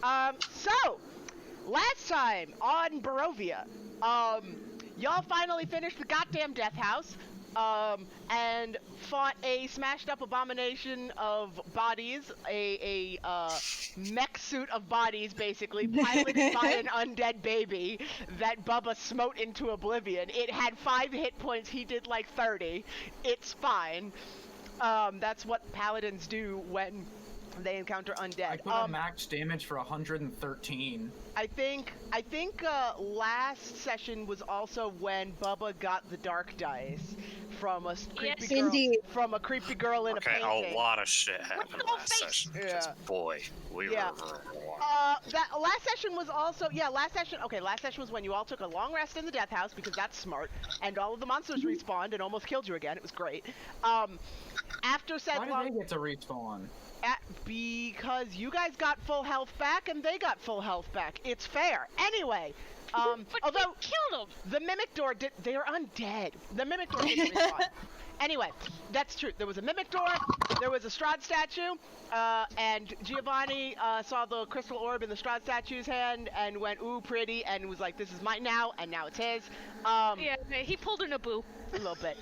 So last time on Barovia, y'all finally finished the goddamn death house, and fought a smashed up abomination of bodies, a mech suit of bodies, basically, piloted by an undead baby that Bubba smote into oblivion. It had 5 hit points, he did like 30. It's fine. That's what paladins do when they encounter undead. I got max damage for 113. I think last session was also when Bubba got the dark dice from a creepy girl. Indeed. From a creepy girl in a painting. Okay, a lot of shit happened last session. Yeah. Boy, we were. That last session was also last session was when you all took a long rest in the death house because that's smart, and all of the monsters respawned and almost killed you again. It was great. After said Why did they get to respawn? Because you guys got full health back and they got full health back. It's fair. Anyway, but although we killed them. the Mimic Door they're undead. The Mimic Door didn't respawn. Anyway, that's true. There was a Mimic Door, there was a Strahd statue, and Giovanni saw the crystal orb in the Strahd statue's hand and went, ooh, pretty, and was like, this is mine now, and now it's his. Yeah, he pulled a Naboo. A little bit.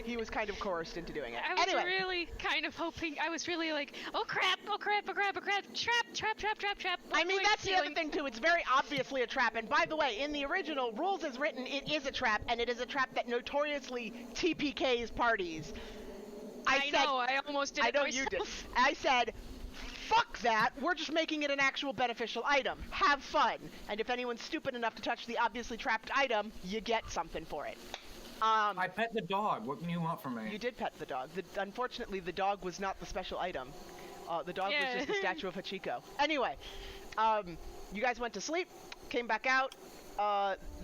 He was kind of coerced into doing it. I was really kind of hoping, I was really like, oh crap, trap. I mean, that's the other thing too, it's very obviously a trap, and by the way, in the original, rules as written, it is a trap, and it is a trap that notoriously TPKs parties. I know, I almost did it myself. You did. I said, fuck that, we're just making it an actual beneficial item. Have fun. And if anyone's stupid enough to touch the obviously trapped item, you get something for it. I pet the dog. What can you want from me? You did pet the dog. Unfortunately, the dog was not the special item. The dog was just the statue of Hachiko. Anyway, you guys went to sleep, came back out.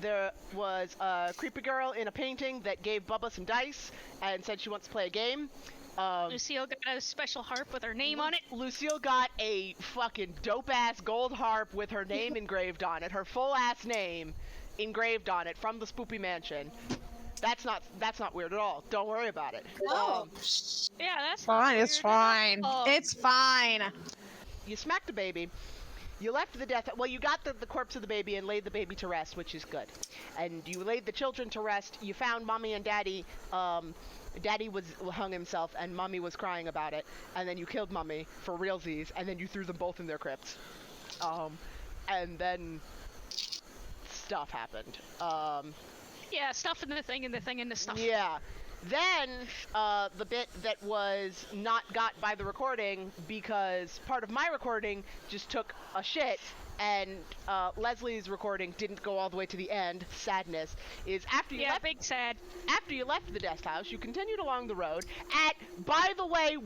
There was a creepy girl in a painting that gave Bubba some dice and said she wants to play a game. Lucille got a special harp with her name on it. Lucille got a fucking dope-ass gold harp with her name engraved on it, her full-ass name engraved on it from the Spoopy Mansion. That's not weird at all. Don't worry about it. Oh. Yeah, that's fine. It's fine. Oh. It's fine. You smacked the baby. You left the death. Well, you got the corpse of the baby and laid the baby to rest, which is good. And you laid the children to rest. You found mommy and daddy. Daddy hung himself, and mommy was crying about it. And then you killed mommy for realsies, and then you threw them both in their crypts. And then stuff happened. Yeah, stuff in the thing and the thing and the stuff. Yeah. Then, the bit that was not got by the recording, because part of my recording just took a shit, and Leslie's recording didn't go all the way to the end, sadness, is after you left... big sad. After you left the death house, you continued along the road at, by the way,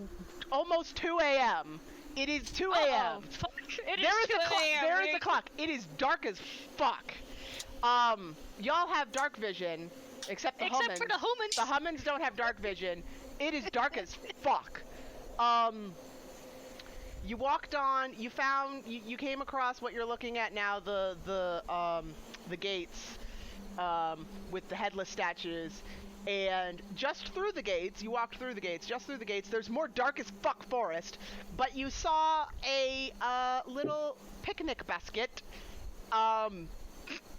almost 2 a.m. It is 2 a.m. Oh, fuck. It is There is 2 a.m. There is a clock. It is dark as fuck. Y'all have dark vision, except for the humans. The humans don't have dark vision. It is dark as fuck. You walked on. You came across what you're looking at now. The gates, with the headless statues, and just through the gates. You walked through the gates. Just through the gates. There's more dark as fuck forest, but you saw a little picnic basket.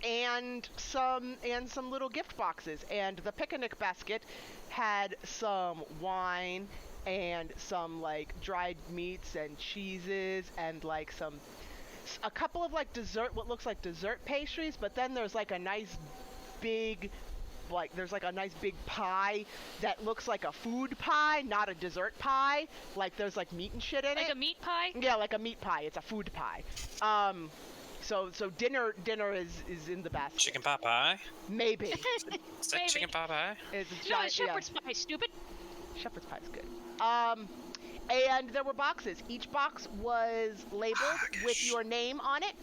And some little gift boxes, and the picnic basket had some wine and some like dried meats and cheeses and like a couple of like what looks like dessert pastries, but then there's like a nice big pie that looks like a food pie, not a dessert pie. Like there's like meat and shit in it. Like a meat pie? Yeah, like a meat pie. It's a food pie. So dinner is in the basket. Chicken pot pie? Maybe. Is that chicken pot pie? It's shepherd's pie, stupid. Shepherd's pie's good. And there were boxes. Each box was labeled with your name on it.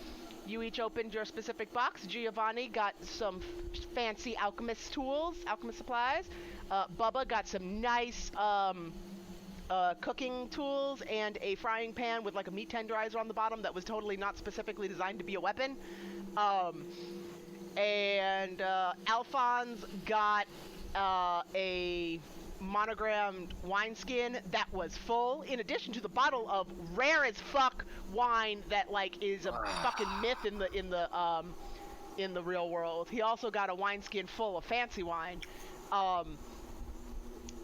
You each opened your specific box. Giovanni got some fancy alchemist tools, alchemist supplies. Bubba got some nice cooking tools and a frying pan with like a meat tenderizer on the bottom that was totally not specifically designed to be a weapon. And Alphonse got a monogrammed wineskin that was full, in addition to the bottle of rare as fuck wine that like is a fucking myth in the real world. He also got a wineskin full of fancy wine.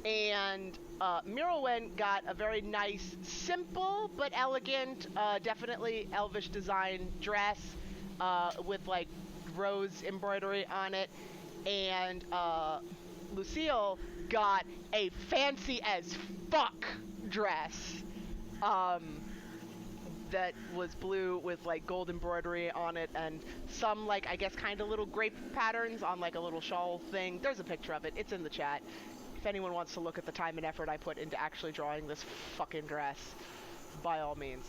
And Miralwen got a very nice, simple but elegant, definitely elvish design dress with like rose embroidery on it. And Lucille got a fancy as fuck dress that was blue with like gold embroidery on it and some like I guess kind of little grape patterns on like a little shawl thing. There's a picture of it. It's in the chat. If anyone wants to look at the time and effort I put into actually drawing this fucking dress, by all means.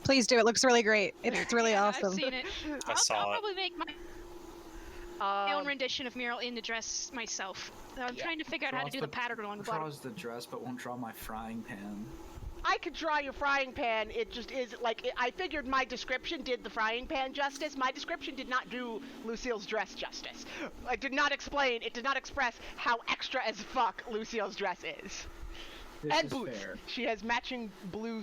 Please do. It looks really great. It's really awesome. I've seen it. I'll probably make my own rendition of Mural in the dress myself. I'm trying to figure out how to do the pattern on the bottom. Draws the dress, but won't draw my frying pan. I could draw your frying pan. It just is like I figured my description did the frying pan justice. My description did not do Lucille's dress justice. I did not explain. It did not express how extra as fuck Lucille's dress is. This and is boots. fair. She has matching blue.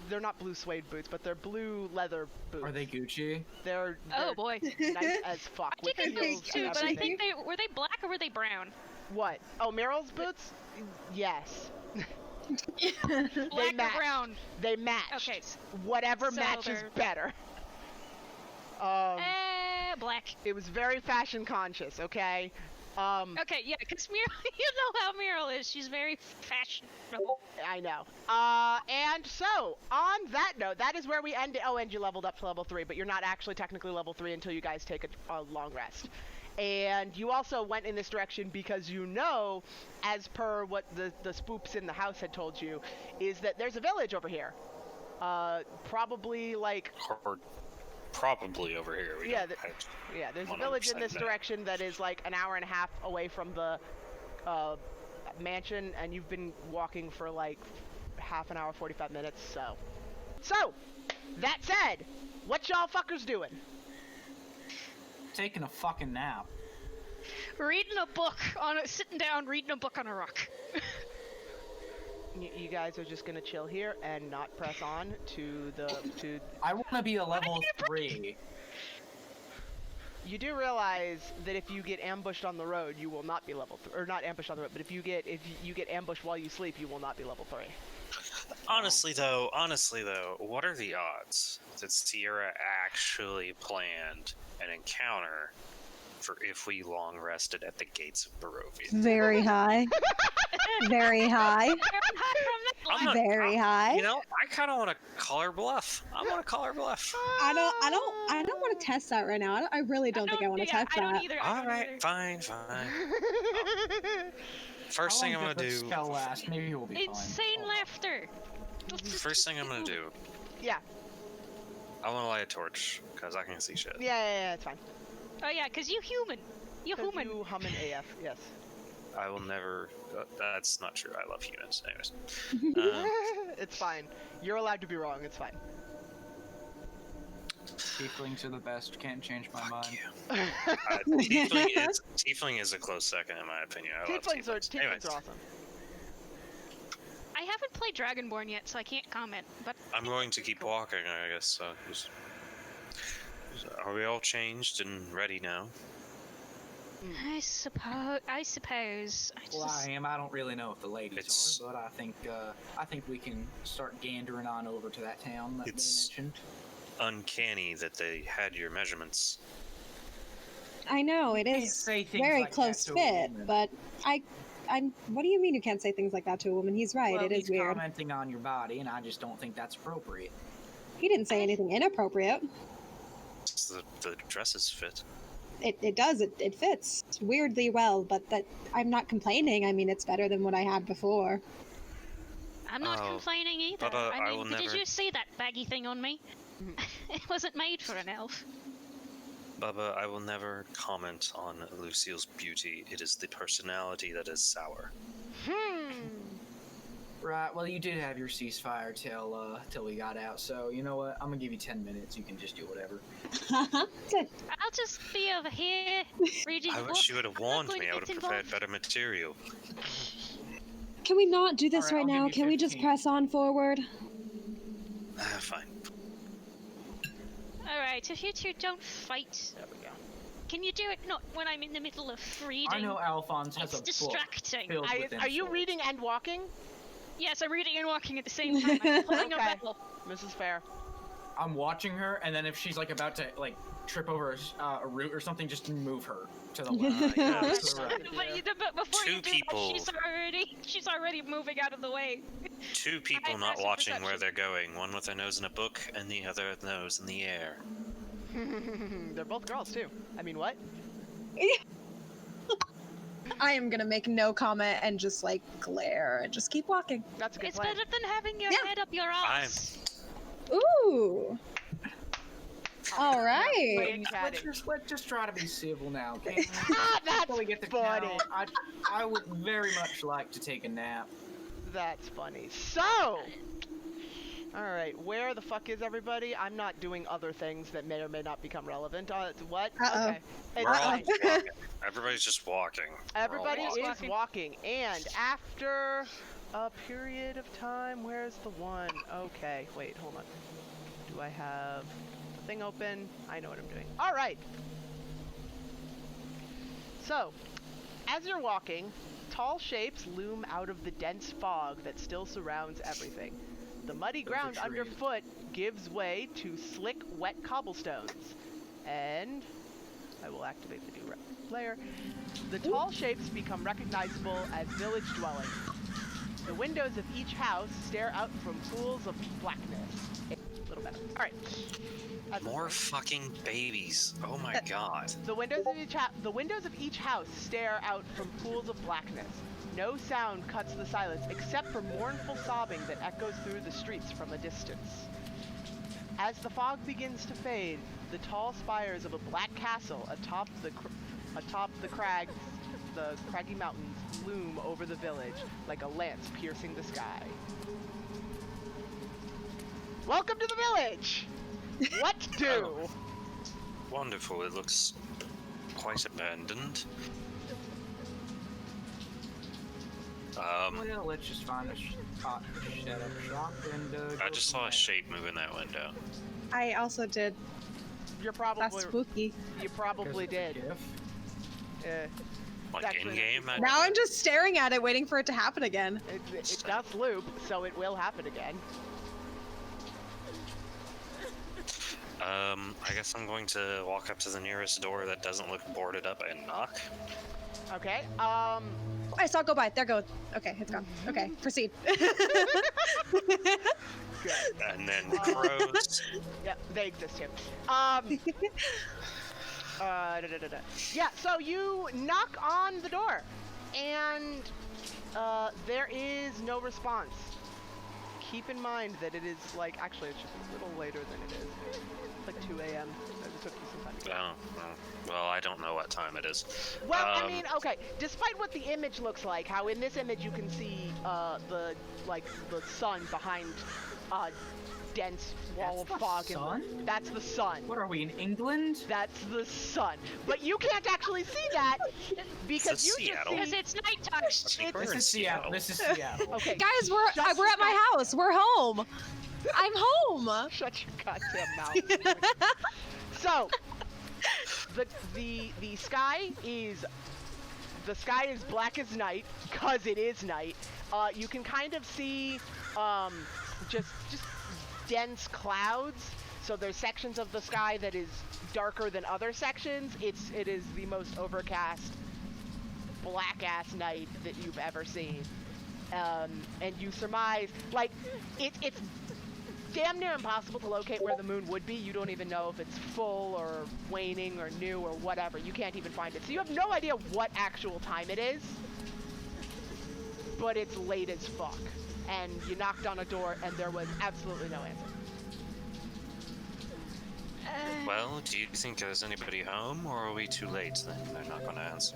They're not blue suede boots, but they're blue leather boots. Are they Gucci? They're Oh boy. nice as fuck. I with did get heels boots too, and but I everything. think were they black or were they brown? What? Oh, Meryl's boots? Yes. Black or match. brown? They match. Okay. Whatever So matches they're- better. Black. It was very fashion conscious, okay? Okay, yeah, because Mural, you know how Mural is. She's very fashionable. I know. And so, on that note, that is where we end it. Oh, and you leveled up to level 3, but you're not actually technically level 3 until you guys take a long rest. And you also went in this direction because you know, as per what the spoops in the house had told you, is that there's a village over here. Probably like... Or probably over here. Yeah, there's a village in this direction that is like an hour and a half away from the mansion, and you've been walking for like half an hour, 45 minutes, So, that said, what y'all fuckers doing? Taking a fucking nap. Reading a book sitting down, reading a book on a rock. You guys are just gonna chill here and not press on to the I want to be a level 3. You do realize that if you get ambushed on the road, you will not be level 3, or not ambushed on the road, but if you get ambushed while you sleep, you will not be level 3. Honestly though, what are the odds that Sierra actually planned an encounter for if we long rested at the gates of Barovia? Very high. Very high. Very high. You know, I kind of want to call her bluff. I want to call her bluff. I don't want to test that right now. I really don't think I want to test I don't that. either. All right, fine. First thing I'm gonna do. Spell last. Maybe we'll be Insane fine. laughter. First thing I'm gonna do. Yeah. I want to light a torch because I can see shit. Yeah, it's fine. Oh yeah, cause you human. You 'Cause human. You humming AF, yes. I will never. That's not true. I love humans. Anyways. It's fine. You're allowed to be wrong. It's fine. Tieflings are the best. Can't change my mind. Tiefling is a close second in my opinion. I love Tieflings tieflings. are Anyways, awesome. I haven't played Dragonborn yet, so I can't comment. But I'm going to keep walking, I guess. So, are we all changed and ready now? I suppose. Well, I am. I don't really know if the ladies It's- are, but I think we can start gandering on over to that town that they It's- mentioned. Uncanny that they had your measurements. I know it Can't is say things very like that close to a fit, woman. but I'm. What do you mean you can't say things like that to a woman? He's right. Well, it is he's weird. commenting on your body, and I just don't think that's appropriate. He didn't say anything inappropriate. The dresses fit. It does. It fits weirdly well, but that I'm not complaining. I mean, it's better than what I had before. I'm not Oh, complaining either. but, I I mean, will did never- you see that baggy thing on me? It wasn't made for an elf. Bubba, I will never comment on Lucille's beauty. It is the personality that is sour. Right. Well, you did have your ceasefire till we got out. So you know what? I'm gonna give you 10 minutes. You can just do whatever. Good. I'll just be over here reading I the wish book. you would have I'm not warned going me. to I would get have prepared involved. better material. Can we not do this Alright, right I'll give now? you Can we just 15. press on forward? Fine. Alright, if you two don't fight, There we go. can you do it not when I'm in the middle of reading? I know Alphonse has It's a distracting. book filled with Are you insults. reading and walking? Yes, I'm reading and walking at the same time. I'm pulling Okay. a rebel. Mrs. Fair. I'm watching her, and then if she's like about to like trip over a root or something, just move her to the left. Yes. To the right. But before Two you do people. that, she's already moving out of the way. Two people I not passive watching where perception. they're going. One with their nose in a book, and the other nose in the air. They're both girls too. I mean, what? I am gonna make no comment and just like glare and just keep walking. That's a good It's plan. better than having your Yeah. head up your ass. Ooh. All right. Playing catty. Let's just try to be civil now, okay? Ah, that's Before we get to funny. count, I would very much like to take a nap. That's funny. So, all right, where the fuck is everybody? I'm not doing other things that may or may not become relevant. What? Uh-oh. Okay. It's We're all fine. just walking. Everybody's just walking. We're all Everybody walking. is walking, and after a period of time, where's the one? Okay, wait, hold on. Do I have the thing open? I know what I'm doing. All right. So, as you're walking, tall shapes loom out of the dense fog that still surrounds everything. The muddy Those are ground trees. underfoot gives way to slick, wet cobblestones. And I will activate the new layer. The tall shapes become recognizable as village dwellings. The windows of each house stare out from pools of blackness. A little better. All right. That's More fucking babies. Oh my god. the windows of each house stare out from pools of blackness. No sound cuts the silence except for mournful sobbing that echoes through the streets from a distance. As the fog begins to fade, the tall spires of a black castle atop the craggy mountains loom over the village like a lance piercing the sky. Welcome to the village. What do? Oh. Wonderful. It looks quite abandoned. Well, let's just find a spot to set up shop and I go just from saw a there. shape move in that window. I also did. You're That's probably spooky. you probably Because did. it's a GIF. Like actually in game. not- Now I'm just staring at it, waiting for it to happen again. It does loop, so it will happen again. I guess I'm going to walk up to the nearest door that doesn't look boarded up and knock. Okay. I saw it go by. There it goes. Okay, it's gone. Okay, proceed. Good. And then crows. Yeah, they exist too. Yeah, so you knock on the door, and there is no response. Keep in mind that it is like, actually it's just a little later than it is. It's like 2 a.m. It took you some time to get. Well, I don't know what time it is. Well, I mean, okay. Despite what the image looks like, how in this image you can see the sun behind dense wall That's of the fog. sun? That's the sun. What are we in England? That's the sun. But you can't actually see that because Is you it just Seattle? Because see. it's nighttime. I think we're This in is Seattle. This is Seattle. Okay. Guys, Shut we're at my house. We're home. I'm home. Shut your goddamn mouth. So, the sky is black as night because it is night. You can kind of see just dense clouds. So there's sections of the sky that is darker than other sections. It is the most overcast, black ass night that you've ever seen. And you surmise like it's damn near impossible to locate where the moon would be. You don't even know if it's full or waning or new or whatever. You can't even find it. So you have no idea what actual time it is. But it's late as fuck. And you knocked on a door and there was absolutely no answer. Well, do you think there's anybody home, or are we too late? Then they're not going to answer.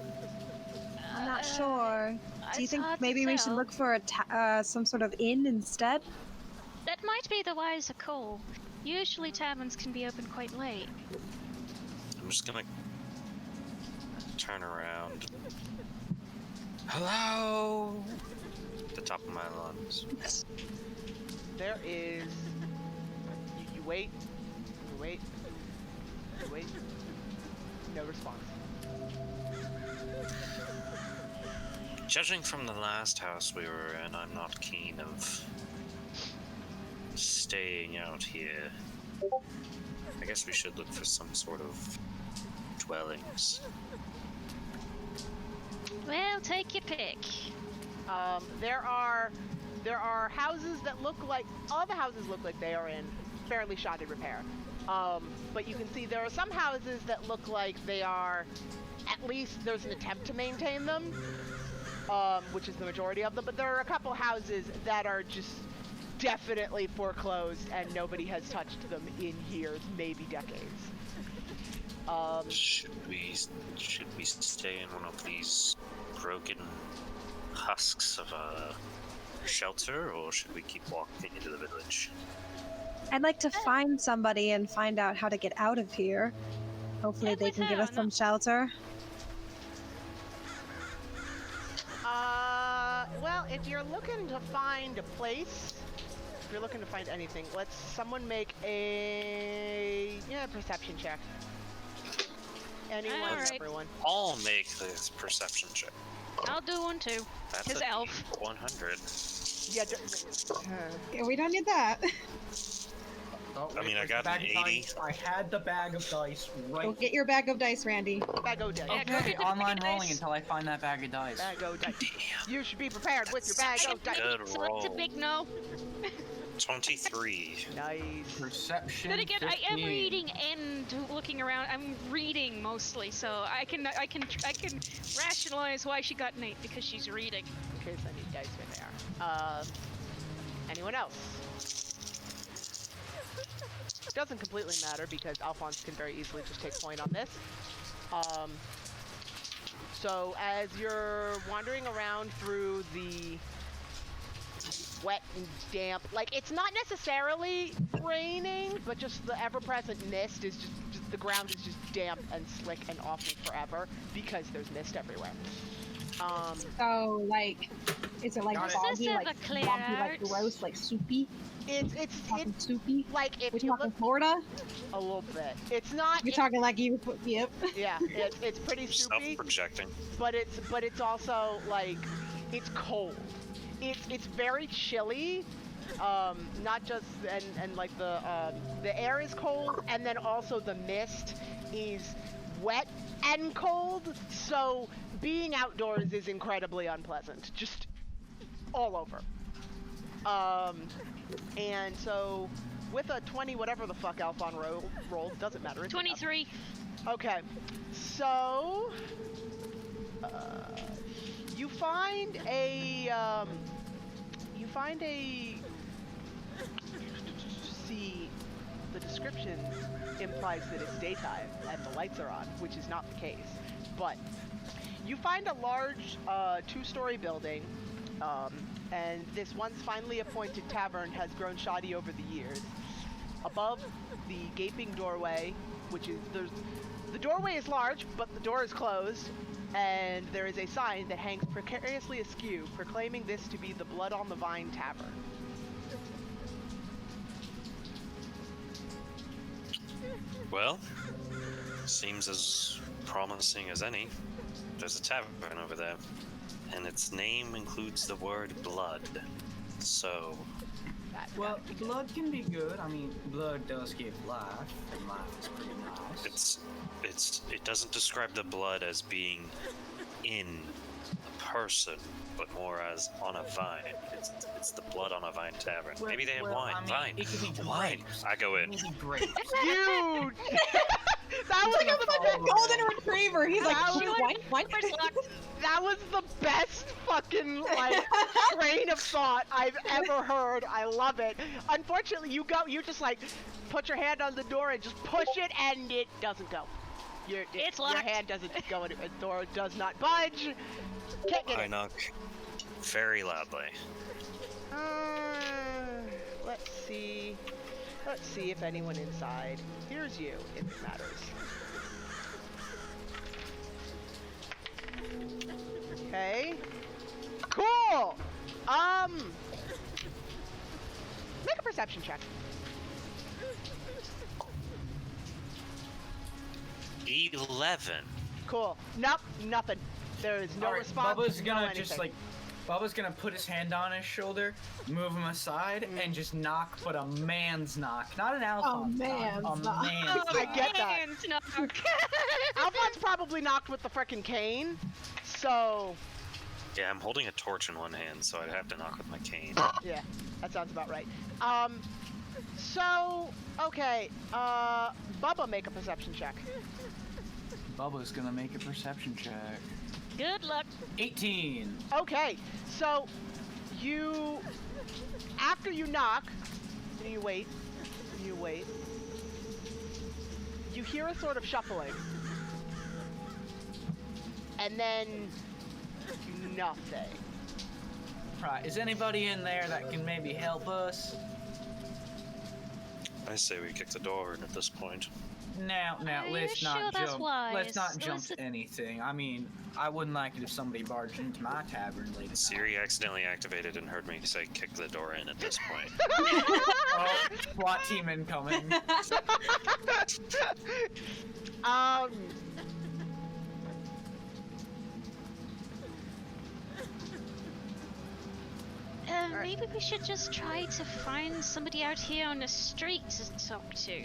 I'm not sure. Do you It's think hard to maybe we should tell. look for some sort of inn instead? That might be the wiser call. Usually taverns can be open quite late. I'm just gonna turn around. Hello. To top of my lungs. There is. You wait. You wait. You wait. No response. Judging from the last house we were in, I'm not keen of staying out here. I guess we should look for some sort of dwellings. Well, take your pick. There are houses that look like all the houses look like they are in fairly shoddy repair. But you can see there are some houses that look like they are, at least there's an attempt to maintain them, which is the majority of them. But there are a couple houses that are just definitely foreclosed and nobody has touched them in years, maybe decades. Should we stay in one of these broken husks of a shelter, or should we keep walking into the village? I'd like to find somebody and find out how to get out of here. Hopefully they can give us some shelter. Well, if you're looking to find a place, if you're looking to find anything, let's someone make a perception check. Anyone, Alright. everyone. I'll make this perception check. I'll do one too. That's His a elf. 100. Yeah. Yeah, we don't need that. Oh, I mean, I got bag an of 80. dice. I had the bag of dice right. Go get your bag of dice, Randy. Bag o' dice. Yeah, go Okay, get the online dice. rolling until I find that bag of dice. Bag o' dice. You should be prepared with your bag o' dice. Good So it's a roll. big no. 23. Nice. Perception. Then again, I am 15. reading and looking around. I'm reading mostly, so I can rationalize why she got an 8 because she's reading. In case I need dice right there. Anyone else? Doesn't completely matter because Alphonse can very easily just take point on this. So as you're wandering around through the wet and damp, like it's not necessarily raining, but just the ever-present mist is just the ground is just damp and slick and awful forever because there's mist everywhere. So, like, is it like Got it. foggy, This is like a clear lumpy, like out. gross, like soupy? It's Talking soupy? like We're if you talking look Florida? a little bit. It's not. You're talking like you, yep. Yeah, it's pretty soupy, Self-projecting. but it's also like it's cold. It's very chilly. Not just and like the air is cold, and then also the mist is wet and cold. So being outdoors is incredibly unpleasant, just all over. And so with a 20, whatever the fuck Alphon rolled, doesn't matter. It's enough. 23. Okay, so you find a see, the description implies that it's daytime and the lights are on, which is not the case. But you find a large 2-story building, and this once finely appointed tavern has grown shoddy over the years. Above the gaping doorway, which is the doorway is large, but the door is closed, and there is a sign that hangs precariously askew, proclaiming this to be the Blood on the Vine Tavern. Well, seems as promising as any. There's a tavern over there, and its name includes the word blood. So, Well, blood can be good. I mean, blood does give life, and life is pretty nice. it doesn't describe the blood as being in a person, but more as on a vine. It's the Blood on a Vine Tavern. Well- Maybe they have well, wine. I mean, Vine. it could be Wine. grapes. I go in. Maybe grapes. Dude! That was Golden retriever. He's like, That "Shoot, was- wine. that was the best fucking like train of thought I've ever heard. I love it. Unfortunately, you just like put your hand on the door and just push it, and it doesn't go. It's your locked. hand doesn't go. The door does not budge. Can't get I it. knock very loudly. Let's see. Let's see if anyone inside hears you, if it matters. Okay. Cool! Make a perception check. 11. Cool. Nope, nothing. There is no All right, response. Bubba's no gonna anything. just like, Bubba's gonna put his hand on his shoulder, move him aside, and just knock, but a man's knock, not an Alphonse man's knock, a knock. man's I knock. get that. Hands, no. Alphonse probably knocked with the frickin' cane, so Yeah, I'm holding a torch in one hand, so I'd have to knock with my cane. yeah, that sounds about right. So okay, Bubba, make a perception check. Bubba's gonna make a perception check. Good luck. 18. Okay, so you, after you knock, you wait, you hear a sort of shuffling, and then nothing. Right, is anybody in there that can maybe help us? I say we kick the door in at this point. Now, Are you let's sure not that's jump. wise? Let's not jump Listen- to anything. I mean, I wouldn't like it if somebody barged into my tavern late at night. Siri accidentally activated and heard me say kick the door in at this point. Oh, SWAT team incoming. Maybe we should just try to find somebody out here on the street to talk to.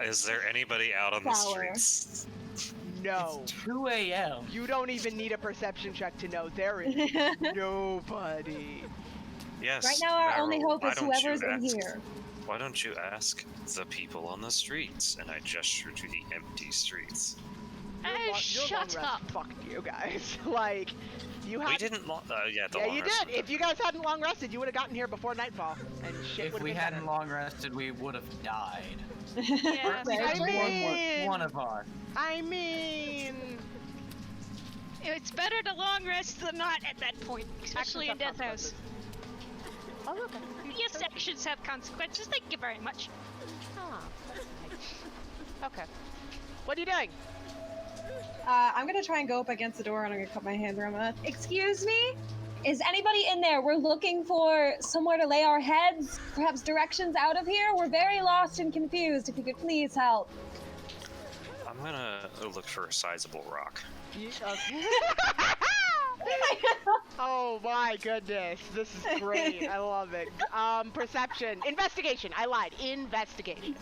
Is there anybody out on the Sour. streets? No. 2 a.m. You don't even need a perception check to know there is nobody. Yes. Right now, our only Meryl, hope why is don't you whoever's in ask- here. Why don't you ask the people on the streets? And I gesture to the empty streets. Your Shut long rest up. fucked you guys. Like, you had. We didn't. Yeah, the Yeah, long you rest did. was- If you guys hadn't long rested, you would have gotten here before nightfall, and shit If would have we been hadn't better. long rested, we would have died. Yeah, Or at least I mean- one of our. I mean, it's better to long rest than not at that point, especially in actions Death have House. consequences. Oh, okay. Yes, actions have consequences. Thank you very much. Okay. What are you doing? I'm gonna try and go up against the door and I'm gonna cut my hand around my mouth. Excuse me? Is anybody in there? We're looking for somewhere to lay our heads. Perhaps directions out of here? We're very lost and confused. If you could please help. I'm gonna look for a sizable rock. Oh my goodness, this is great. I love it. Perception. Investigation. I lied. Investigation.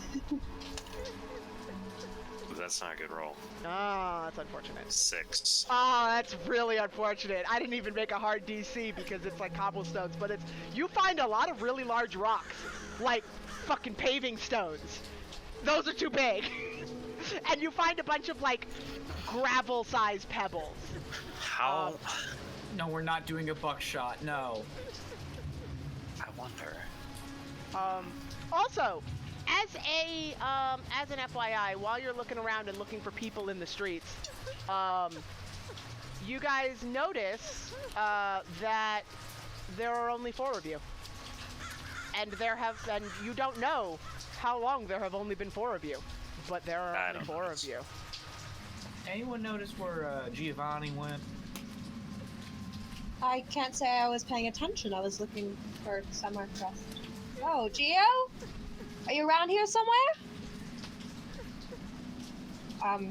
Ooh, that's not a good roll. Oh, that's unfortunate. 6. Oh, that's really unfortunate. I didn't even make a hard DC because it's like cobblestones, but it's, you find a lot of really large rocks, like fucking paving stones. Those are too big. And you find a bunch of like gravel-sized pebbles. How? No, we're not doing a buckshot. No. I wonder. Also, as an FYI, while you're looking around and looking for people in the streets, you guys notice that there are only 4 of you, and and you don't know how long there have only been 4 of you, but there are I only don't 4 notice. of you. Anyone notice where Giovanni went? I can't say I was paying attention. I was looking for somewhere for us. Oh, Gio? Are you around here somewhere?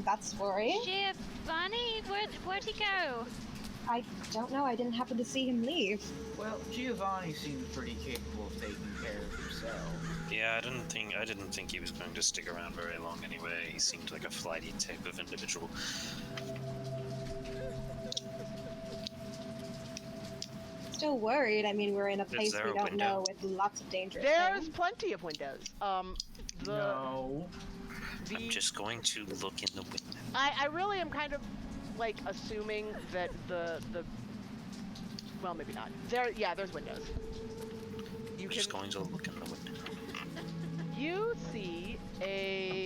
That's worrying. Giovanni, where'd he go? I don't know. I didn't happen to see him leave. Well, Giovanni seems pretty capable of taking care of himself. Yeah, I didn't think he was going to stick around very long anyway. He seemed like a flighty type of individual. Still worried. I mean, we're in a place there we a don't window? know with lots of dangerous There's things. plenty of windows. No. I'm just going to look in the window. I really am kind of like assuming that the well, maybe not. There's windows. You I'm just going to look in the window. You see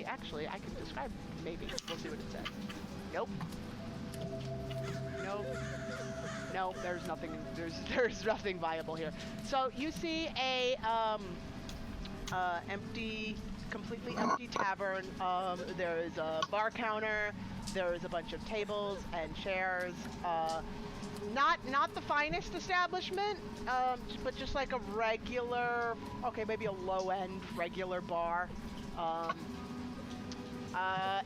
actually, I can describe, maybe. We'll see what it says. Nope. Nope. Nope, there's nothing, there's nothing viable here. So you see a, completely empty tavern. There is a bar counter, there is a bunch of tables and chairs. not the finest establishment, but just like a regular, okay, maybe a low-end regular bar.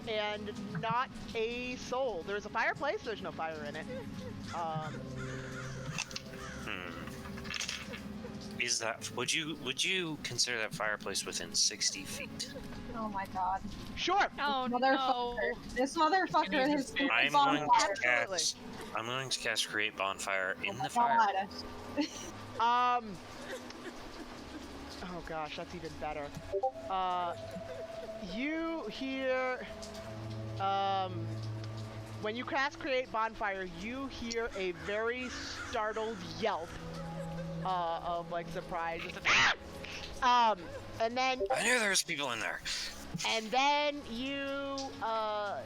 And not a soul. There's a fireplace, there's no fire in it. Is that, would you consider that fireplace within 60 feet? Oh my god. Sure! Oh Motherfucker. no. This motherfucker is stupid I'm bonfire. going to cast create bonfire in the God. fire. Oh gosh, that's even better. You hear, when you cast create bonfire, you hear a very startled yelp, of like surprise. And then I knew there was people in there. And then you, a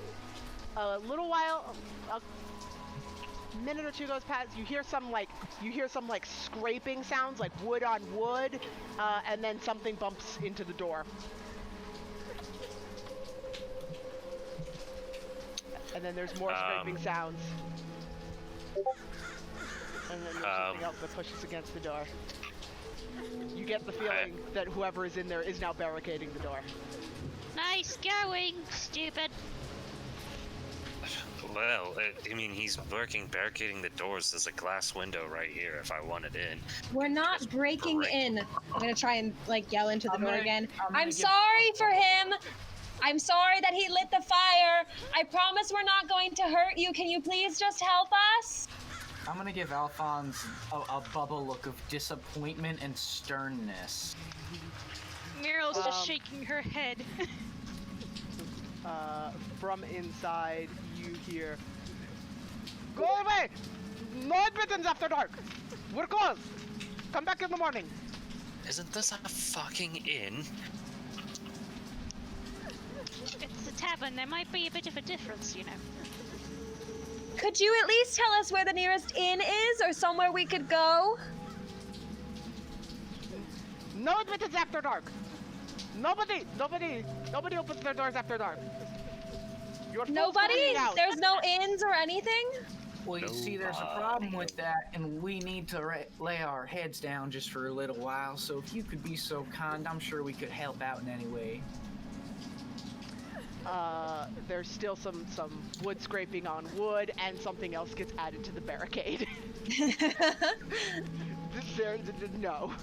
little while, a minute or two goes past, you hear some like scraping sounds, like wood on wood, and then something bumps into the door. And then there's more scraping sounds. And then there's something else that pushes against the door. You get the feeling that whoever is in there is now barricading the door. Nice going, stupid. Well, I mean, he's barricading the doors. There's a glass window right here if I wanted in. We're not breaking in. I'm gonna try and like yell into the door again. I'm give- sorry for him. I'm sorry that he lit the fire. I promise we're not going to hurt you. Can you please just help us? I'm gonna give Alphonse a bubble look of disappointment and sternness. Muriel's just shaking her head. From inside, you hear, "Go away! No admittance after dark! We're closed! Come back in the morning!" Isn't this a fucking inn? It's a tavern. There might be a bit of a difference, you know. Could you at least tell us where the nearest inn is, or somewhere we could go? No admittance after dark! Nobody opens their doors after dark. You're Nobody? forced to hang out. There's no inns or anything? Well, you see, there's a problem with that, and we need to lay our heads down just for a little while. So if you could be so kind, I'm sure we could help out in any way. There's still some wood scraping on wood, and something else gets added to the barricade. No.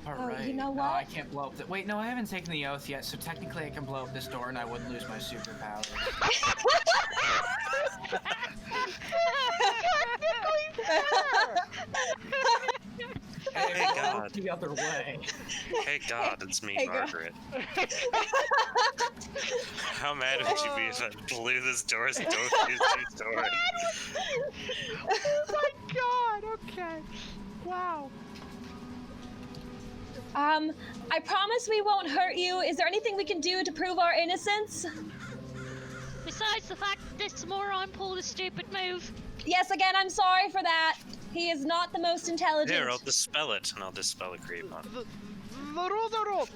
Alright. you know No, what? I can't blow up the. Wait, no, I haven't taken the oath yet, so technically I can blow up this door and I wouldn't lose my superpower. Hey God. The other way. Hey God, it's me, Hey, God. Margaret. How mad would you be if I blew this door's door in? Oh my god, okay. Wow. I promise we won't hurt you. Is there anything we can do to prove our innocence? Besides the fact that this moron pulled a stupid move. Yes, again, I'm sorry for that. He is not the most intelligent. Here, I'll dispel it, and I'll dispel a creep on. The rules are rules.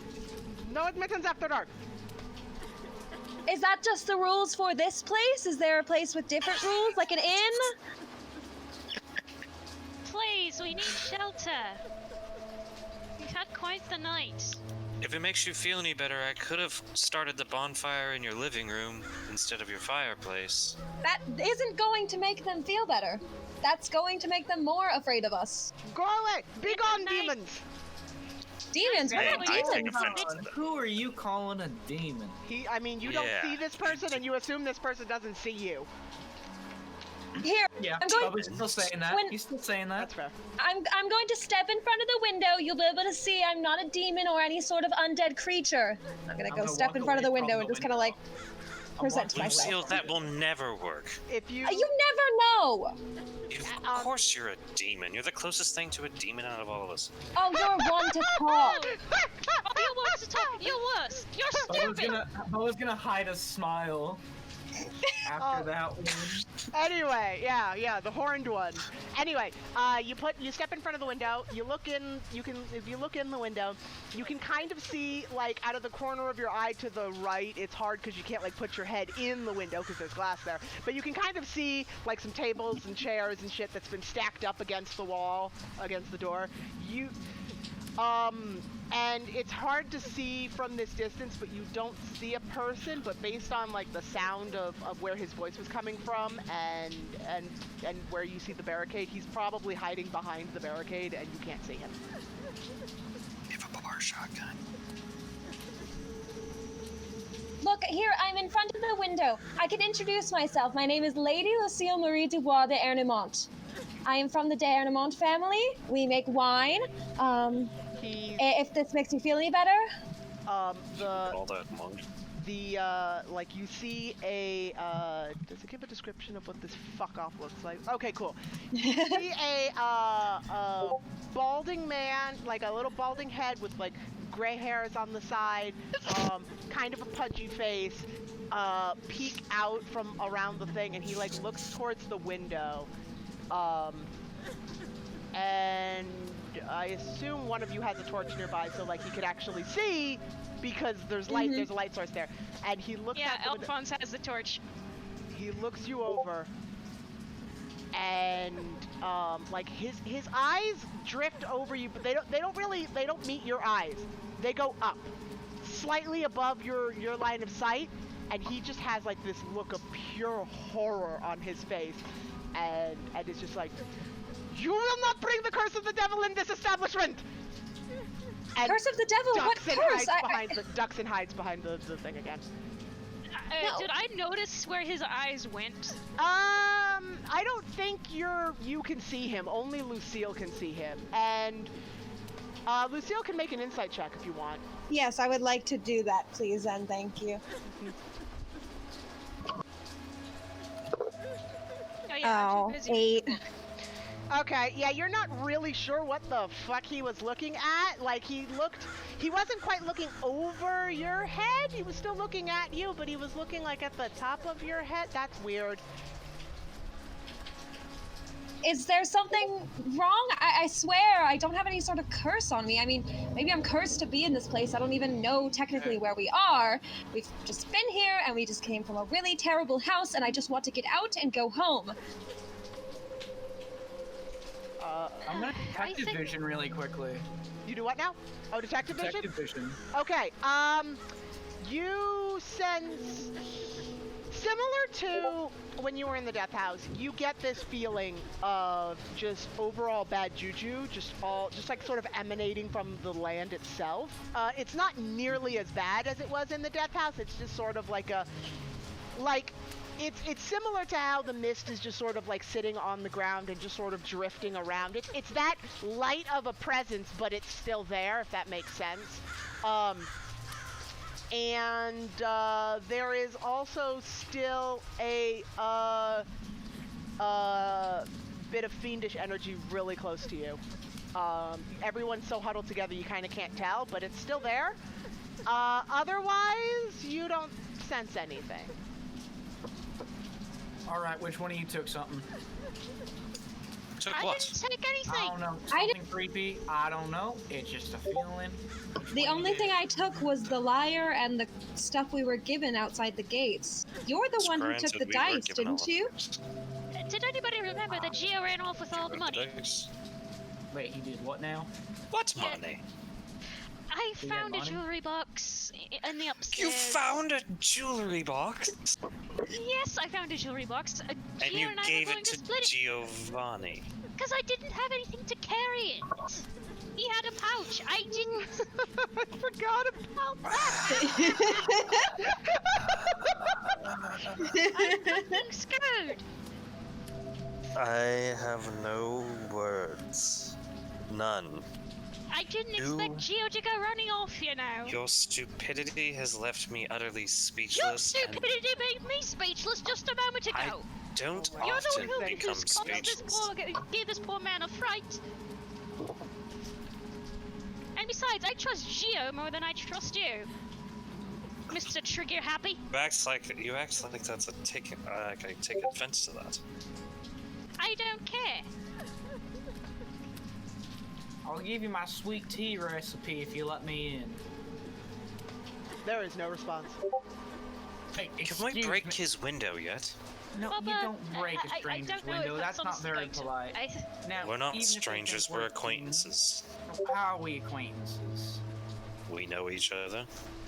No admittance after dark. Is that just the rules for this place? Is there a place with different rules, like an inn? Please, we need shelter. We've had quite the night. If it makes you feel any better, I could have started the bonfire in your living room instead of your fireplace. That isn't going to make them feel better. That's going to make them more afraid of us. Go away. Be gone, night. demons. Demons? We're Hey, not I take demons. offense to that. Who are you calling a demon? I mean, you don't Yeah. see this person, and you assume this person doesn't see you. Here, Yeah, I'm going. Bubba's still saying that. when- He's still saying that. That's fair. I'm going to step in front of the window. You'll be able to see I'm not a demon or any sort of undead creature. I'm gonna go gonna step walk in front of the away window from and the just kind of like present walking myself. Lucille, that will never work. If you, You never know. Of course you're a demon. You're the closest thing to a demon out of all of us. Oh, you're one to talk. You're worse to talk. You're worse. You're stupid. Bubba's gonna hide a smile. After that one. Anyway, yeah, the horned one. Anyway, you step in front of the window. You look in. If you look in the window, you can kind of see like out of the corner of your eye to the right. It's hard because you can't like put your head in the window because there's glass there. But you can kind of see like some tables and chairs and shit that's been stacked up against the wall, against the door. And it's hard to see from this distance, but you don't see a person, but based on like the sound of where his voice was coming from and where you see the barricade, he's probably hiding behind the barricade and you can't see him. You have a bar shotgun. Look, here, I'm in front of the window. I can introduce myself. My name is Lady Lucille Marie Dubois de Ernemont. I am from the de Ernemont family. We make wine. If this makes you feel any better. All that monk. Like you see a, does it give a description of what this fuck off looks like? Okay, cool. You see a balding man, like a little balding head with like gray hairs on the side, kind of a pudgy face, peek out from around the thing, and he like looks towards the window, and I assume one of you has a torch nearby, so like he could actually see because there's light. There's a light source there, and he looks. Yeah, Alphonse has the torch. He looks you over, and like his eyes drift over you, but they don't meet your eyes. They go up, slightly above your line of sight, and he just has like this look of pure horror on his face, and it's just like, you will not bring the curse of the devil in this establishment! And curse of the devil? What curse? Ducks and hides behind the thing again. No. Did I notice where his eyes went? I don't think you can see him. Only Lucille can see him. And Lucille can make an insight check if you want. Yes, I would like to do that, please, and thank you. Oh, yeah, 8. Okay, yeah, you're not really sure what the fuck he was looking at. Like, he wasn't quite looking over your head. He was still looking at you, but he was looking, like, at the top of your head. That's weird. Is there something wrong? I swear, I don't have any sort of curse on me. I mean, maybe I'm cursed to be in this place. I don't even know technically where we are. We've just been here, and we just came from a really terrible house, and I just want to get out and go home. I'm gonna detective vision really quickly. You do what now? Oh, detective vision? Detective vision. Okay, you sense, similar to when you were in the death house, you get this feeling of just overall bad juju, just like sort of emanating from the land itself. It's not nearly as bad as it was in the death house. It's just sort of like it's similar to how the mist is just sort of like sitting on the ground and just sort of drifting around. It's that light of a presence, but it's still there, if that makes sense. And there is also still a bit of fiendish energy really close to you. Everyone's so huddled together you kind of can't tell, but it's still there. Otherwise, you don't sense anything. Alright, which one of you took something? Took I what? didn't take anything. I don't know. Something creepy? I don't know. It's just a feeling. The only thing I took was the lyre and the stuff we were given outside the gates. You're the one who took the dice, didn't you? Did anybody remember that Gio ran off with all the money? Wait, he did what now? What money? I You found a got money? jewelry box in the upstairs. You found a jewelry box? Yes, I found a jewelry box. And Gio you and I gave were going it to to split it Giovanni. because I didn't have anything to carry it. He had a pouch. I didn't. I forgot about that. I'm being scared. I have no words. None. I didn't expect Gio to go running off, you know. Your stupidity has left me utterly Your speechless. stupidity made me speechless just a moment ago. I don't You're the often one become who's caused this speechless. gave this poor man a fright. And besides, I trust Gio more than I trust you. Mr. Mr. Trigger Happy? You act like that's a take. I take offense to that. I don't care. I'll give you my sweet tea recipe if you let me in. There is no response. Hey, Can we break his window yet? No, Well, you but don't break a I stranger's don't know window. if That's on not very spite. polite. Now, We're not even if they strangers. think We're keen, acquaintances. How are we acquaintances? We know each other.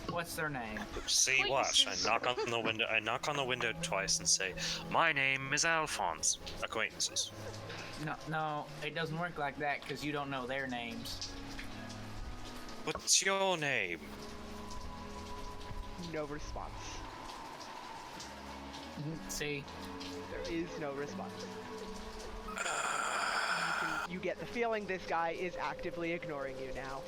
What's their name? See, watch. I knock on the window. I knock on the window twice and say, "My name is Alphonse." Acquaintances. No, it doesn't work like that because you don't know their names. What's your name? No response. See? There is no response. You get the feeling this guy is actively ignoring you now.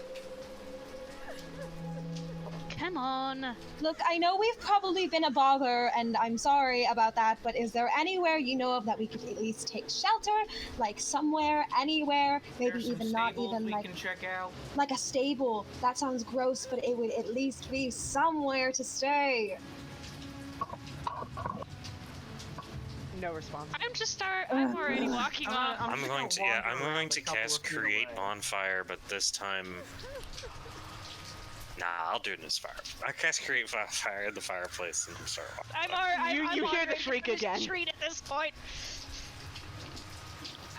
Come on. Look, I know we've probably been a bother, and I'm sorry about that, but is there anywhere you know of that we could at least take shelter? Like somewhere, anywhere, maybe There's some even not stables even we like can check out. like a stable. That sounds gross, but it would at least be somewhere to stay. No response. I'm already walking off. I'm just going to wander I'm around going a to couple cast of feet create away. bonfire, but this time. Nah, I'll do it in this fire. I cast create fire in the fireplace and start walking. I'm You hear the wandering shriek down the again. street at this point.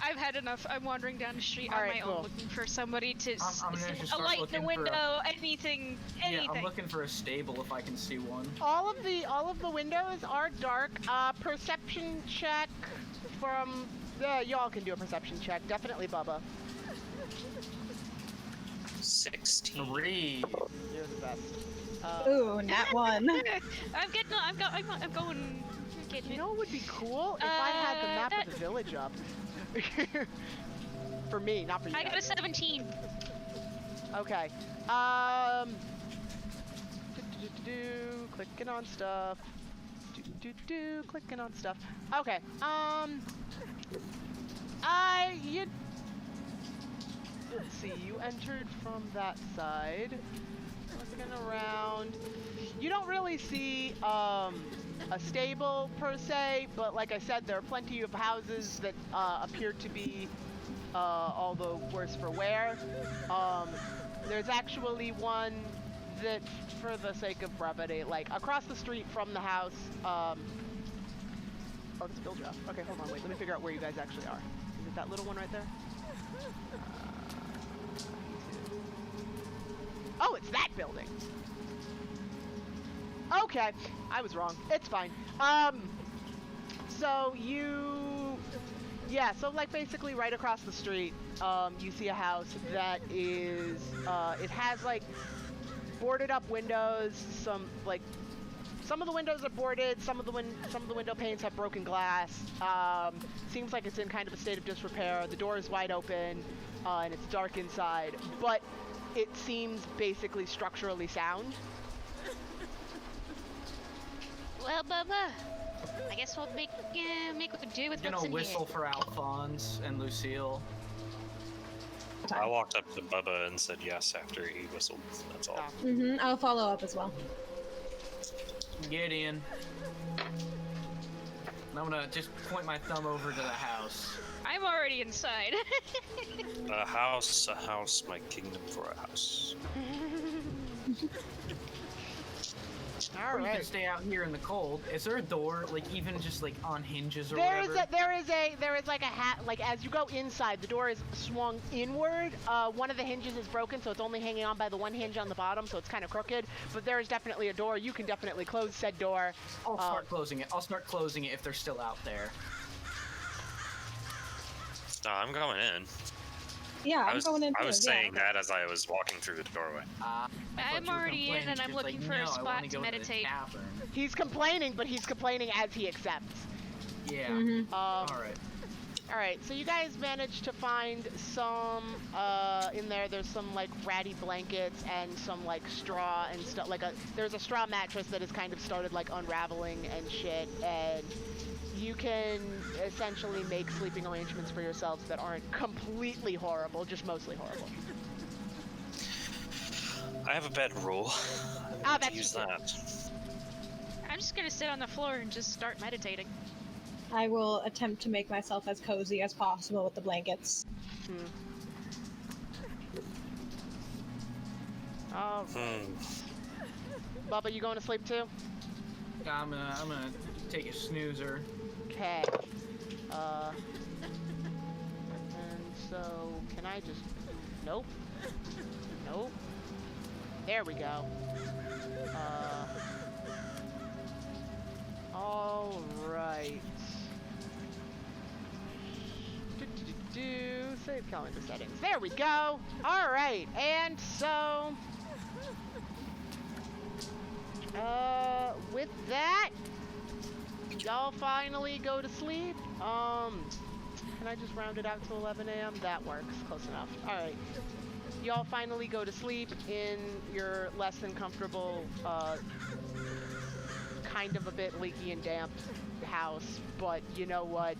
I've had enough. I'm wandering down the street on Alright, my cool. own, looking for somebody to I'm gonna just a start light in the looking for window, anything. Yeah, I'm looking for a stable if I can see one. All of the windows are dark. Perception check from y'all can do a perception check. Definitely Bubba. 16. 3. You're the best. Ooh, nat one. I'm going. Getting You know what would be cool if I had the map of the village up. For me, not for you I got a guys. 17. Okay. Clicking on stuff. Clicking on stuff. Okay. Let's see. You entered from that side. Looking around. You don't really see a stable per se, but like I said, there are plenty of houses that appear to be all the worse for wear. There's actually one that, for the sake of brevity, like across the street from the house. Oh, it's Bill Jeff. Okay, hold on, wait. Let me figure out where you guys actually are. Is it that little one right there? Oh, it's that building. Okay, I was wrong. It's fine. So so like basically right across the street, you see a house that is, it has like boarded up windows. Some of the windows are boarded. Some of the window panes have broken glass. Seems like it's in kind of a state of disrepair. The door is wide open, and it's dark inside. But it seems basically structurally sound. Well, Bubba, I guess we'll make what we do with I'm what's gonna in whistle here. for Alphonse and Lucille. I walked up to Bubba and said yes after he whistled. That's all. I'll follow up as well. Get in. I'm gonna just point my thumb over to the house. I'm already inside. A house, my kingdom for a house. All Or you can right. stay out here in the cold. Is there a door, like even just like on hinges or There is whatever? there is like a hat, like as you go inside, the door is swung inward. One of the hinges is broken, so it's only hanging on by the one hinge on the bottom, so it's kind of crooked. But there is definitely a door. You can definitely close said door. I'll start closing it. I'll start closing it if they're still out there. No, I'm going in. Yeah, I'm going in. I was too, yeah. saying that as I was walking through the doorway. I thought I'm you were already in, complaining. and I'm She was looking like, for a "No, I spot wanna to go the meditate." tavern." He's complaining, but he's complaining as he accepts. Yeah. All Alright. right. So you guys managed to find some in there. There's some like ratty blankets and some like straw and stuff. There's a straw mattress that has kind of started like unraveling and shit. And you can essentially make sleeping arrangements for yourselves that aren't completely horrible, just mostly horrible. I have a bed rule. Ah, To that's use true. that. I'm just gonna sit on the floor and just start meditating. I will attempt to make myself as cozy as possible with the blankets. Oh. Bubba, you going to sleep too? I'm gonna take a snoozer. Okay. And so, can I just... Nope. Nope. There we go. Alright. Save calendar settings. There we go! Alright, and so... with that, y'all finally go to sleep. Can I just round it out to 11 a.m.? That works. Close enough. Alright. Y'all finally go to sleep in your less than comfortable, kind of a bit leaky and damp house, but you know what?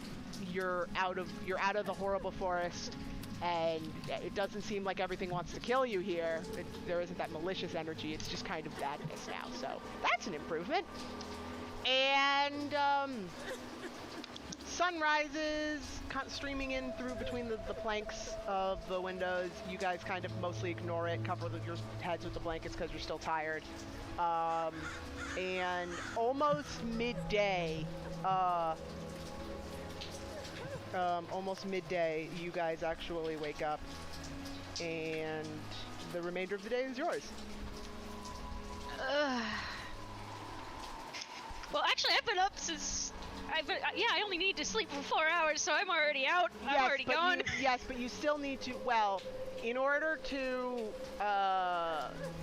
You're out of the horrible forest, and it doesn't seem like everything wants to kill you here. There isn't that malicious energy. It's just kind of badness now, so that's an improvement. And sun rises, streaming in through between the planks of the windows. You guys kind of mostly ignore it, cover your heads with the blankets because you're still tired. And almost midday, you guys actually wake up, and the remainder of the day is yours. Well, actually, I've been up since... I only need to sleep for 4 hours, so I'm already out. I'm already gone. Yes, but you still need to... Well, in order to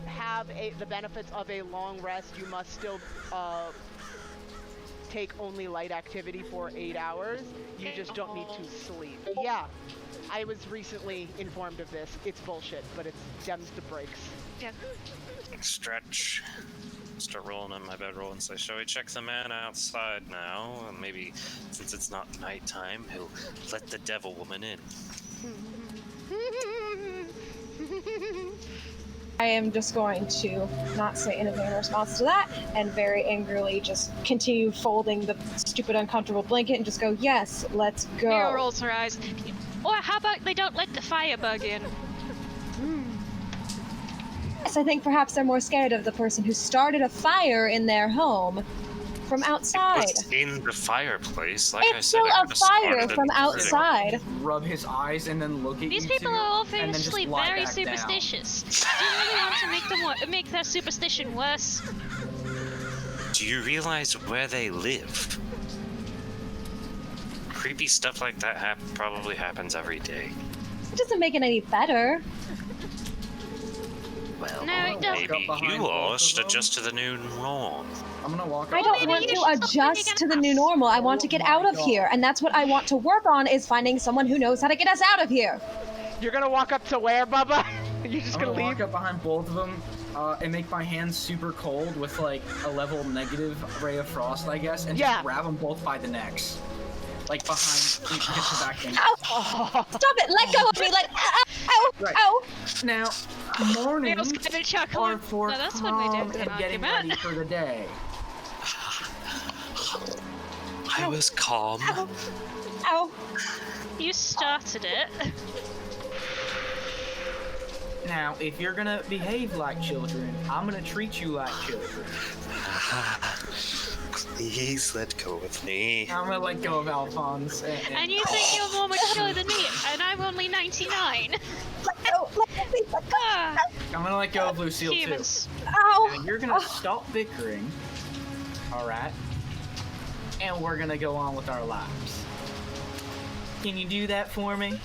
have the benefits of a long rest, you must still take only light activity for 8 hours. You just don't need to sleep. Yeah, I was recently informed of this. It's bullshit, but it's dems the breaks. Yeah. Stretch. Start rolling on my bedroll and say, shall we check the man outside now? And maybe, since it's not nighttime, he'll let the devil woman in. I am just going to not say anything in response to that, and very angrily just continue folding the stupid uncomfortable blanket and just go, yes, let's go. Mira rolls her eyes. Or how about they don't let the firebug in? Yes, I think perhaps they're more scared of the person who started a fire in their home from outside. It's in the fireplace, like It's I said. still a fire from outside. Rub his eyes and then look at These you people two, are all and then just famously lie very back down. superstitious. Do you really want to make their superstition worse? Do you realize where they live? Creepy stuff like that probably happens every day. It doesn't make it any better. Well, No, it doesn't. maybe you all should adjust to the new norm. I'm gonna walk up. I don't maybe want you to should stop adjust living to in the a new house. normal. I want to get out of God. here, and that's what I want to work on, is finding someone who knows how to get us out of here. You're gonna walk up to where, Bubba? You're just I'm gonna gonna leave? walk up behind both of them and make my hands super cold with like a level negative ray of frost, I guess, and Yeah. just grab them both by the necks. Like behind, get the back end. Ow! Stop it! Let go of me! Ow! Right. Ow! Now, mornings Mira's kind of chuckling. are for No, that's when we calm did and an getting argument. ready for the day. I was calm. Ow! Ow! You started it. Now, if you're gonna behave like children, I'm gonna treat you like children. Please let go of me. I'm gonna let go of Alphonse. And you think you're more mature than me, and I'm only 99. Let go! Let me! Let go! Ah, I'm gonna let go of Lucille humans. too. Ow! Now, you're gonna stop bickering, alright? And we're gonna go on with our lives. Can you do that for me?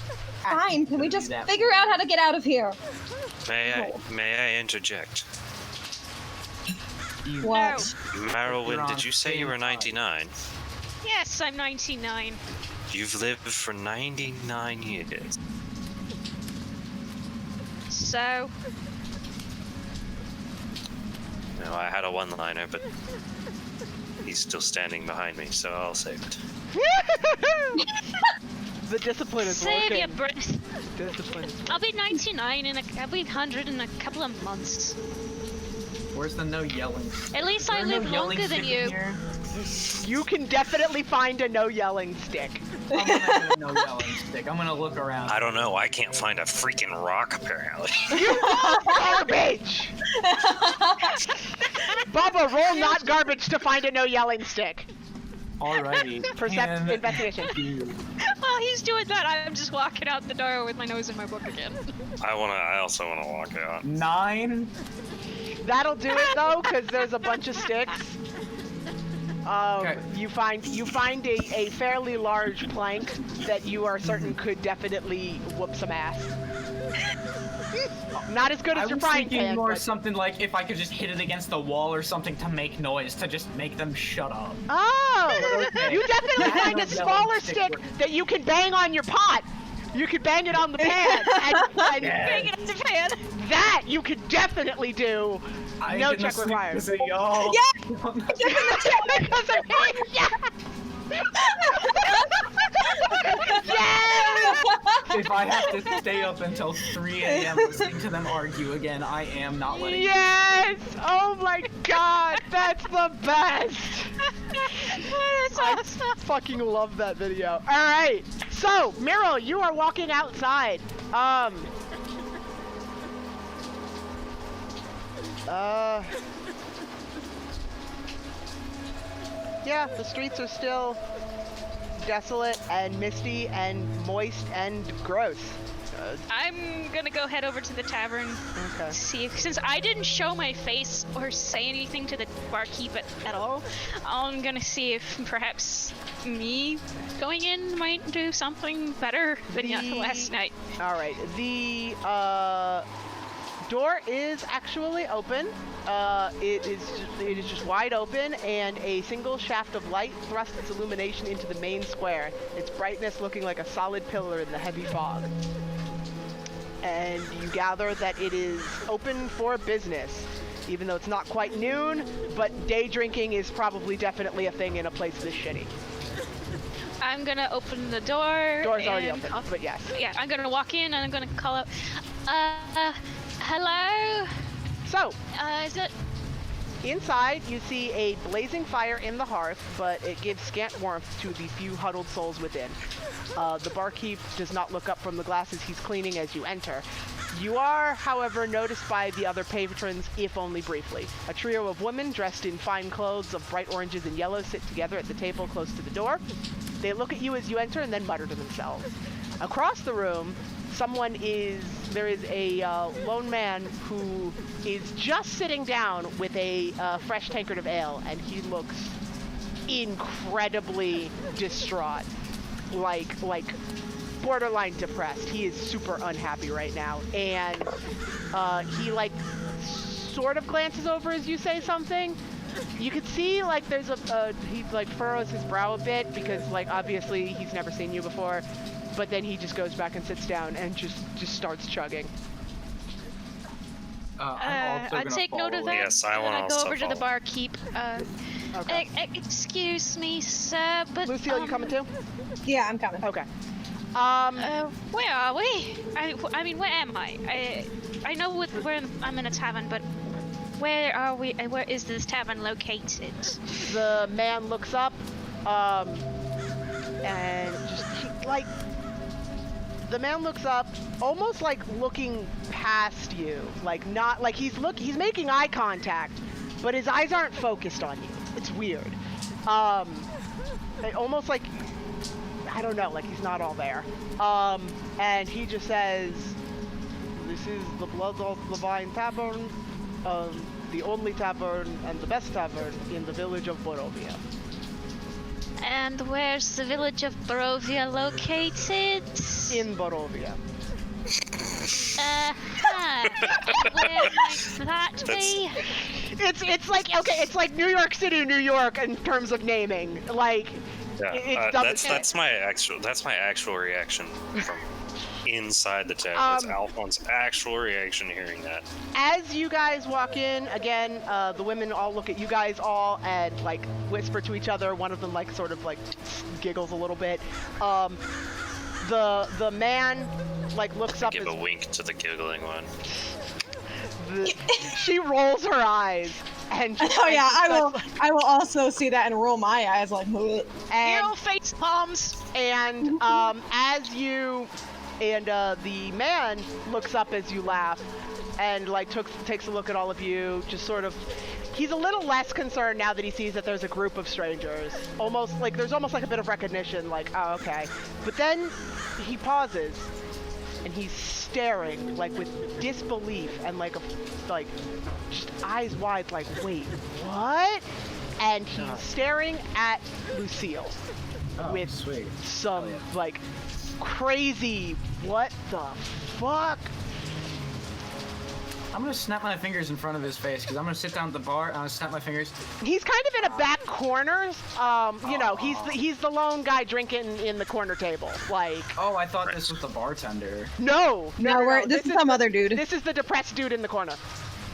Fine, can we just figure out how to get out of here? May I interject? What? Marylwyn, did you say you were 99? Yes, I'm 99. You've lived for 99 years. So, No, I had a one-liner, but he's still standing behind me, so I'll save it. The discipline is save working. your breath. Discipline is I'll be 99 I'll be 100 in a couple of months. Where's the no yelling? At least I live longer than you. You can definitely find a no yelling stick. I'm gonna get a no yelling stick. I'm gonna look around. I don't know. I can't find a freaking rock apparently. You garbage! Bubba, roll not garbage to find a no yelling stick. Alrighty. Investigation. While he's doing that, I'm just walking out the door with my nose in my book again. I also wanna walk out. 9. That'll do it though, because there's a bunch of sticks. Okay. You find a fairly large plank that you are certain could definitely whoop some ass. Not as good as your frying pan. More but... something like if I could just hit it against the wall or something to make noise, to just make them shut up. Oh! Okay. You definitely Yeah, find no a smaller yelling stick stick. that you can bang on your pot. You could bang it on the pan. and Bang it up the pan. that you could definitely do. No check required. Because of y'all. Yeah! Because of me. Yeah! Yes! If I have to stay up until 3 a.m. listening to them argue again, I am not letting Yes! Oh my god, that's the best! That's awesome. Fucking love that video. Alright, so, Meryl, you are walking outside. Yeah, the streets are still desolate and misty and moist and gross. I'm gonna go head over to the tavern. Okay. See if, since I didn't show my face or say anything to the barkeep at all, I'm gonna see if perhaps me going in might do something better than last night. Alright, the door is actually open. It is just wide open, and a single shaft of light thrusts its illumination into the main square, its brightness looking like a solid pillar in the heavy fog. And you gather that it is open for business, even though it's not quite noon, but day drinking is probably definitely a thing in a place this shitty. I'm gonna open the door. Door's already and open, but yes. Yeah, I'm gonna walk in and I'm gonna call out, hello? So, Is it? inside, you see a blazing fire in the hearth, but it gives scant warmth to the few huddled souls within. The barkeep does not look up from the glasses he's cleaning as you enter. You are, however, noticed by the other patrons, if only briefly. A trio of women dressed in fine clothes of bright oranges and yellow sit together at the table close to the door. They look at you as you enter and then mutter to themselves. Across the room, there is a lone man who is just sitting down with a fresh tankard of ale, and he looks incredibly distraught, like borderline depressed. He is super unhappy right now, and he sort of glances over as you say something. You could see there's he furrows his brow a bit because obviously he's never seen you before. But then he just goes back and sits down and just starts chugging. I take note of that. Yes, I want and to I go also over to the follow. barkeep. Okay. Excuse me, sir, but Lucille, you coming too? Yeah, I'm coming. Okay. Where are we? I mean, where am I? I know I'm in a tavern, but where are we? Where is this tavern located? The man looks up, and just the man looks up, almost looking past you, not he's making eye contact, but his eyes aren't focused on you. It's weird. Almost I don't know, he's not all there. And he just says, "This is the Blood of the Vine Tavern, the only tavern and the best tavern in the village of Borovia." And where's the village of Borovia located? In Borovia. Where might that be? It's like New York City, New York in terms of naming. Yeah, that's my actual reaction from inside the tent. That's Alphonse's actual reaction hearing that. As you guys walk in, again, the women all look at you guys all and whisper to each other. One of them sort of giggles a little bit. The man looks up. Give a wink to the giggling one. she rolls her eyes and Oh yeah, I will also see that and roll my eyes like. Hero and face palms. as you and the man looks up as you laugh and like takes a look at all of you, just sort of. He's a little less concerned now that he sees that there's a group of strangers. There's almost like a bit of recognition, like, oh, okay. But then he pauses, and he's staring, like, with disbelief and, like, just eyes wide, like, wait, what? And he's staring at Lucille with sweet. some, Oh, yeah. like, crazy, what the fuck? I'm gonna snap my fingers in front of his face because I'm gonna sit down at the bar and I'm gonna snap my fingers. He's kind of in a back corner. He's the lone guy drinking in the corner table. Like, Oh, I thought this was the bartender. no, This is some other dude. This is the depressed dude in the corner.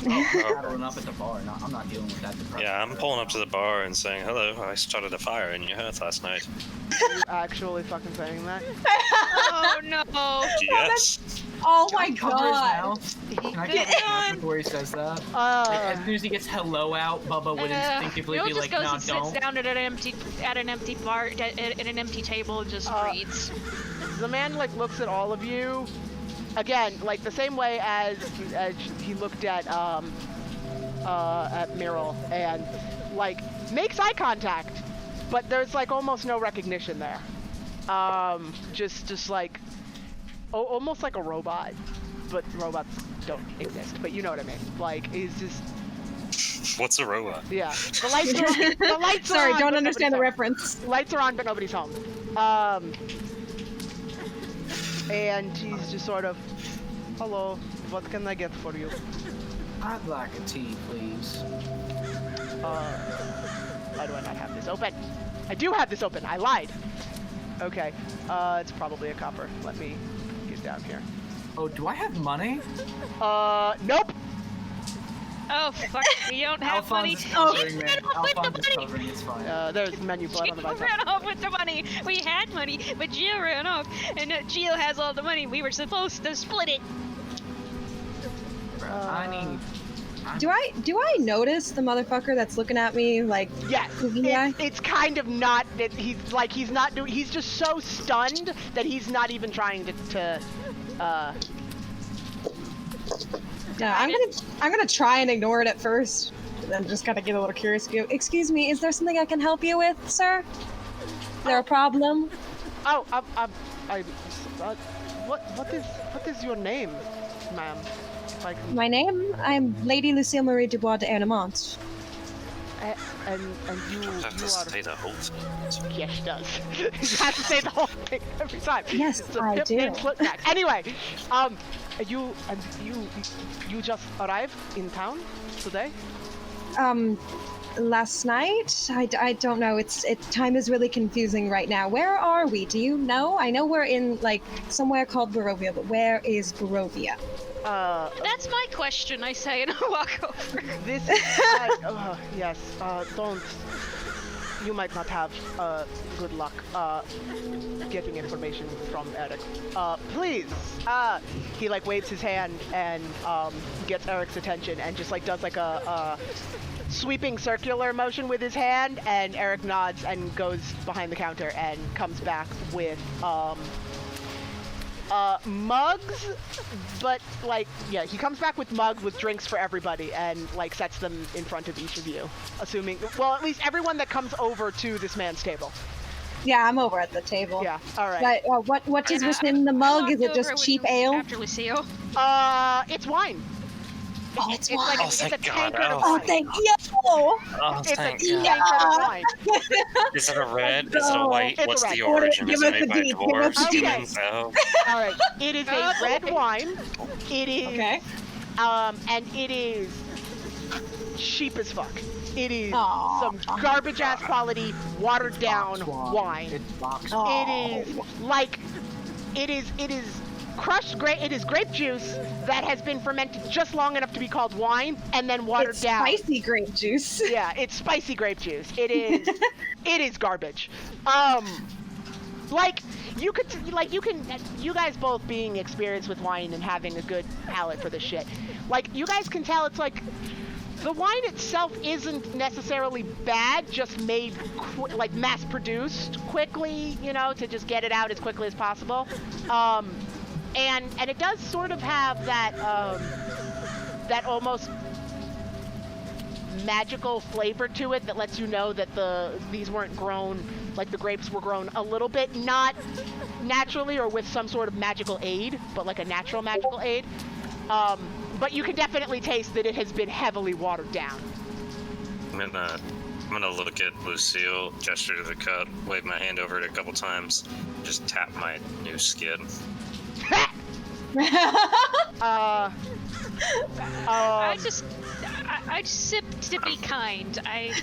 Shadowing up at the bar. No, I'm not dealing with that depression. Yeah, I'm pulling up to the bar and saying, hello, I started a fire in your hearth last night. You actually fucking saying that? Oh no. Yes. Oh Can my I cover his god. mouth? Can I cover his mouth before he says that? As soon as he gets hello out, Bubba would instinctively Bill be just like, goes no, and sits don't. down at an empty bar at an empty table and just reads. The man like looks at all of you, again, like the same way as he looked at Myrtle, and like makes eye contact, but there's like almost no recognition there. Just like almost like a robot, but robots don't exist. But you know what I mean? Like he's just What's a robot? yeah. The lights are on. The lights are Sorry, on, don't but understand the nobody's reference. home. Lights are on, but nobody's home. And he's just sort of, hello, what can I get for you? I'd like a tea, please. Why do I not have this open? I do have this open. I lied. Okay. It's probably a copper. Let me get down here. Oh, do I have money? Nope. Oh fuck, we don't have money. Alphonse is Oh, covering, man. ran off with the Alphonse is money. covering, it's fine. There's menu blood on the Gio bicep. ran off with the money. We had money, but Gio ran off, and Gio has all the money. We were supposed to split it. I need... Do I notice the motherfucker that's looking at me like? Yes. Yeah. It's kind of not that he's not doing. He's just so stunned that he's not even trying to Yeah, I'm gonna try and ignore it at first, and then just gotta get a little curious. Go, excuse me, is there something I can help you with, sir? Is there a problem? Oh, what is your name, ma'am? Like, My name? I'm Lady Lucille Marie Dubois de Ernemont. and you Have to are. say the whole thing. Yes, she does. You have to say the whole thing every time. Yes, It's a I Pip do. Man slip back. Anyway, you just arrived in town today? Last night? I don't know. Time is really confusing right now. Where are we? Do you know? I know we're in like somewhere called Barovia, but where is Barovia? That's my question, I say, and I walk over. This is yes. Don't. You might not have good luck getting information from Eric. Please. He like waves his hand and gets Eric's attention and just like does like a sweeping circular motion with his hand, and Eric nods and goes behind the counter and comes back with mugs, but like, yeah, he comes back with mugs with drinks for everybody and like sets them in front of each of you, assuming, well, at least everyone that comes over to this man's table. Yeah, I'm over at the table. Yeah, all right. But what is within the mug? Is it just cheap ale? After Lucille. It's wine. Oh, it's wine. Like, Oh, it's thank a God. tankard of Oh, wine. Thank you. Oh, It's a thank tankard God. of wine. Is it a red? Is it a No. white? It's What's a red. the origin? Give Is us it made the by deep, give us dwarves, the humans? Oh. All right. It is a red wine. It is Okay. and it is cheap as fuck. It is Aw. some garbage ass quality, watered down Box wine. It's box Oh. It is like it is crushed grape. It is grape juice that has been fermented just long enough to be called wine and then watered It's down. spicy grape juice. Yeah, it's spicy grape juice. It is it is garbage. Like you guys both being experienced with wine and having a good palate for the shit. Like, you guys can tell it's like, the wine itself isn't necessarily bad, just made, like, mass-produced quickly, you know, to just get it out as quickly as possible. And it does sort of have that, that almost magical flavor to it that lets you know that these weren't grown, like the grapes were grown a little bit, not naturally or with some sort of magical aid, but like a natural magical aid. But you can definitely taste that it has been heavily watered down. I'm gonna look at Lucille, gesture to the cup, wave my hand over it a couple times, just tap my new skin. I just sipped to be kind. I'm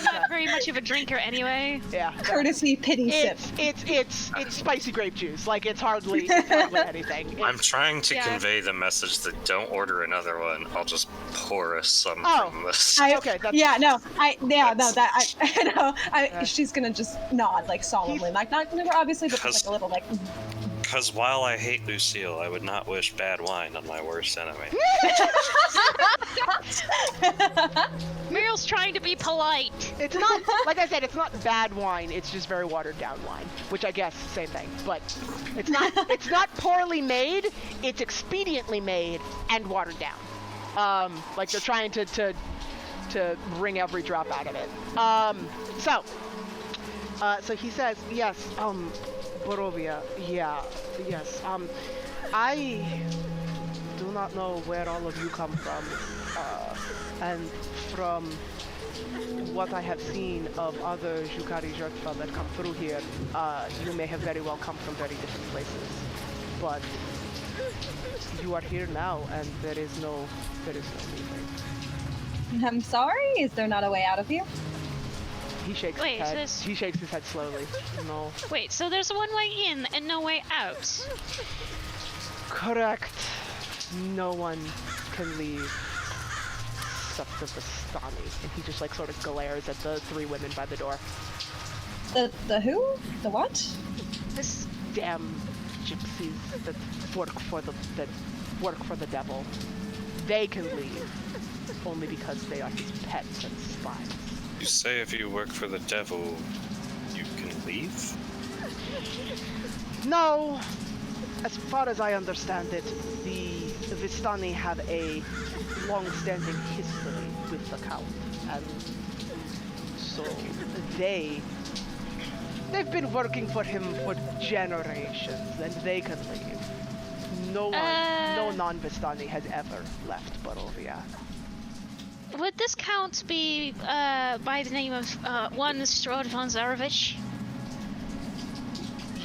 not very much of a drinker anyway. Yeah. Courtesy pity sip. It's spicy grape juice. Like, it's hardly anything. I'm trying to convey the message that don't order another one. I'll just pour us some from this. Okay. She's gonna just nod, like, solemnly, like, not obviously, but just like a little, like. Because while I hate Lucille, I would not wish bad wine on my worst enemy. Muriel's trying to be polite. It's not, like I said, it's not bad wine. It's just very watered down wine, which I guess same thing. But it's not poorly made. It's expediently made and watered down. Like they're trying to wring every drop out of it. So he says, yes, Borovia, yes. I do not know where all of you come from, and from what I have seen of other Yukari Jotfa that come through here, you may have very well come from very different places, but you are here now, and there is no leaving. I'm sorry. Is there not a way out of here? He shakes his head. He shakes his head slowly. No. Wait, so there's one way in and no way out? Correct. No one can leave except for Vistani. And he just like sort of glares at the three women by the door. The who? The what? This damn gypsies that work for the devil. They can leave only because they are his pets and spies. You say if you work for the devil, you can leave? No. As far as I understand it, the Vistani have a long-standing history with the Count, and so they've been working for him for generations, and they can leave. No non-Vistani has ever left Barovia. Would this count be by the name of one Strahd von Zarovich?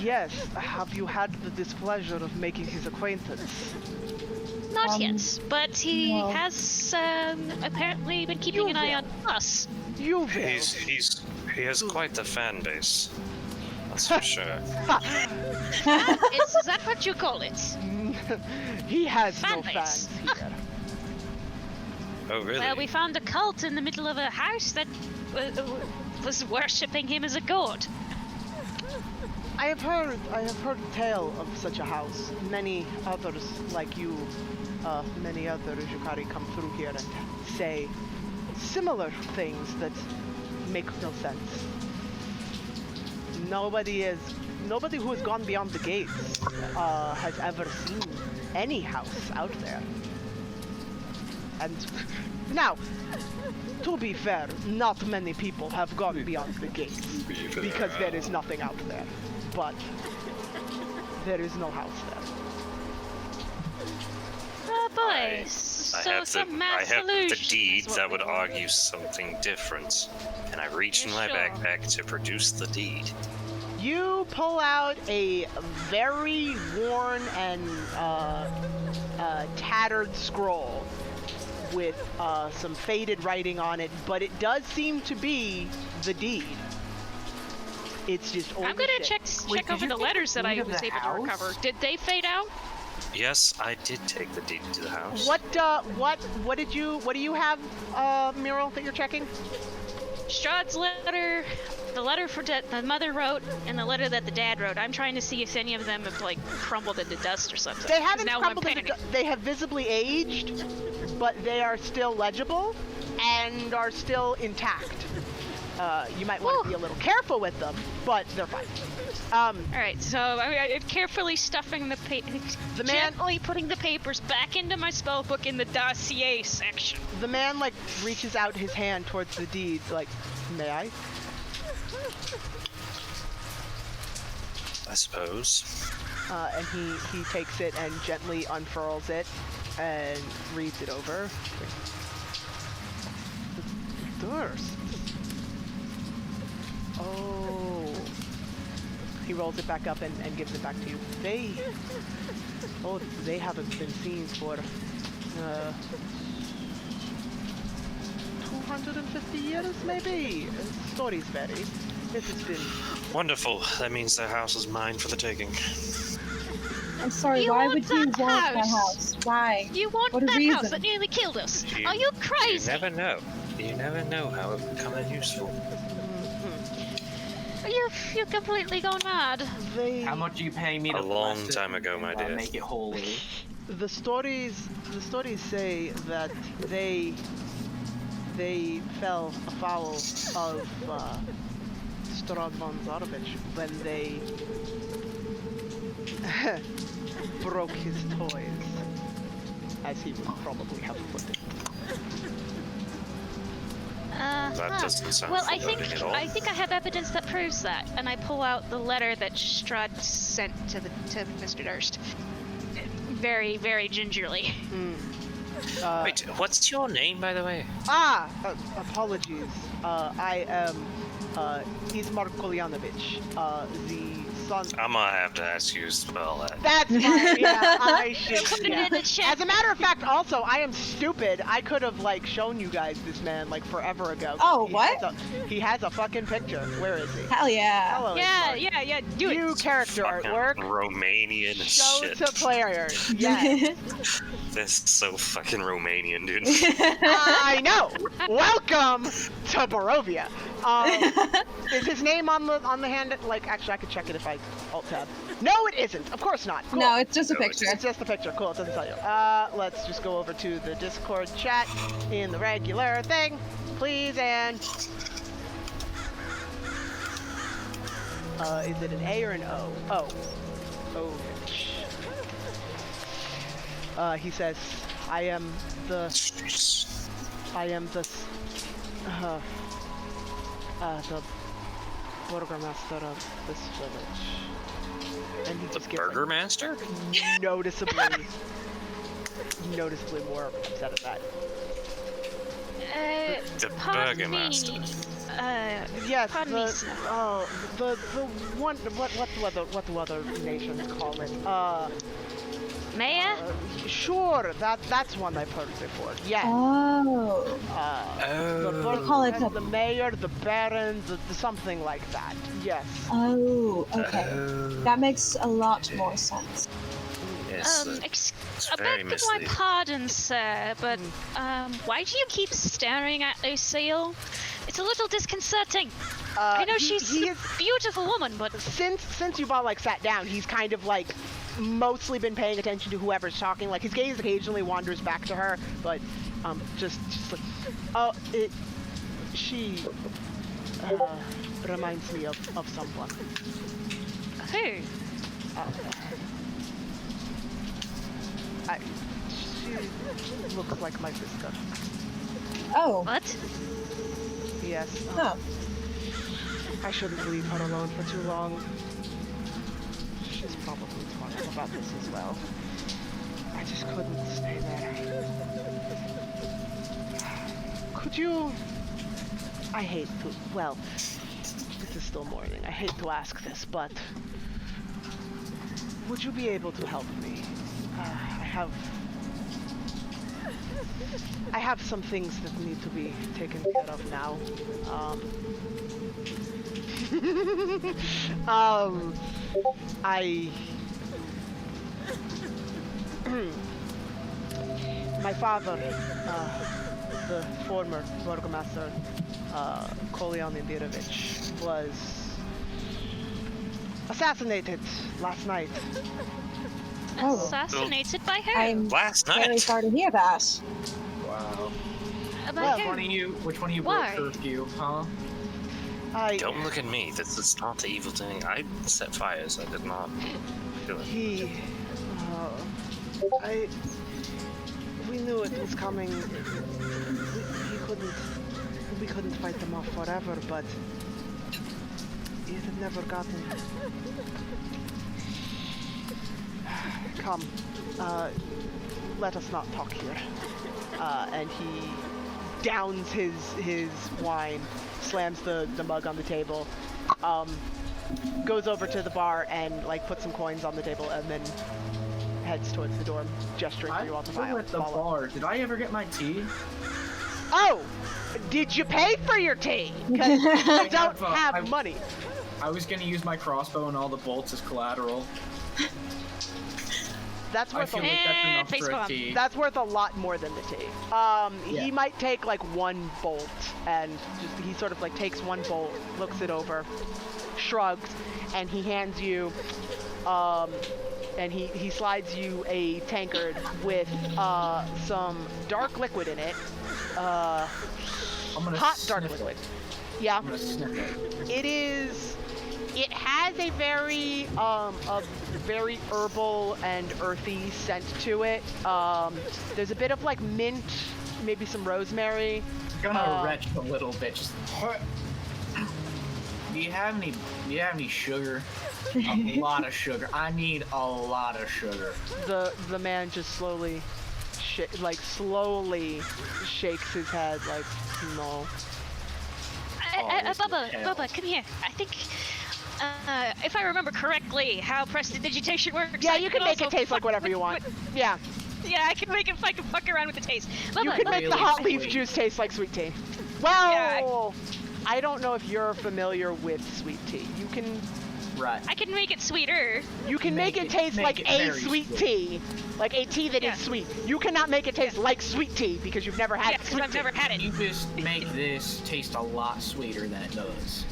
Yes. Have you had the displeasure of making his acquaintance? Not yet, but he has apparently been keeping an eye on us. You will. He has quite the fan base. That's for sure. Is that what you call it? He has Fan no base. fans here. Oh, really? Well, we found a cult in the middle of a house that was worshipping him as a god. I have heard tale of such a house. Many others like you, many other Yukari come through here and say similar things that make no sense. Nobody who has gone beyond the gates has ever seen any house out there. And now, to be fair, not many people have gone beyond the gates because there is nothing out there. But there is no house there. Oh boy, so some mass I have the solution deed is what that would we want. argue something different, and I reach in my Sure. backpack to produce the deed. You pull out a very worn and tattered scroll with some faded writing on it, but it does seem to be the deed. It's just old I'm gonna as shit. check over the letters that I was able to recover. Did they fade out? Yes, I did take the deed to the house. What do you have, Muriel, that you're checking? Strahd's letter, the letter the mother wrote and the letter that the dad wrote. I'm trying to see if any of them have like crumbled into dust or something. They haven't now crumbled into they have visibly aged, but they are still legible and are still intact. You might want to be a little careful with them, but they're fine. All right, so I'm carefully stuffing gently putting the papers back into my spellbook in the dossier section. The man like reaches out his hand towards the deeds, like, may I? I suppose. And he takes it and gently unfurls it and reads it over. The Durst. Oh. He rolls it back up and gives it back to you. They haven't been seen for 250 years, maybe? Stories vary. This has been... Wonderful. That means the house is mine for the taking. I'm sorry, You why want would you that want my house? house? Why? You want What a that reason. house that nearly killed us? You- Are you crazy? You never know. You never know how it would come in useful. You've completely gone mad. How much do you pay me to A long bless it time ago, my and, dear. make it holy? The stories say that they fell afoul of Strahd von Zarovich when they broke his toys, as he would probably have put it. That doesn't sound well, foreboding at all. I think I have evidence that proves that, and I pull out the letter that Strahd sent to Mr. Durst. Very, very gingerly. Wait, what's your name, by the way? Apologies. I am Ismar Kolyanovich, the son. I'm gonna have to ask you to spell that. That's fine. Yeah, I should. Put it Yeah. in the chat. As a matter of fact, also, I am stupid. I could have like shown you guys this man like forever ago. Oh, what? He has a fucking picture. Where is he? Hell yeah. Hello, Yeah, Ismar. yeah. Do New it. character Fucking artwork. Romanian as Show shit. to players. Yes. This is so fucking Romanian, dude. I know. Welcome to Barovia. Is his name on the hand? Like, actually, I could check it if I alt tab. No, it isn't. Of course not. Cool. No, it's just a No, it's picture. It's just a picture. Cool. It doesn't tell you. Let's just go over to the Discord chat in the regular thing, please. And is it an A or an O? Oh. He says, I am the burgomaster of this village. And he The just gets Burgermaster? noticeably more upset at that. The Pardon Burgermaster. me. Yes, Pardon me, sir. the one, what do other nations call it? Mayor? Sure, that's one I've heard before. Yes. Oh. The Oh. Call it the mayor, the baron, the something like that. Yes. Oh, okay. Oh. That makes a lot more sense. Yes, I it's beg very my misleading. pardon, sir, but why do you keep staring at Lucille? It's a little disconcerting. I know she's he a is, beautiful woman, but since you've all like sat down, he's kind of like mostly been paying attention to whoever's talking. Like his gaze occasionally wanders back to her, but just like she reminds me of someone. who? She looks like my sister. Oh. What? Yes. Oh. I shouldn't leave her alone for too long. She's probably talking about this as well. I just couldn't stay there. Could you... I hate to... Well, this is still morning. I hate to ask this, but... Would you be able to help me? I have some things that need to be taken care of now. My father, the former burgomaster, Kolyanidirovich was assassinated last night. Oh. Assassinated by her? I'm Last very night. sorry to hear that. Wow. By well, who? Which one of you Why? broke curfew, huh? Don't look at me. This is not the evil thing. I set fires. I did not do it. We knew it was coming. We couldn't fight them off forever, but it had never gotten. Come, let us not talk here. And he downs his wine, slams the mug on the table, goes over to the bar and like puts some coins on the table, and then heads towards the door, gesturing for you all to I'm at the follow. bar. Did I ever get my tea? Oh, did you pay for your tea? Because I don't have money. I was gonna use my crossbow and all the bolts as collateral. That's I worth feel a, like that's enough face for a bomb. tea. that's worth a lot more than the tea. He Yeah. might take like one bolt, and he sort of like takes one bolt, looks it over, shrugs, and he hands you, and he slides you a tankard with some dark liquid in it, I'm gonna hot dark sniff it. liquid. Yeah. I'm gonna sniff it. It has a very herbal and earthy scent to it. There's a bit of like mint, maybe some rosemary. I'm gonna retch a little bit. Just. Do you have any sugar? A lot of sugar. I need a lot of sugar. The man just slowly shakes his head like, no. this is hell. Bubba, come here. I think, if I remember correctly, how prestidigitation works. Yeah, I you can make it also taste like fuck whatever you want. Yeah, Yeah, I can make it fuck around with the taste. Bubba, you can make the really hot leaf sweet. juice taste like sweet tea. Well, Yeah, I don't know if you're familiar with sweet tea. Right. I can make it sweeter. You can make it taste make like it a very sweet sweet. tea, like a tea that is Yeah. sweet. You cannot make it taste like sweet tea because you've never had Yeah, because sweet I've tea. never had it. You just make this taste a lot sweeter than it does.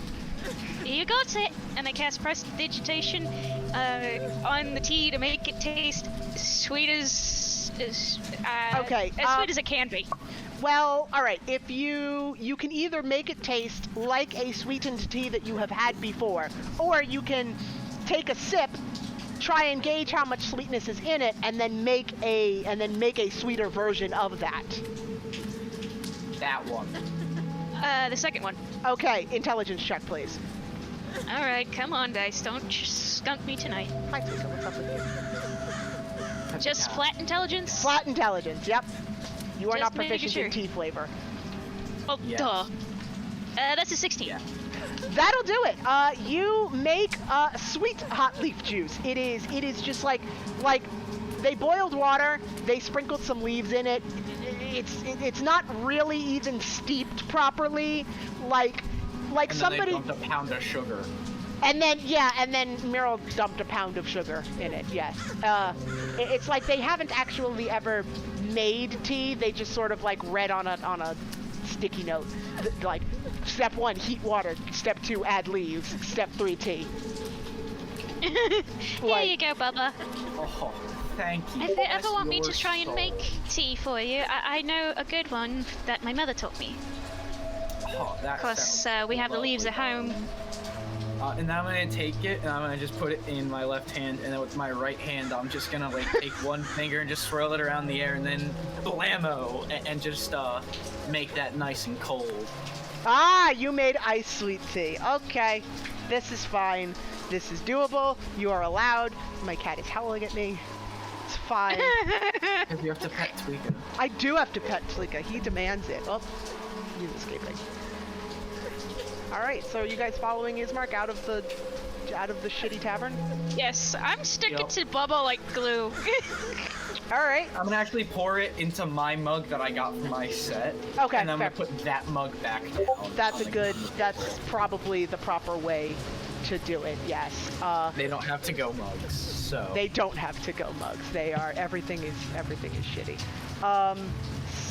You got it. And I cast prestidigitation on the tea to make it taste sweet as Okay, as sweet as it can be. Well, all right. If you can either make it taste like a sweetened tea that you have had before, or you can take a sip, try and gauge how much sweetness is in it, and then make a sweeter version of that. That one. The second one. Okay, intelligence check, please. All right, come on, dice. Don't skunk me tonight. Hi, Tuka, what's up with you? Just flat intelligence. Flat intelligence. Yep. You are Just not making proficient sure. in tea flavor. Oh, Yes. duh. That's a 16. Yeah. That'll do it. You make sweet hot leaf juice. It is just like they boiled water. They sprinkled some leaves in it. It's not really even steeped properly. Like And somebody. then they dumped a pound of sugar. And then Meryl dumped a pound of sugar in it. Yes. It's like they haven't actually ever made tea. They just sort of like read on a sticky note, like step 1, heat water. Step 2, add leaves. Step 3, tea. Here you go, Bubba. Oh, thank you. If you ever Bless want me to your try and soul. make tea for you, I know a good one that my mother taught me. Oh, that Because sounds we have the leaves at lovely. home. And then I'm gonna take it and I'm gonna just put it in my left hand, and then with my right hand I'm just gonna like take one finger and just swirl it around the air, and then blammo, and just make that nice and cold. Ah, you made ice sweet tea. Okay, this is fine. This is doable. You are allowed. My cat is howling at me. It's fine. Because you have to pet Tweeka. I do have to pet Tlika. He demands it. Oh, he's escaping. All right, so are you guys following Ismark out of the shitty tavern? Yes, I'm sticking Yup. to Bubba like glue. All right. I'm gonna actually pour it into my mug that I got from my set. Okay, And I'm fair. gonna put that mug back down. That's on a the good. ground. That's probably the proper way to do it. Yes. They don't have to go mugs, so. They don't have to go mugs. They are. Everything is shitty.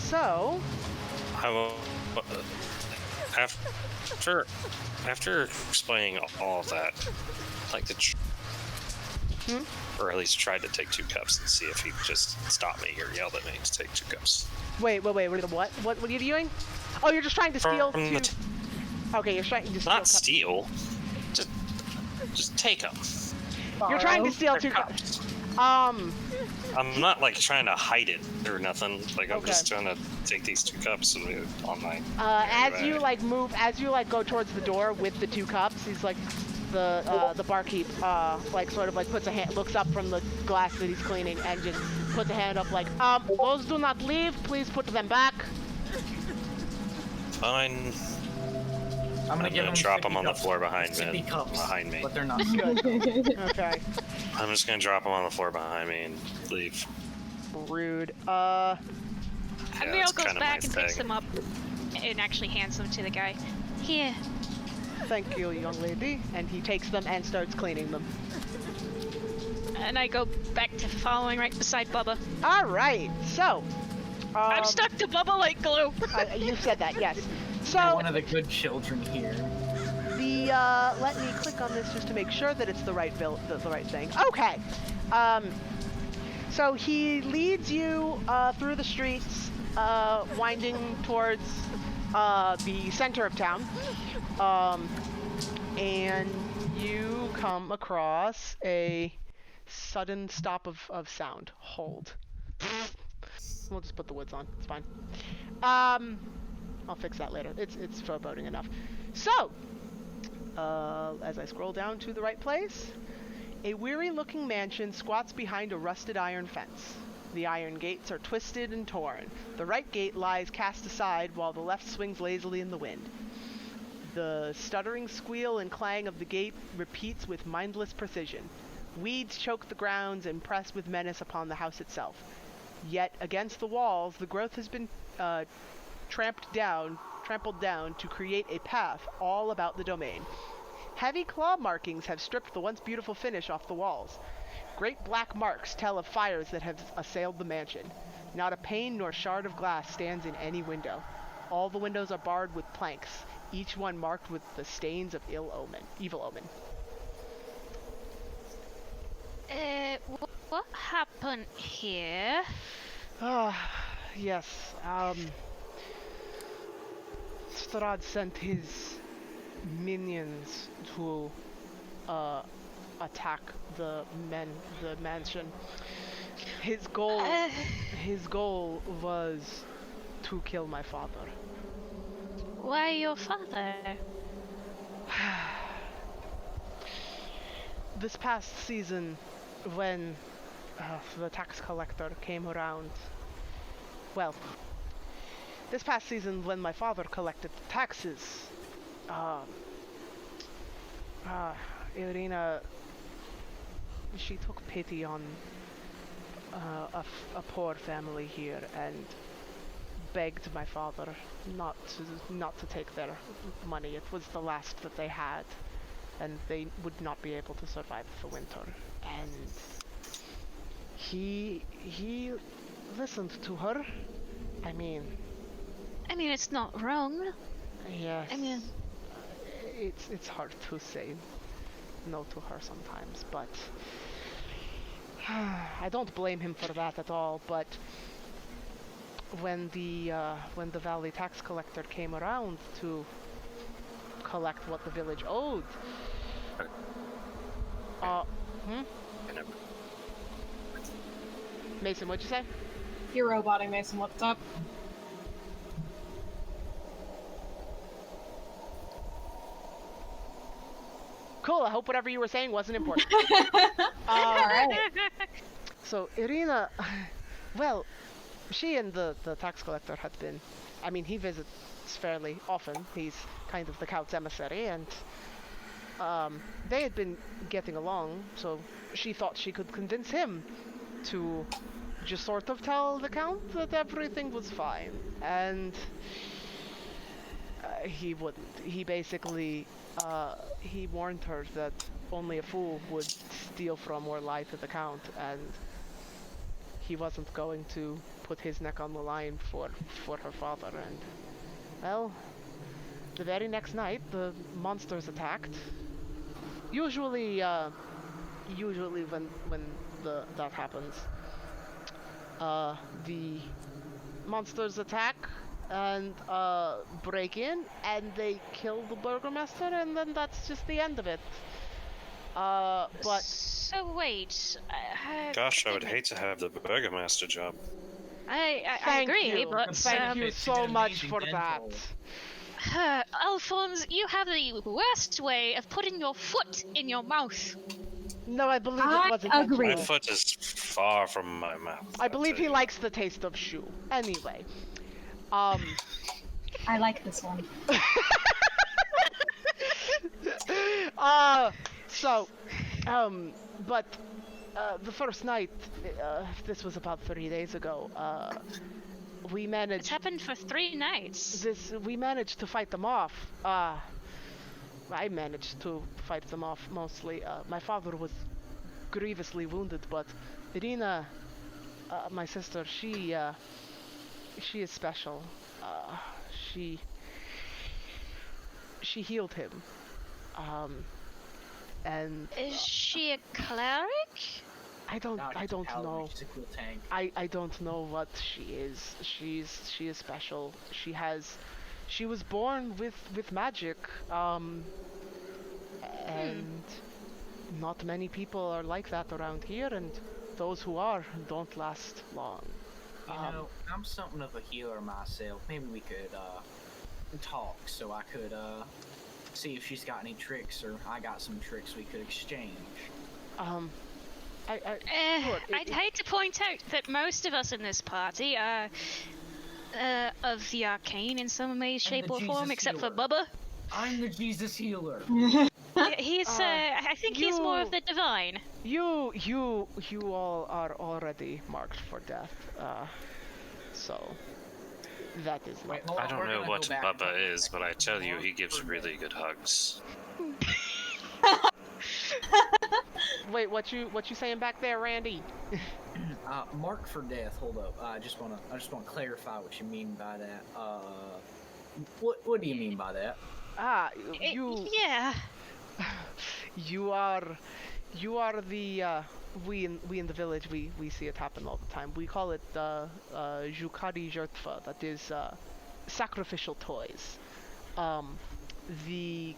So. I will. after explaining all of that, I'd like to, or at least tried to take 2 cups and see if he'd just stop me or yelled at me to take 2 cups. Wait, what? What are you doing? Oh, you're just trying to steal From the 2... Okay, you're trying to steal... Not steal. Just take them. You're trying to steal 2 cups. I'm not like trying to hide it or nothing. Like I'm Okay. just trying to take these 2 cups and move on my. as you go towards the door with the 2 cups, he's like, the barkeep, like sort of like puts a hand, looks up from the glass that he's cleaning and just puts a hand up like, those do not leave, please put them back. Fine. I'm gonna drop them sippy on the cups. floor behind Sippy cups, me. but they're not. Okay. I'm just gonna drop them on the floor behind me and leave. Rude. Yeah, Emil it's goes kinda back my and picks thing. them up and actually hands them to the guy. Here. Thank you, young lady. And he takes them and starts cleaning them. And I go back to following right beside Bubba. All right. So, I'm stuck to Bubba like glue. You said that, yes. You're So one of the good children here. let me click on this just to make sure that it's the right the right thing. Okay. So he leads you through the streets, winding towards the center of town, and you come across a sudden stop of sound. Hold. We'll just put the woods on. It's fine. I'll fix that later. It's foreboding enough. So, as I scroll down to the right place, a weary-looking mansion squats behind a rusted iron fence. The iron gates are twisted and torn. The right gate lies cast aside while the left swings lazily in the wind. The stuttering squeal and clang of the gate repeats with mindless precision. Weeds choke the grounds and press with menace upon the house itself. Yet against the walls, the growth has been trampled down to create a path all about the domain. Heavy claw markings have stripped the once beautiful finish off the walls. Great black marks tell of fires that have assailed the mansion. Not a pane nor shard of glass stands in any window. All the windows are barred with planks, each one marked with the stains of evil omen. What happened here? Yes, Strahd sent his minions to attack the mansion. His goal was to kill my father. Why your father? This past season, when the tax collector came around, well, this past season when my father collected taxes, Irina, she took pity on a poor family here and begged my father not to take their money. It was the last that they had, and they would not be able to survive the winter. And he listened to her. I mean, it's not wrong. yes. I mean, it's hard to say no to her sometimes, but I don't blame him for that at all. But when the valley tax collector came around to collect what the village owed, Mason, what'd you say? You're roboting, Mason. What's up? Cool, I hope whatever you were saying wasn't important. Alright. So, Irina, well, she and the tax collector had been, I mean, he visits fairly often. He's kind of the Count's emissary, and they had been getting along, so she thought she could convince him to just sort of tell the Count that everything was fine. And he wouldn't. He basically, he warned her that only a fool would steal from or lie to the Count, and he wasn't going to put his neck on the line for her father. And, well, the very next night, the monsters attacked. Usually when that happens, the monsters attack and break in, and they kill the burgomaster, and then that's just the end of it. But So wait. Gosh, I would hate to have the burgomaster job. I thank agree, you, but thank you It's so an much amazing for that. dental. Alphonse, you have the worst way of putting your foot in your mouth. No, I believe I it wasn't agree. My intentional. foot is far from my mouth. I I'll believe tell he you. likes the taste of shoe. Anyway, I like this one. So, but the first night, this was about 3 days ago. We It's managed happened for 3 nights. We managed to fight them off. I managed to fight them off mostly. My father was grievously wounded, but Irina, my sister, she is special. She healed him. And Is she a cleric? I don't know. She's a cool tank. I don't know what she is. She is special. She was born with magic. And not many people are like that around here, and those who are don't last long. You know, I'm something of a healer myself. Maybe we could talk so I could see if she's got any tricks or I got some tricks we could exchange. Sure, I'd hate to point out that most of us in this party are of the arcane in some way, shape, the or form, Jesus except for healer. Bubba. I'm the Jesus healer. He's, I think he's more of the divine. you all are already marked for death. So that is not. Wait, hold I on, don't we're know gonna what go back Bubba for a is, but second. I tell you, he Mark gives for really death. good hugs. Wait, what you saying back there, Randy? Mark for death. Hold up. I just wanna clarify what you mean by that. What do you mean by that? Yeah. You are the we in the village we see it happen all the time. We call it Jukari Jertva, that is sacrificial toys. The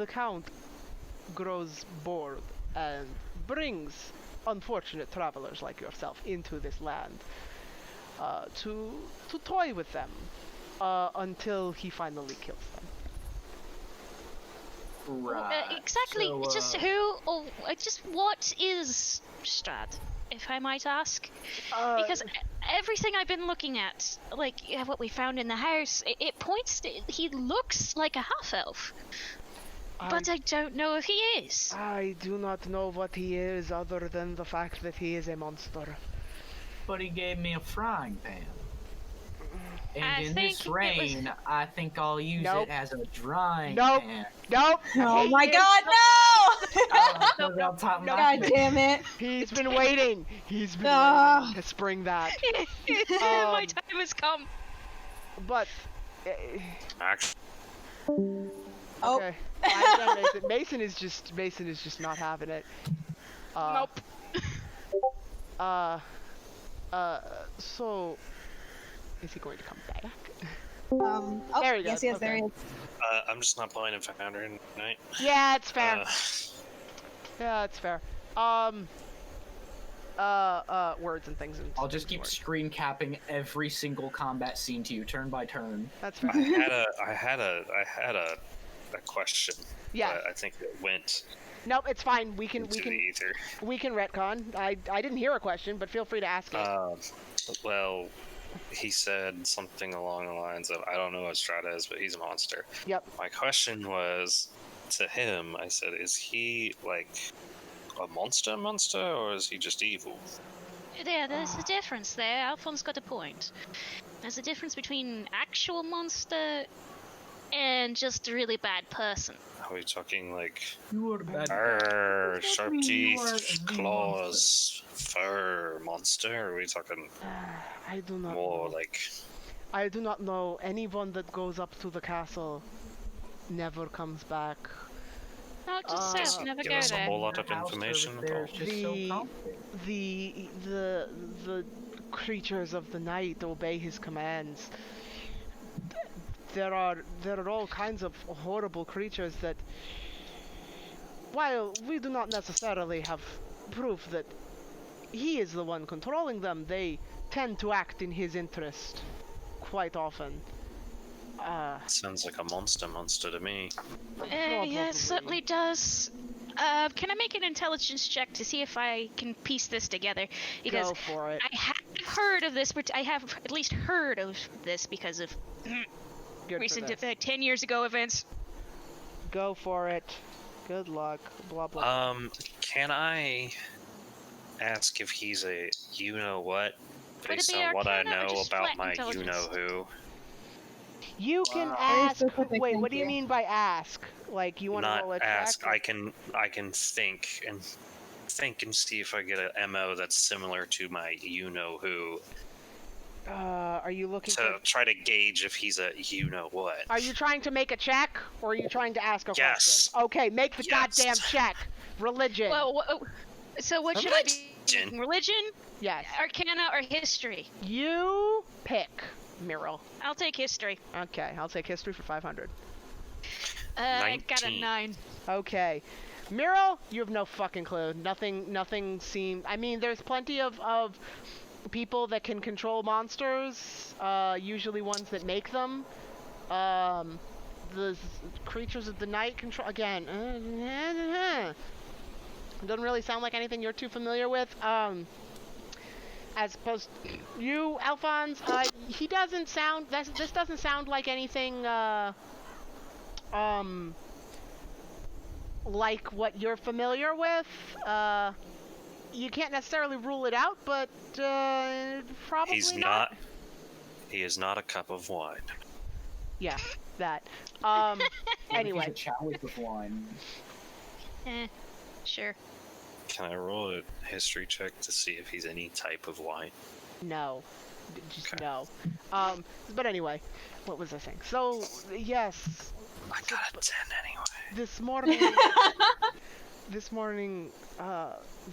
count grows bored and brings unfortunate travelers like yourself into this land to toy with them until he finally kills them. Right. Exactly. So, just who or just what is Strahd, if I might ask? Because everything I've been looking at, like what we found in the house, it points to he looks like a half-elf. But I don't know if he is. I do not know what he is other than the fact that he is a monster. But he gave me a frying pan. And I in think this it was- rain, I think I'll use Nope. it as a drying Nope. pan. Nope. Oh my He- god, no! On top of my God head. damn it. He's been waiting. He's been Ah. waiting to spring that. My time has come. But Actually, Oh. okay. Mason is just not having it. Nope. So is he going to come back? Oh, There he yes, goes, yes, there he okay. is. I'm just not playing in Foundry tonight. Yeah, it's fair. Uh, Yeah, it's fair. Words and things. And I'll just keep words. screen capping every single combat scene to you, turn by turn. That's fair. I had a question. Yeah. But I think it went Nope, it's fine. We can into the ether. retcon. I didn't hear a question, but feel free to ask it. Well, he said something along the lines of, I don't know what Strahd is, but he's a monster. Yep. My question was to him, I said, is he like a monster, or is he just evil? Yeah, there's a difference there. Alphonse got a point. There's a difference between actual monster and just a really bad person. Are we talking like You are the bad sharp mean you teeth, are the claws, fur monster? Or are we talking I do not more know. like I do not know anyone that goes up to the castle never comes back. No, it just says never give go us a there. whole lot of The house over information at there all. is just so complicated. The creatures of the night obey his commands. There are all kinds of horrible creatures that, while we do not necessarily have proof that he is the one controlling them, they tend to act in his interest quite often. Sounds like a monster to me. Yes, certainly does. Can I make an intelligence check to see if I can piece this together? Because Go for it. I have heard of this, but I have at least heard of this because of Good recent for this. 10 years ago events. Go for it. Good luck. Blah blah. Can I ask if he's a you-know-what? Would it Based be on what I Arcana or know just about flat my intelligence? you-know-who. You can Very ask. specific, Wait, thank what do you you. mean by ask? Like you want to Not roll a ask, check? I can think and see if I get an MO that's similar to my you-know-who Are you looking to for? try to gauge if he's a you-know-what. Are you trying to make a check, or are you trying to ask a Yes. question? Okay, make the Yes. goddamn check. Religion. Well, so what should I be? Religion. Religion, Yes. Arcana, or History? You pick, Miro. I'll take History. Okay, I'll take history for 500. I got a 19. 9. Okay. Miro, you have no fucking clue. Nothing seems... I mean, there's plenty of people that can control monsters, usually ones that make them. The creatures of the night control... Again, doesn't really sound like anything you're too familiar with. As opposed to you, Alphonse, he doesn't sound... This doesn't sound like anything, like what you're familiar with. You can't necessarily rule it out, but probably He's not. He is not a cup of wine. Yeah, that. Anyway. Anyway, A chalice of wine. Sure. Can I roll a history check to see if he's any type of wine? no. Just Okay. no. But anyway, what was I saying? So, yes, I got a 10 anyway. this morning,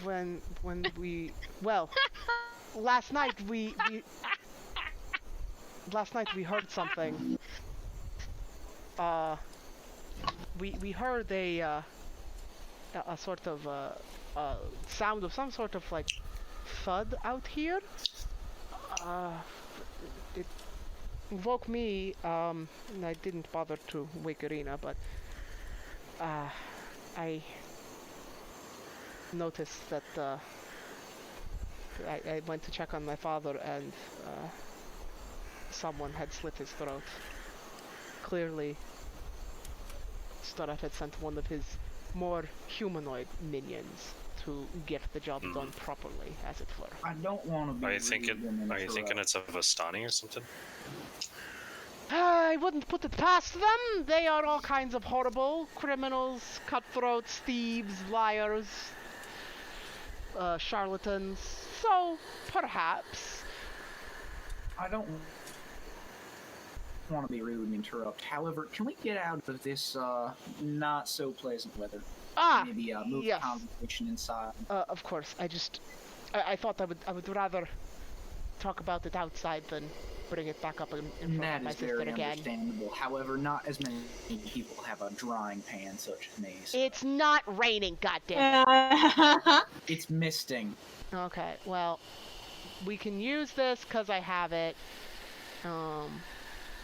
when we, well, last night we heard something. We heard a sort of sound of some sort of like thud out here. It woke me, and I didn't bother to wake Irina, but I noticed that I went to check on my father, and someone had slit his throat. Clearly, Strahd had sent one of his more humanoid minions to get the job done properly, as it were. I don't want to be. Are you rude thinking? and Are you thinking interrupt. it's a Vistani or something? I wouldn't put it past them. They are all kinds of horrible criminals, cutthroats, thieves, liars, charlatans. So, perhaps. I don't want to be rude and interrupt. However, can we get out of this not so pleasant weather? Ah, Maybe move yes. the conversation inside. Of course. I thought I would rather talk about it outside than bring it back up in front That of my is sister very again. understandable. However, not as many people have a drying pan such as me. So It's not raining, goddamn. it's misting. Okay, well, we can use this because I have it.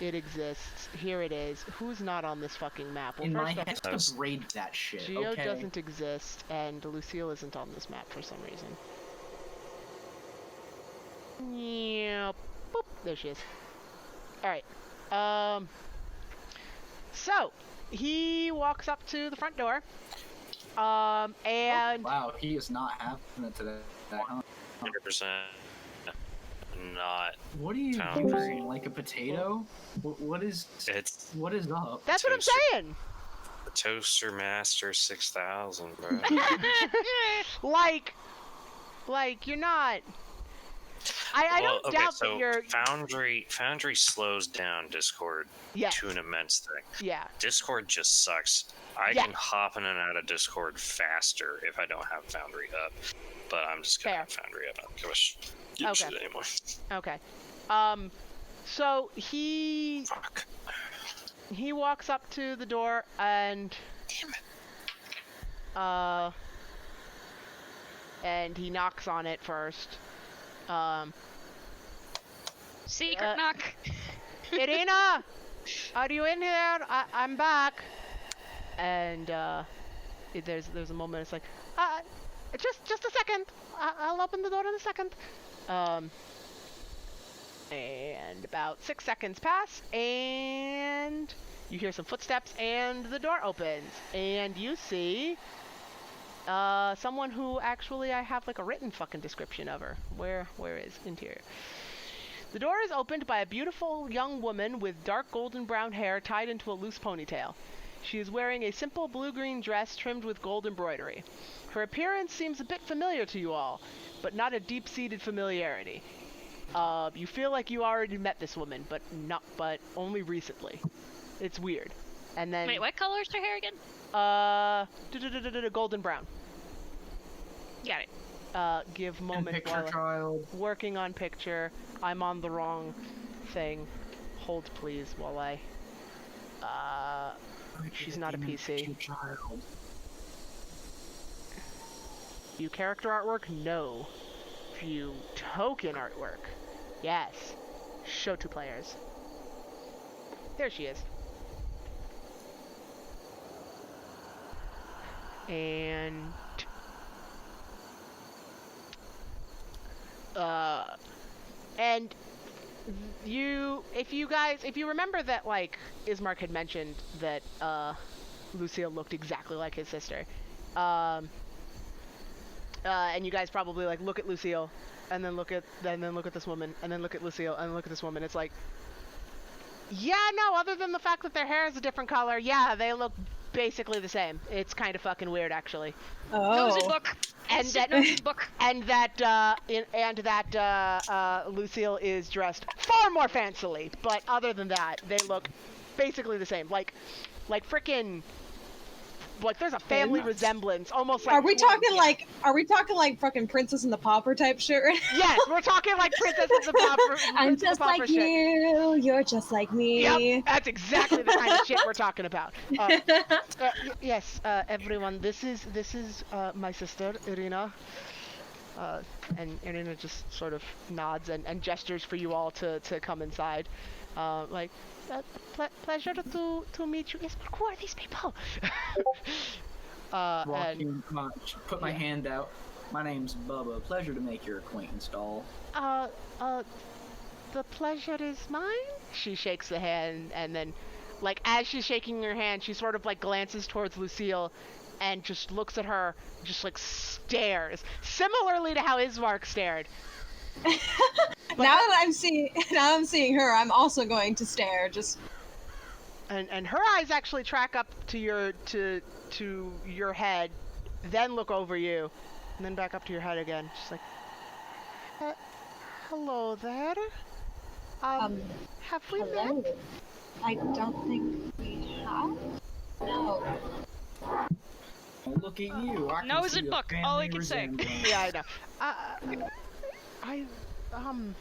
It exists. Here it is. Who's not on this fucking map? Well, In my first off, head, That's- just raid that shit. Geo okay. doesn't exist, and Lucille isn't on this map for some reason. Yeah, boop, there she is. Alright, so, he walks up to the front door, and... Wow, he is not having it today. Huh? 100% not. What are you Sounds using? great. Like a potato? What is It's up? That's what I'm Toaster. saying! the Toaster Master 6000, bro. Like, you're not... I Well, don't okay, doubt so that you're. Foundry slows down Discord Yes. to an immense thing. Yeah. Discord just sucks. I Yes. can hop in and out of Discord faster if I don't have Foundry up, but I'm just gonna Fair. have Foundry up. I don't give a give a Okay. shit anymore. Okay. So he Fuck. walks up to the door and Damn it. and he knocks on it first. Secret knock. Irina, are you in here? I'm back. And there's a moment. It's like, just a second. I'll open the door in a second. And about 6 seconds pass, and you hear some footsteps, and the door opens, and you see someone who actually I have like a written fucking description of her. Where is interior? The door is opened by a beautiful young woman with dark golden brown hair tied into a loose ponytail. She is wearing a simple blue-green dress trimmed with gold embroidery. Her appearance seems a bit familiar to you all, but not a deep-seated familiarity. You feel like you already met this woman, but only recently. It's weird. And then Wait, what color is her hair again? golden brown. Got it. Give And moment picture while child. working on picture. I'm on the wrong thing. Hold please while I she's not a PC. Picture child. View character artwork? No. View token artwork? Yes. Show to players. There she is. And if you remember that, like, Ismark had mentioned that Lucille looked exactly like his sister, and you guys probably like look at Lucille and then look at this woman and then look at Lucille and look at this woman. It's like, yeah, no, other than the fact that their hair is a different color, yeah, they look basically the same. It's kind of fucking weird, actually. Nose and book. And that nose and book. and that Lucille is dressed far more fancily, but other than that, they look basically the same. Like frickin', like there's a family resemblance, almost like. Are we talking like fucking Princess and the Pauper type shit? Right? Yes, we're talking like Princess and the Pauper. I'm just like shit. you. You're just like me. Yep, that's exactly the kind of shit we're talking about. Yes, everyone, this is my sister Irina. And Irina just sort of nods and gestures for you all to come inside. Pleasure to meet you. Yes, who are these people? Put my hand out. My name's Bubba. Pleasure to make your acquaintance, doll. The pleasure is mine. She shakes the hand, and then, like, as she's shaking her hand, she sort of like glances towards Lucille, and just looks at her, just like stares, similarly to how Ismark stared. Now I'm seeing her, I'm also going to stare. Just and her eyes actually track up to your head, then look over you, and then back up to your head again. She's like, hello there. Have we met? hello. I don't think we have. No. Oh, look at you. I can Nose see and a book, all I family can say. resemblance. Yeah, I know.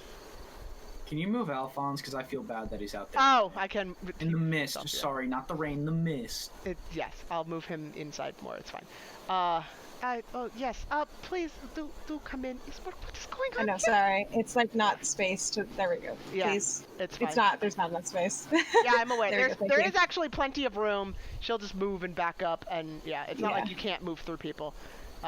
Can you move Alphonse? Because I feel bad that he's out there. Oh, I can. In the mist. Yeah. Sorry, not the rain, the mist. Yes, I'll move him inside more. It's fine. Yes. Please do come in. What is going on I know. here? Sorry, it's like not space to. There we go. Yeah, Please. it's fine. It's not. There's not enough space. Yeah, I'm aware. There we go, thank There you. is actually plenty of room. She'll just move and back up, and yeah, it's not Yeah. like you can't move through people.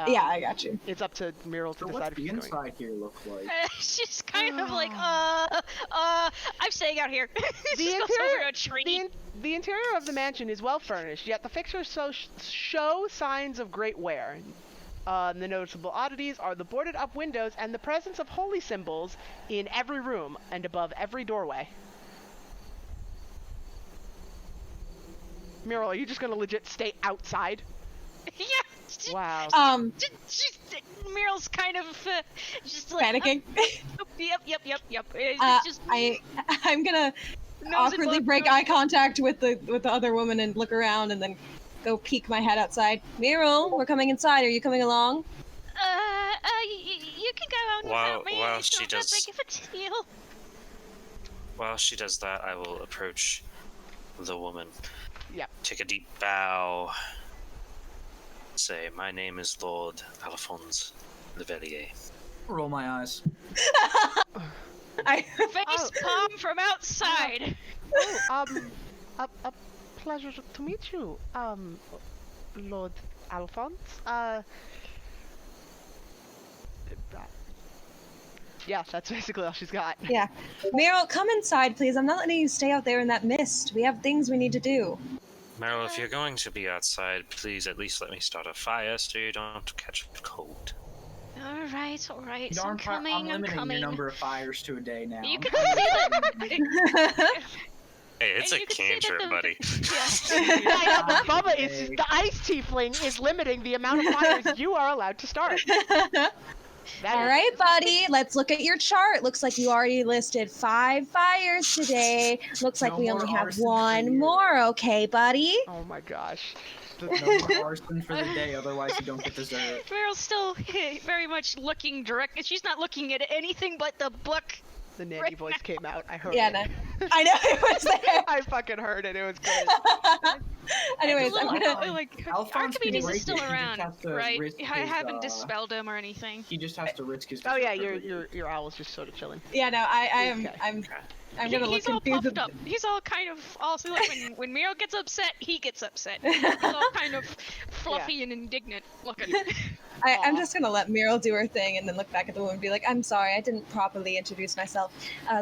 Yeah, I got you. It's up to Muriel to So decide what's if the she's going. inside here look like? She's kind of like, I'm staying out here. She goes over to a tree. The interior of the mansion is well furnished, yet the fixtures show signs of great wear. The noticeable oddities are the boarded up windows and the presence of holy symbols in every room and above every doorway. Muriel, are you just gonna legit stay outside? Yeah. Wow. Muriel's kind of just like Panicking. Yep. It's just I'm gonna nose awkwardly above break nose. eye contact with the other woman and look around and then go peek my head outside. Muriel, we're coming inside. Are you coming along? You can go on While- without me. while It's she not that does- big of a deal. While she does that, I will approach the woman. Yep. Take a deep bow. Say, my name is Lord Alphonse Levelier. Roll my eyes. Face palm from outside. A pleasure to meet you, Lord Alphonse. Yeah, that's basically all she's got. Yeah. Muriel, come inside, please. I'm not letting you stay out there in that mist. We have things we need to do. Meryl, if you're going to be outside, please at least let me start a fire so you don't catch a cold. All right. So Darn, I'm coming. I'm limiting coming. your number of fires to a day now. You can see that. Hey, it's And a you can see that cantrip, the- buddy. Yeah. I know, but Bubba is the ice tiefling is limiting the amount of fires you are allowed to start. That All is- right, buddy. Let's look at your chart. Looks like you already listed 5 fires today. Looks like No we more only have arson for one you. more. Okay, buddy. Oh my gosh. No more arson for the day, otherwise you don't get dessert. Meryl's still very much looking direct. She's not looking at anything but the book. The nanny voice came out. I heard Yeah, it. no. I know it was there. I fucking heard it. It was good. Anyways, I'm gonna. Alphonse Archimedes can is still break it, he just around, has to right? risk I his, haven't dispelled him or anything. He just has to risk his. Oh yeah, dessert. your owl's just sort of chilling. Yeah, no, I am. Okay. I'm gonna look He's all confused. puffed up. He's all kind of also like when Muriel gets upset, he gets upset. He's all kind of fluffy and indignant looking. I'm just gonna let Muriel do her thing and then look back at the woman and be like, I'm sorry, I didn't properly introduce myself.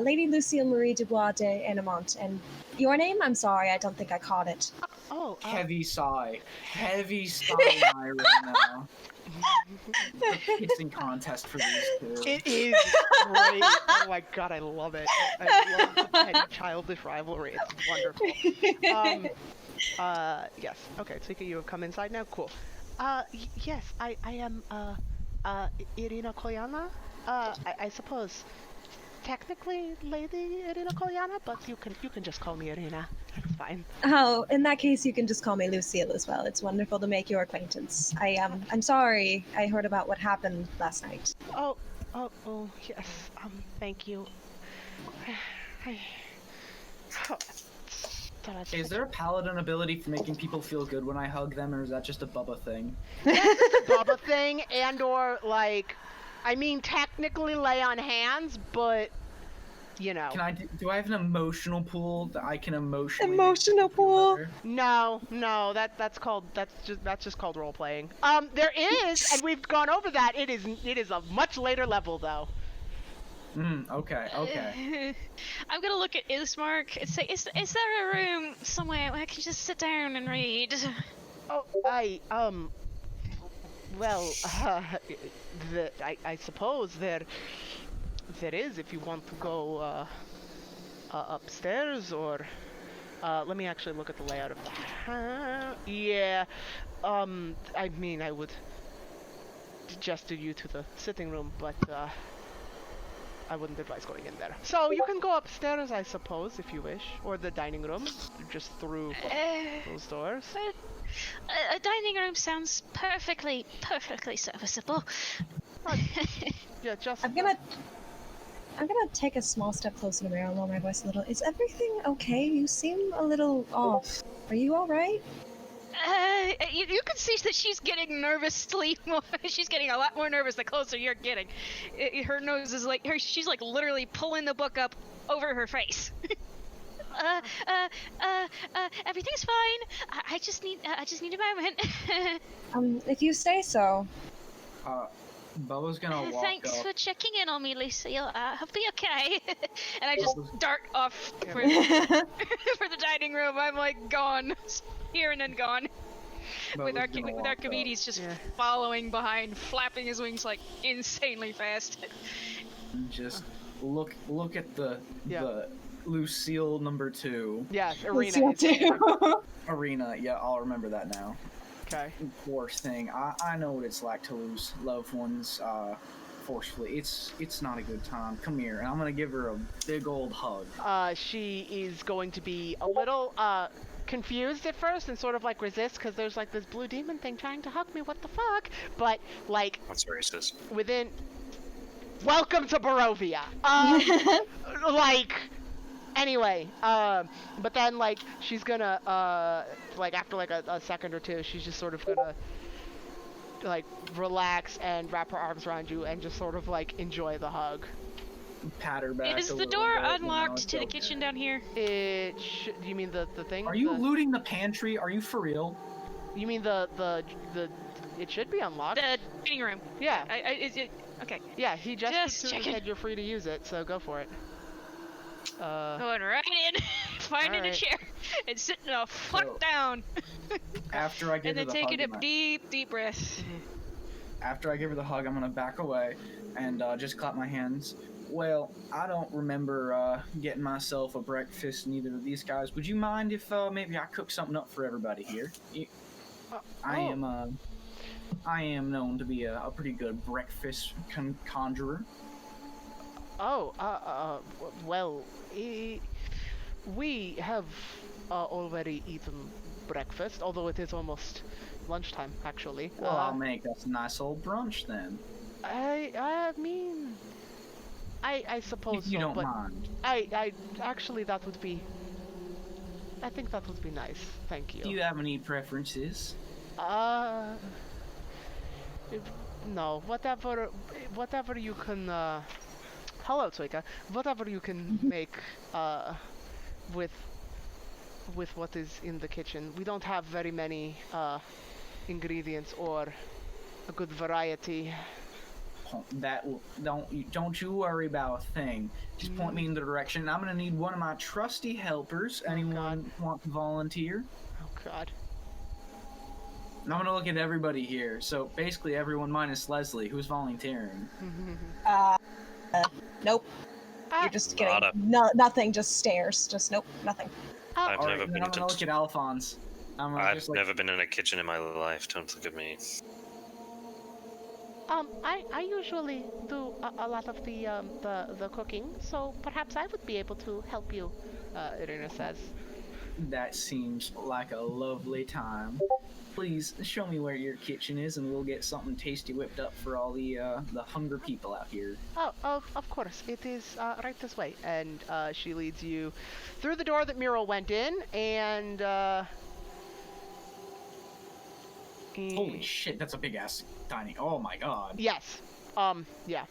Lady Lucille Marie Dubois de Enamont. And your name? I'm sorry, I don't think I caught it. Oh, Heavy sigh, Myra now. The kissing contest for these two. it is great. Oh my god, I love it. I love the petty childish rivalry. It's wonderful. Yes. Okay, so you have come inside now. Cool. Yes, I am Irina Kolyana. I suppose technically Lady Irina Kolyana, but you can just call me Irina. It's fine. Oh, in that case, you can just call me Lucille as well. It's wonderful to make your acquaintance. I'm sorry I heard about what happened last night. Oh, yes. Thank you. Is there a paladin ability for making people feel good when I hug them, or is that just a Bubba thing? Bubba thing, and or like, I mean, technically lay on hands, but you know. Can I do I have an emotional pool that I can emotionally make Emotional people feel pool? better? No, that's just called role playing. There is, and we've gone over that. It is a much later level though. Okay. I'm gonna look at Ismark and say, is there a room somewhere where I can just sit down and read? Oh, well, I suppose there is if you want to go upstairs or let me actually look at the layout of the yeah. I mean, I would gesture you to the sitting room, but I wouldn't advise going in there. So you can go upstairs, I suppose, if you wish, or the dining room, just through those doors. A dining room sounds perfectly serviceable. Yeah, just. I'm gonna take a small step closer to Muriel and lower my voice a little. Is everything okay? You seem a little off. Are you all right? You can see that she's getting nervously more. She's getting a lot more nervous the closer you're getting. Her nose is like she's like literally pulling the book up over her face. Everything's fine. I just need a moment. If you say so. Bubba's gonna walk Thanks up. for checking in on me, Lucille. I'll be okay. And I just dart off for the dining room. I'm like gone, here and then gone. With Archimedes just following behind, flapping his wings like insanely fast. Just look at the Lucille number 2. Yeah, Let's Arena. see what to do. Arena, yeah, I'll remember that now. Okay. Poor thing. I know what it's like to lose loved ones forcefully. It's not a good time. Come here, and I'm gonna give her a big old hug. She is going to be a little confused at first and sort of like resist because there's like this blue demon thing trying to hug me. What the fuck? But like That's racist. within. Welcome to Barovia. Like. Anyway, but then like she's gonna like after like a second or two, she's just sort of gonna like relax and wrap her arms around you and just sort of like enjoy the hug. Pat her back. Is a the little door bit, unlocked to the okay. kitchen down here? You mean the thing? Are you looting the pantry? Are you for real? You mean the it should be unlocked. The dining room. Yeah. Is it? Okay. Yeah, he just checking. said you're free to use it, so go for it. Going right in, finding Alright. a chair, and sitting the fuck So- down. After I give And her then the taking hug, a deep breath. after I give her the hug, I'm gonna back away and just clap my hands. Well, I don't remember getting myself a breakfast, neither of these guys. Would you mind if maybe I cook something up for everybody here? I am known to be a pretty good breakfast conjurer. Well, we have already eaten breakfast, although it is almost lunchtime, actually. Well, I'll make us a nice old brunch then, I mean, I suppose if you so, don't but mind. I actually that would be. I think that would be nice. Thank you. Do you have any preferences? No, whatever you can, hello, Tsuika. Whatever you can make, with what is in the kitchen. We don't have very many, ingredients or a good variety. Don't you worry about a thing. Just point me in the direction, and I'm gonna need one of my trusty helpers. Anyone want to volunteer? Oh, God. And I'm gonna look at everybody here. So basically, everyone minus Leslie, who's volunteering. Nope. Ah, You're just getting Nada. nothing. Just stares. Just nope. Nothing. I've All never right, then been I'm gonna look at Alphonse. I'm I've just like, never been in a kitchen in my life. Don't look at me. I usually do a lot of the cooking, so perhaps I would be able to help you, Irina says. that seems like a lovely time. Please show me where your kitchen is, and we'll get something tasty whipped up for all the hungry people out here. Oh, of course. It is right this way. And she leads you through the door that Muriel went in, and Holy shit, that's a big ass dining. Oh my god. yes. Yeah.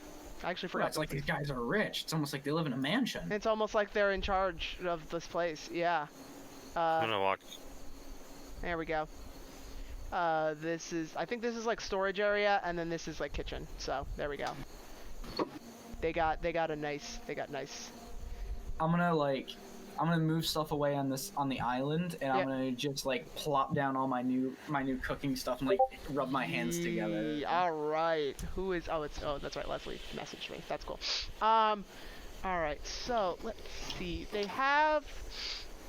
I actually forgot. It's like these guys are rich. It's almost like they live in a mansion. It's almost like they're in charge of this place. Yeah. I'm gonna walk. There we go. I think this is like storage area, and then this is like kitchen. So there we go. They got nice. I'm gonna move stuff away on the island, and I'm gonna just like plop down all my new cooking stuff and like rub my hands together. All right. Who is? Oh, that's right. Leslie messaged me. That's cool. All right. So let's see. They have.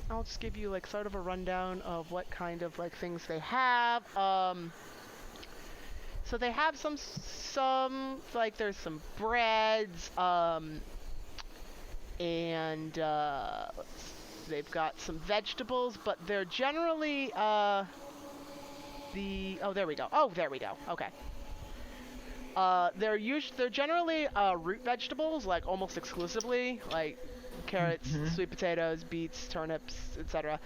I'll just give you like sort of a rundown of what kind of like things they have. So they have some like there's some breads, and they've got some vegetables, but they're generally there we go. Okay. They're generally root vegetables, like almost exclusively, like carrots, sweet potatoes, beets, turnips, etc.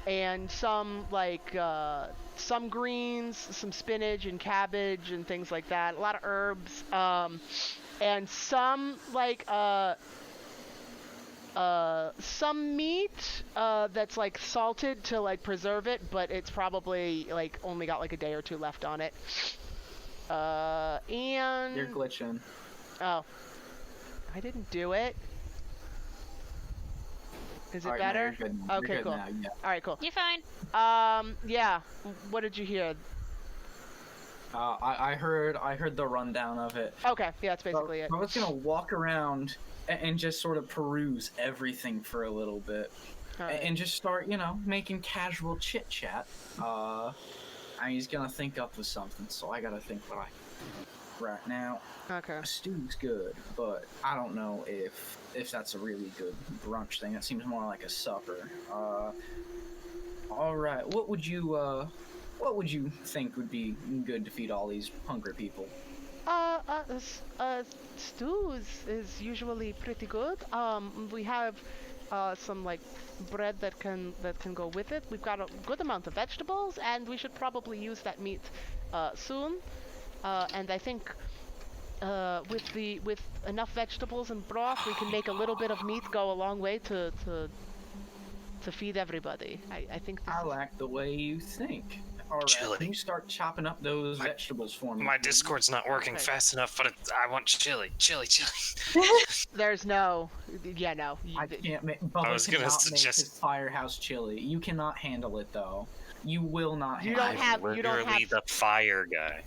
And some like some greens, some spinach and cabbage and things like that. A lot of herbs, and some like some meat that's like salted to like preserve it, but it's probably like only got like a day or two left on it. And You're glitching. oh, I didn't do it. Is it All right, no, better? you're good now. You're Okay, good cool. now, yeah. All right, cool. You're fine. Yeah. What did you hear? I heard the rundown of it. Okay, yeah, that's basically it. I was gonna walk around and just sort of peruse everything for a little bit. Alright. and just start, making casual chit chat. He's gonna think up with something, so I gotta think what I. Right now, Okay. a stew's good, but I don't know if that's a really good brunch thing. That seems more like a supper. All right. What would you think would be good to feed all these hungry people? Stew is usually pretty good. We have some like bread that can go with it. We've got a good amount of vegetables, and we should probably use that meat soon. And I think with enough vegetables and broth, we can make a little bit of meat go a long way to feed everybody. I think this I is... like the way you think. All right, Chili. can you start chopping up those vegetables for me? My Discord's not working Okay. fast enough, but I want chili. There's no... Yeah, no. I can't make. I was gonna cannot suggest- make his firehouse chili. You cannot handle it though. You will not. You handle don't it. have- I'm you don't literally have- the fire guy.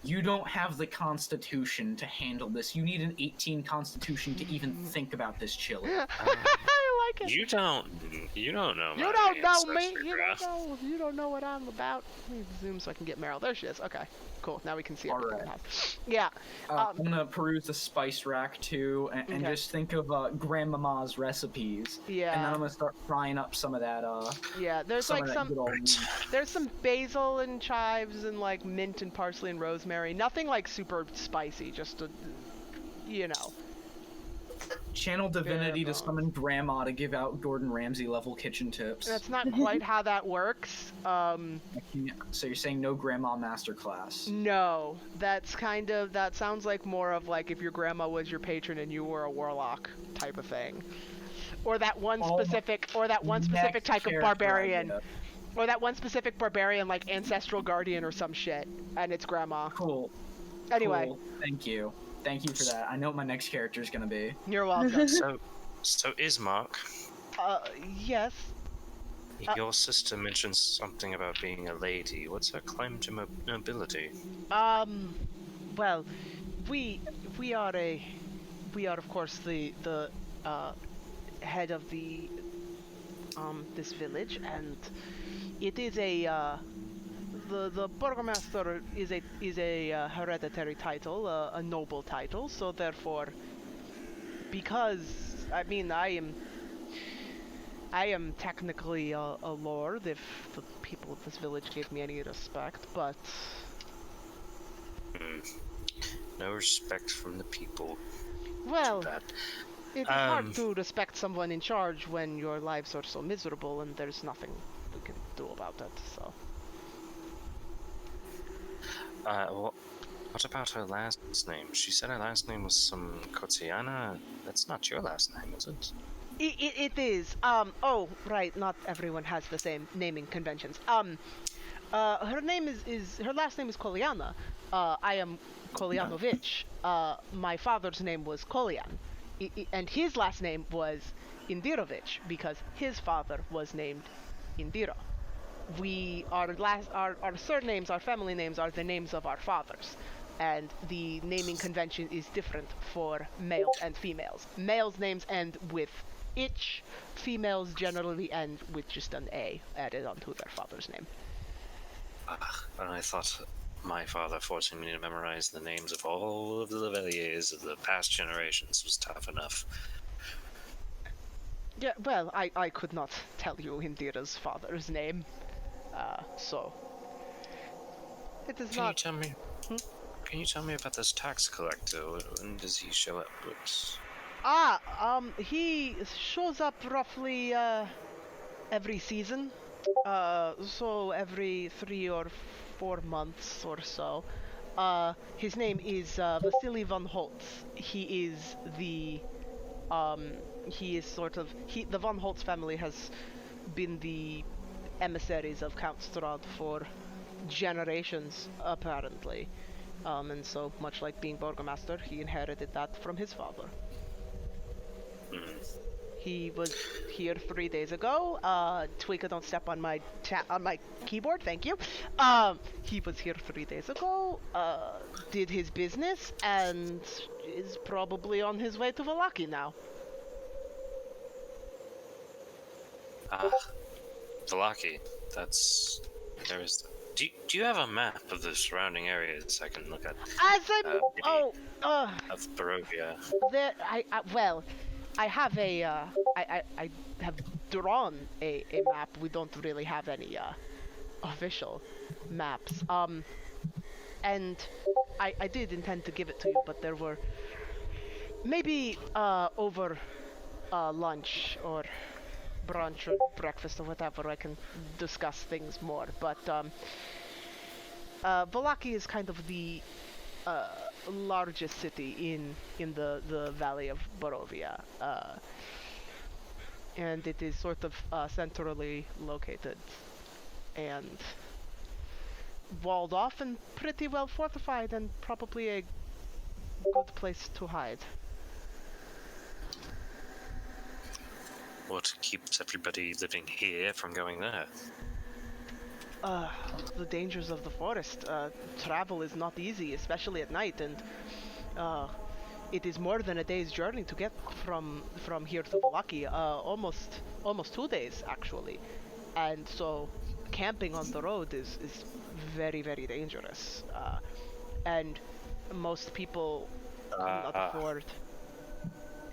You don't have the constitution to handle this. You need an 18 constitution to even think about this chili. I like it. You don't know. You my don't know me. ancestry, You bro. don't know. You don't know what I'm about. Let me zoom so I can get Meryl. There she is. Okay, cool. Now we can see everything. Alright. in the house. Yeah. I'm gonna peruse the spice rack too, and Okay. just think of Grandmama's recipes. Yeah. And then I'm gonna start frying up some of that. Yeah. There's some like of that good old meat. there's some basil and chives and like mint and parsley and rosemary. Nothing like super spicy. Just a, you know. Channel divinity to Grandma. summon Grandma to give out Gordon Ramsay level kitchen tips. That's not quite how that works. So you're saying no Grandma masterclass? No. That's kind of, that sounds like more of like if your grandma was your patron and you were a warlock type of thing. Or that one specific Next type of character barbarian. idea. Or that one specific barbarian like ancestral guardian or some shit. And it's grandma. Cool. Anyway, Cool. Thank you for that. I know what my next character is gonna be. you're welcome. So Ismark, Yes. your sister mentioned something about being a lady. What's her claim to nobility? Well, we are of course the head of the this village, and it is a the burgomaster is a hereditary title, a noble title. So therefore, because I mean I am technically a lord if the people of this village gave me any respect, but No respect from the people. well, That. it's hard to respect someone in charge when your lives are so miserable and there's nothing we can do about it. So What about her last name? She said her last name was some Kotiana. That's not your last name, is it? it is. Oh, right. Not everyone has the same naming conventions. Her name is her last name is Koliana. I am Kolyanovich. My father's name was Kolyan, and his last name was Indirovich because his father was named Indira. Our surnames, our family names are the names of our fathers, and the naming convention is different for males and females. Males' names end with ich, females generally end with just an A added onto their father's name. And I thought my father forcing me to memorize the names of all of the Leveliers of the past generations was tough enough. Yeah, well, I could not tell you Indira's father's name, so it is Can not. you tell me? Can you tell me about this tax collector? When does he show up? He shows up roughly every season, so every 3 or 4 months or so. His name is Vasily von Holtz. He is the the von Holtz family has been the emissaries of Count Strahd for generations, apparently. And so, much like being Burgomaster, he inherited that from his father. He was here 3 days ago. Tweeka, don't step on my keyboard, thank you. He was here 3 days ago, did his business, and is probably on his way to Vallaki now. Ah, Velaki. There is. Do you have a map of the surrounding areas I can look at? As I'm. Maybe of Barovia. Well, I have I have drawn a map. We don't really have any official maps. And I did intend to give it to you, but there were maybe over lunch or brunch or breakfast or whatever I can discuss things more. But Valaki is kind of the largest city in the valley of Barovia, and it is sort of centrally located and walled off and pretty well fortified, and probably a good place to hide. What keeps everybody living here from going there? The dangers of the forest. Travel is not easy, especially at night, and it is more than a day's journey to get from here to Valaki. Almost 2 days actually, and so camping on the road is very, very dangerous. And most people cannot afford.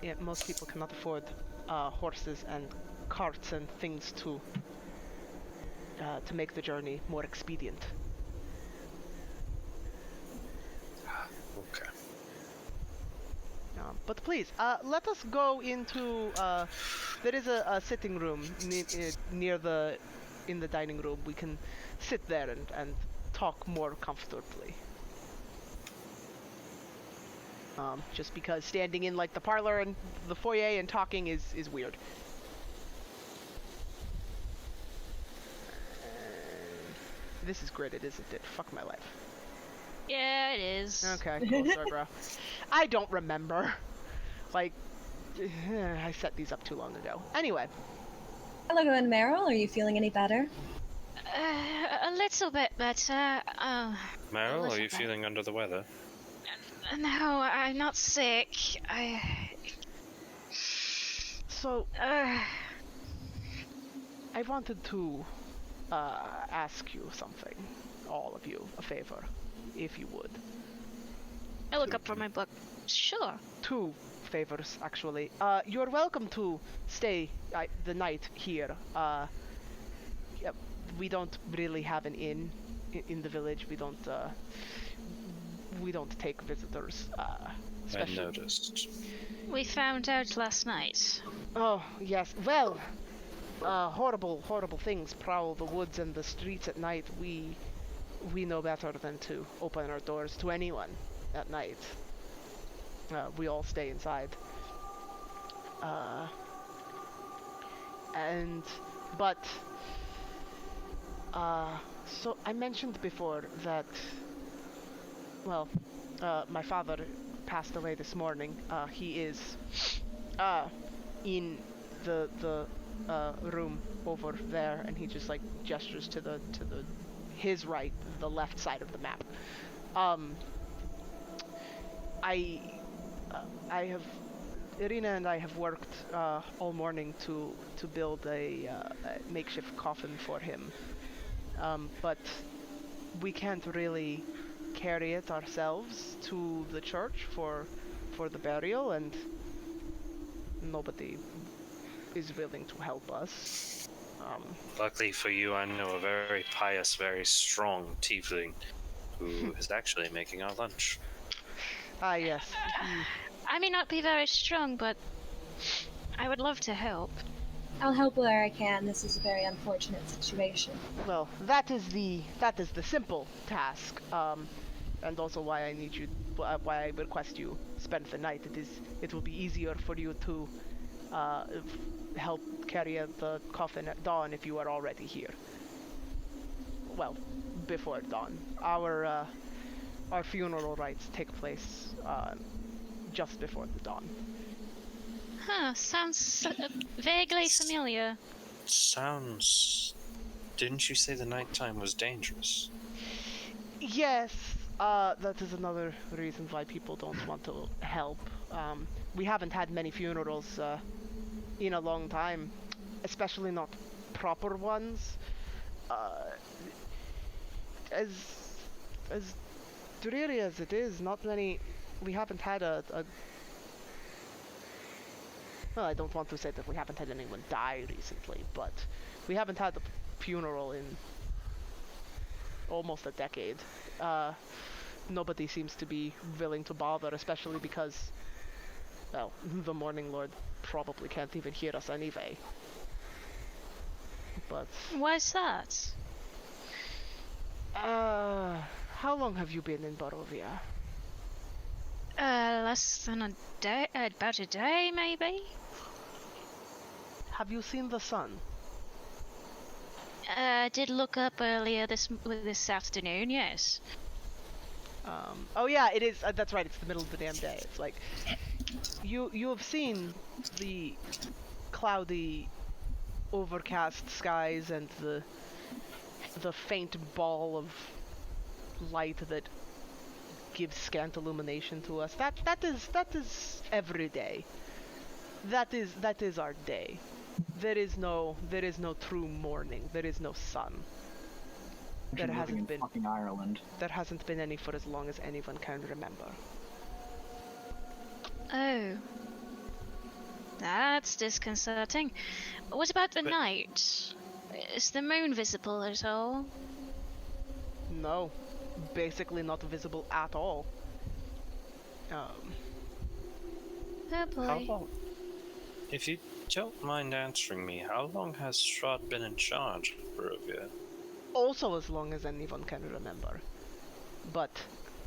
Yeah, most people cannot afford horses and carts and things to make the journey more expedient. Okay. But please, let us go into. There is a sitting room near in the dining room. We can sit there and talk more comfortably. Just because standing in like the parlor and the foyer and talking is weird. This is gridded, isn't it? Fuck my life. Yeah, it is. Okay, cool, sorry, bro. I don't remember. Like, I set these up too long ago. Anyway. Hello, and Meryl. Are you feeling any better? A little bit better. Meryl, are you feeling under the weather? No, I'm not sick. So, I wanted to ask you something, all of you, a favor, if you would. I look up from my book. Sure. 2 favors, actually. You're welcome to stay the night here. Yeah, we don't really have an inn in the village. We don't take visitors. I noticed. We found out last night. Oh, yes. Well, horrible, horrible things prowl the woods and the streets at night. We know better than to open our doors to anyone at night. We all stay inside. So I mentioned before that, well, my father passed away this morning. He is in the room over there, and he just like gestures to his right, the left side of the map. Irina and I have worked all morning to build a makeshift coffin for him, but we can't really carry it ourselves to the church for the burial, and nobody is willing to help us. Luckily for you, I know a very pious, very strong tiefling who is actually making our lunch. Ah, yes. I may not be very strong, but I would love to help. I'll help where I can. This is a very unfortunate situation. Well, that is the simple task, and also why I need you, why I request you spend the night. It will be easier for you to help carry the coffin at dawn if you are already here. Well, before dawn. Our funeral rites take place just before the dawn. Huh, sounds vaguely familiar. Sounds... Didn't you say the nighttime was dangerous? Yes, that is another reason why people don't want to help. We haven't had many funerals in a long time. especially not proper ones. As dreary as it is, not many. We haven't had a. Well, I don't want to say that we haven't had anyone die recently, but we haven't had a funeral in almost a decade. Nobody seems to be willing to bother, especially because, well, the Morning Lord probably can't even hear us anyway. But Why's that? how long have you been in Barovia? Less than a day, about a day, maybe? Have you seen the sun? I did look up earlier this afternoon, yes. Oh yeah, it is. That's right. It's the middle of the damn day. It's like you have seen the cloudy, overcast skies and the faint ball of light that gives scant illumination to us. That is every day. That is our day. There is no true morning. There is no sun. There Living hasn't in been fucking Ireland. There hasn't been any for as long as anyone can remember. Oh. That's disconcerting. What about the But- night? Is the moon visible at all? No, basically not visible at all. Oh How boy. long? If you don't mind answering me, how long has Strahd been in charge of Barovia? Also as long as anyone can remember. But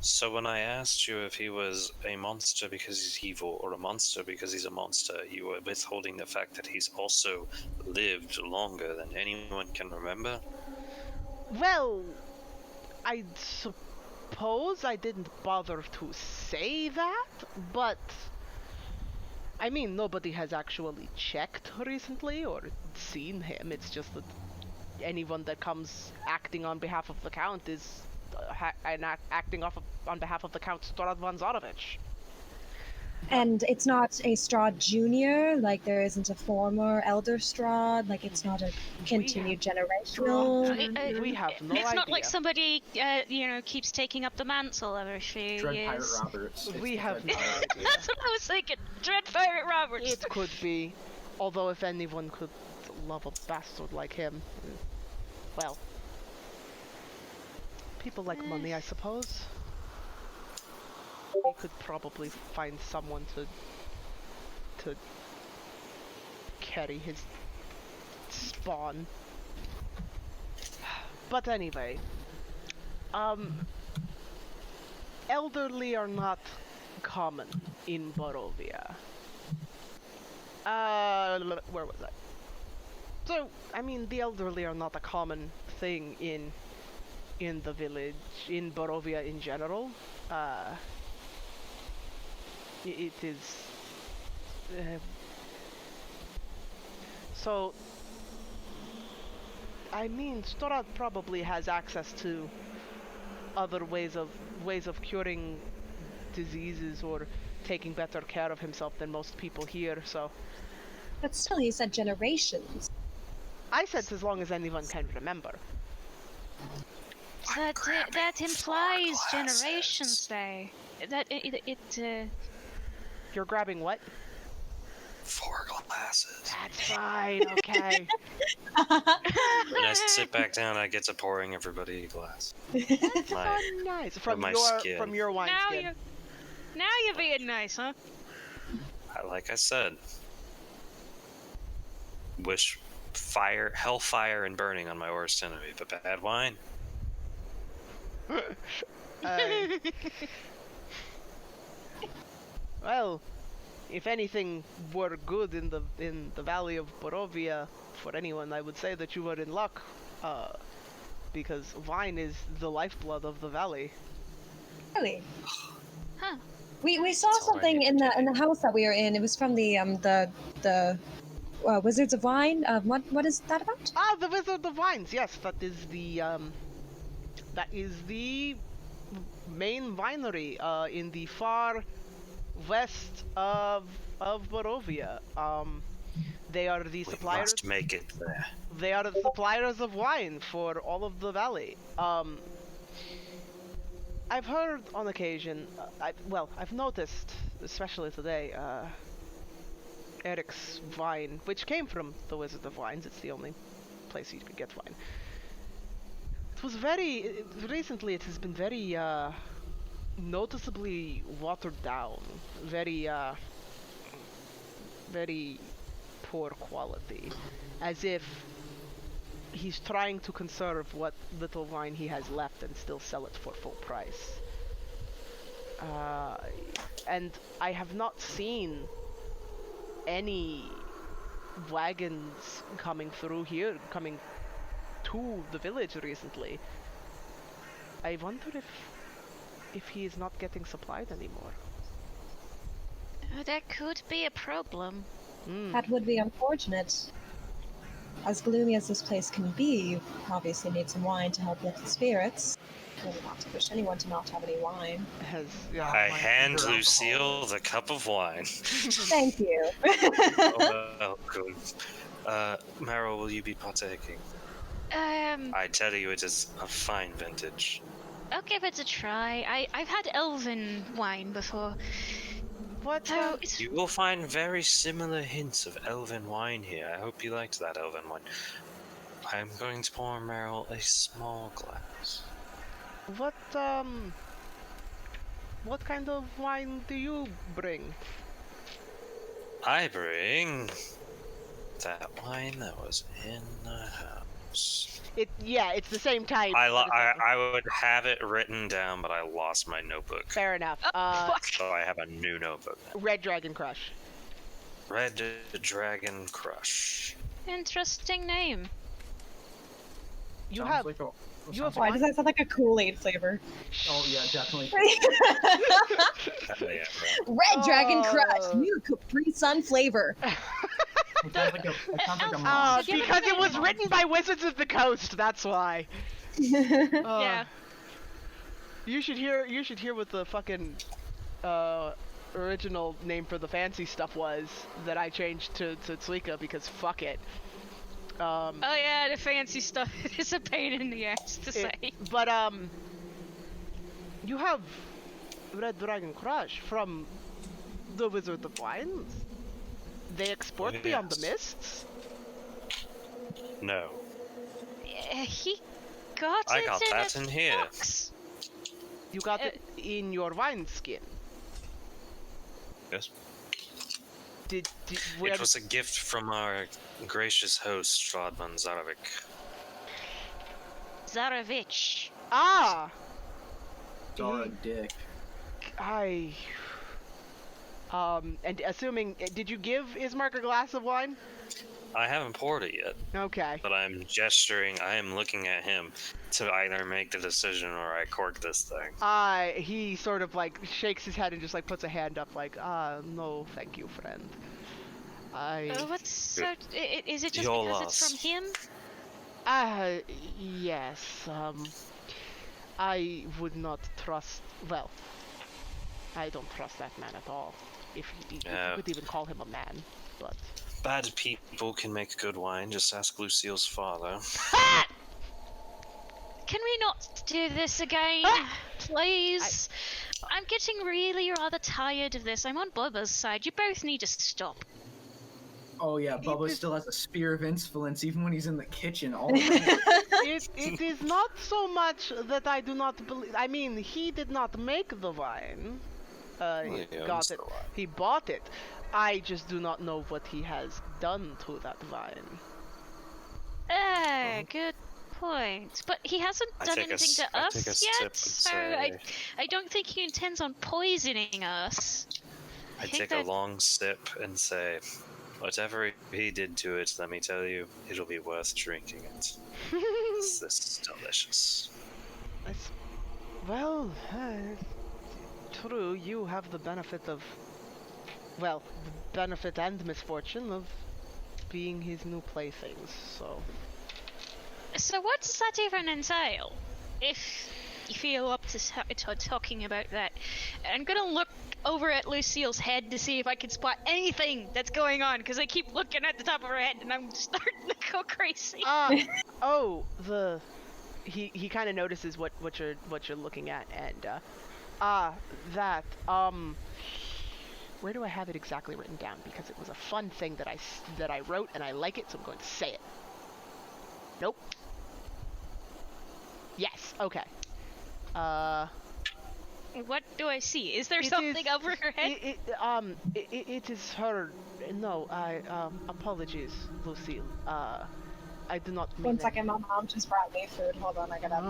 So when I asked you if he was a monster because he's evil or a monster because he's a monster, you were withholding the fact that he's also lived longer than anyone can remember? well, I suppose I didn't bother to say that, but I mean nobody has actually checked recently or seen him. It's just that anyone that comes acting on behalf of the Count is acting on behalf of the Count Strahd von Zarovich. And it's not a Strahd Junior, like there isn't a former Elder Strahd, like it's not a continued generational. We have no It's idea. not like somebody, keeps taking up the mantle every few Dread years. Pirate Roberts. It's We the have Dread no Pirate. idea. That's what I was thinking. Dread Pirate Roberts. It could be. Although if anyone could love a bastard like him, well, people like money, I suppose. He could probably find someone to carry his spawn. But anyway, elderly are not common in Barovia. Where was I? So, I mean, the elderly are not a common thing in the village, in Barovia in general. It is... so... I mean, Strahd probably has access to other ways of curing diseases or taking better care of himself than most people here, so... But still, he said generations. I said as long as anyone can remember. That implies generations, though. That You're grabbing what? 4 glasses. That's fine, okay. When I sit back down, I get to pouring everybody a glass. My, Oh, nice. my skin. From your wine now skin. you're being nice, huh? like I said, wish fire, hellfire, and burning on my worst enemy, but bad wine. Well, if anything were good in the valley of Barovia for anyone, I would say that you were in luck, because wine is the lifeblood of the valley. Really? Huh. We saw That's all I something need in to the house that we were in. It was from the Wizards of Wine. What is that about? Ah, the Wizard of Wines. Yes, that is the main winery in the far west of Barovia. They are the We suppliers. must make it there. They are the suppliers of wine for all of the valley. I've heard on occasion, I've noticed, especially today, Eric's wine, which came from the Wizard of Wines. It's the only place you could get wine. It was recently it has been very, noticeably watered down. Very poor quality. As if he's trying to conserve what little wine he has left and still sell it for full price. And I have not seen any wagons coming through here, coming to the village recently. I wonder if he is not getting supplied anymore. That could be a problem. That would be unfortunate. As gloomy as this place can be, you obviously need some wine to help lift the spirits. I would not to wish anyone to not have any wine. I hand Lucille the cup of wine. Thank you. Welcome. Meryl, will you be partaking? I tell you, it is a fine vintage. I'll give it a try. I've had elven wine before. What? So it's You will find very similar hints of elven wine here. I hope you liked that elven wine. I'm going to pour Meryl a small glass. What kind of wine do you bring? I bring that wine that was in the house. It's the same type. I would have it written down, but I lost my notebook. Fair enough. fuck. So I have a new notebook now. Red Dragon Crush. Red Dragon Crush. Interesting name. You Sounds have like a- you have Why wine? does that sound like a Kool-Aid flavor? Oh yeah, definitely. Hell yeah, bro. Red Dragon Oh. Crush, new Capri Sun flavor. It sounds like a Have you Because ever it was been- written by Wizards of the Coast. That's why. Yeah. You should hear what the fucking original name for the fancy stuff was that I changed to Tsuika because fuck it. Oh yeah, the fancy stuff is a pain in the ass to say. But you have Red Dragon Crush from the Wizard of Wines. They export beyond the Yes. mists. No. He got I it got in that a in here. box. You got it in your wine skin. Yes. Where It was a gift from our gracious host, Strahd Zarovic. Zarovich. Ah, Dora dick. and assuming, did you give Ismark a glass of wine? I haven't poured it yet, Okay. but I'm gesturing, I am looking at him to either make the decision or I cork this thing. He sort of like shakes his head and just like puts a hand up like, no, thank you, friend. What's so? Is it just Your because loss. it's from him? Yes, I would not trust, well, I don't trust that man at all. If you could even call him a man, but... Bad people can make good wine, just ask Lucille's father. Can we not do this again, please? I'm getting really rather tired of this. I'm on Bubba's side. You both need to stop. Oh yeah, Bubba still has a spear of insolence even when he's in the kitchen all the time. It is not so much that I do not believe. I mean, he did not make the wine. He He owns got it. the wine. He bought it. I just do not know what he has done to that vine. Good point. But he hasn't I done take a anything s- to I take a us sip yet, and so say- I don't think he intends on poisoning us. I think take a that- long sip and say, whatever he did to it, let me tell you, it'll be worth drinking it. This is delicious. Well, true, you have the benefit of, well, the benefit and misfortune of being his new playthings, so... So what does that even entail? If you feel up to talking about that, I'm gonna look over at Lucille's head to see if I can spot anything that's going on, because I keep looking at the top of her head and I'm starting to go crazy. He kind of notices what you're looking at, and where do I have it exactly written down? Because it was a fun thing that I wrote, and I like it, so I'm going to say it. Nope. Yes. Okay. What do I see? Is there something over her head? It is her. No, apologies, Lucille. I do not mean 1 second, my mom just brought me food. Hold on, I gotta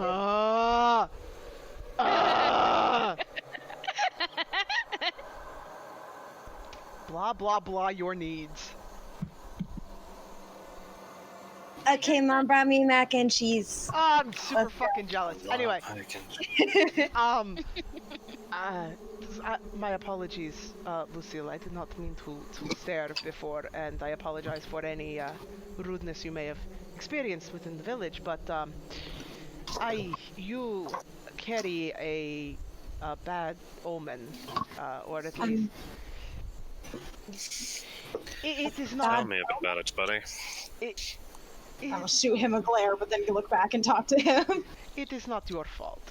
blah blah blah your needs. Okay, mom brought me mac and cheese. I'm super fucking jealous. Anyway, my apologies, Lucille. I did not mean to stare before, and I apologize for any rudeness you may have experienced within the village. But you carry a bad omen, or at least it is not. Tell me about it, buddy. I'll shoot him a glare, but then you look back and talk to him. It is not your fault.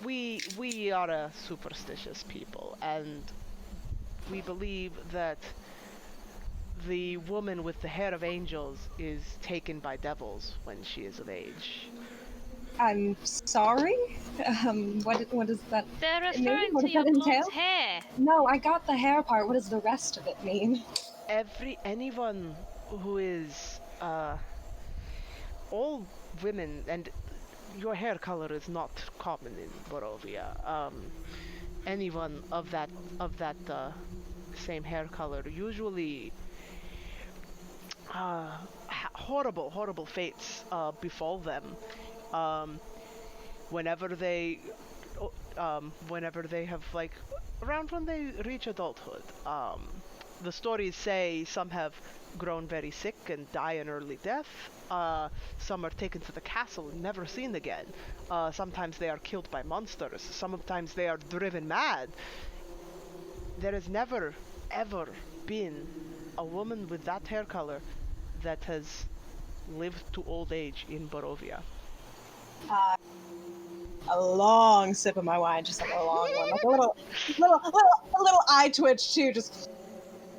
We are a superstitious people, and we believe that the woman with the hair of angels is taken by devils when she is of age. I'm sorry? What is that? They're mean? referring What to does your that blonde entail? hair. No, I got the hair part. What does the rest of it mean? Anyone who is all women, and your hair color is not common in Barovia. Anyone of that same hair color usually horrible fates befall them whenever they have, like, around when they reach adulthood. The stories say some have grown very sick and die an early death. Some are taken to the castle and never seen again. Sometimes they are killed by monsters. Sometimes they are driven mad. There has never, ever been a woman with that hair color that has lived to old age in Barovia. A long sip of my wine, just like a long one, like a little eye twitch too, just.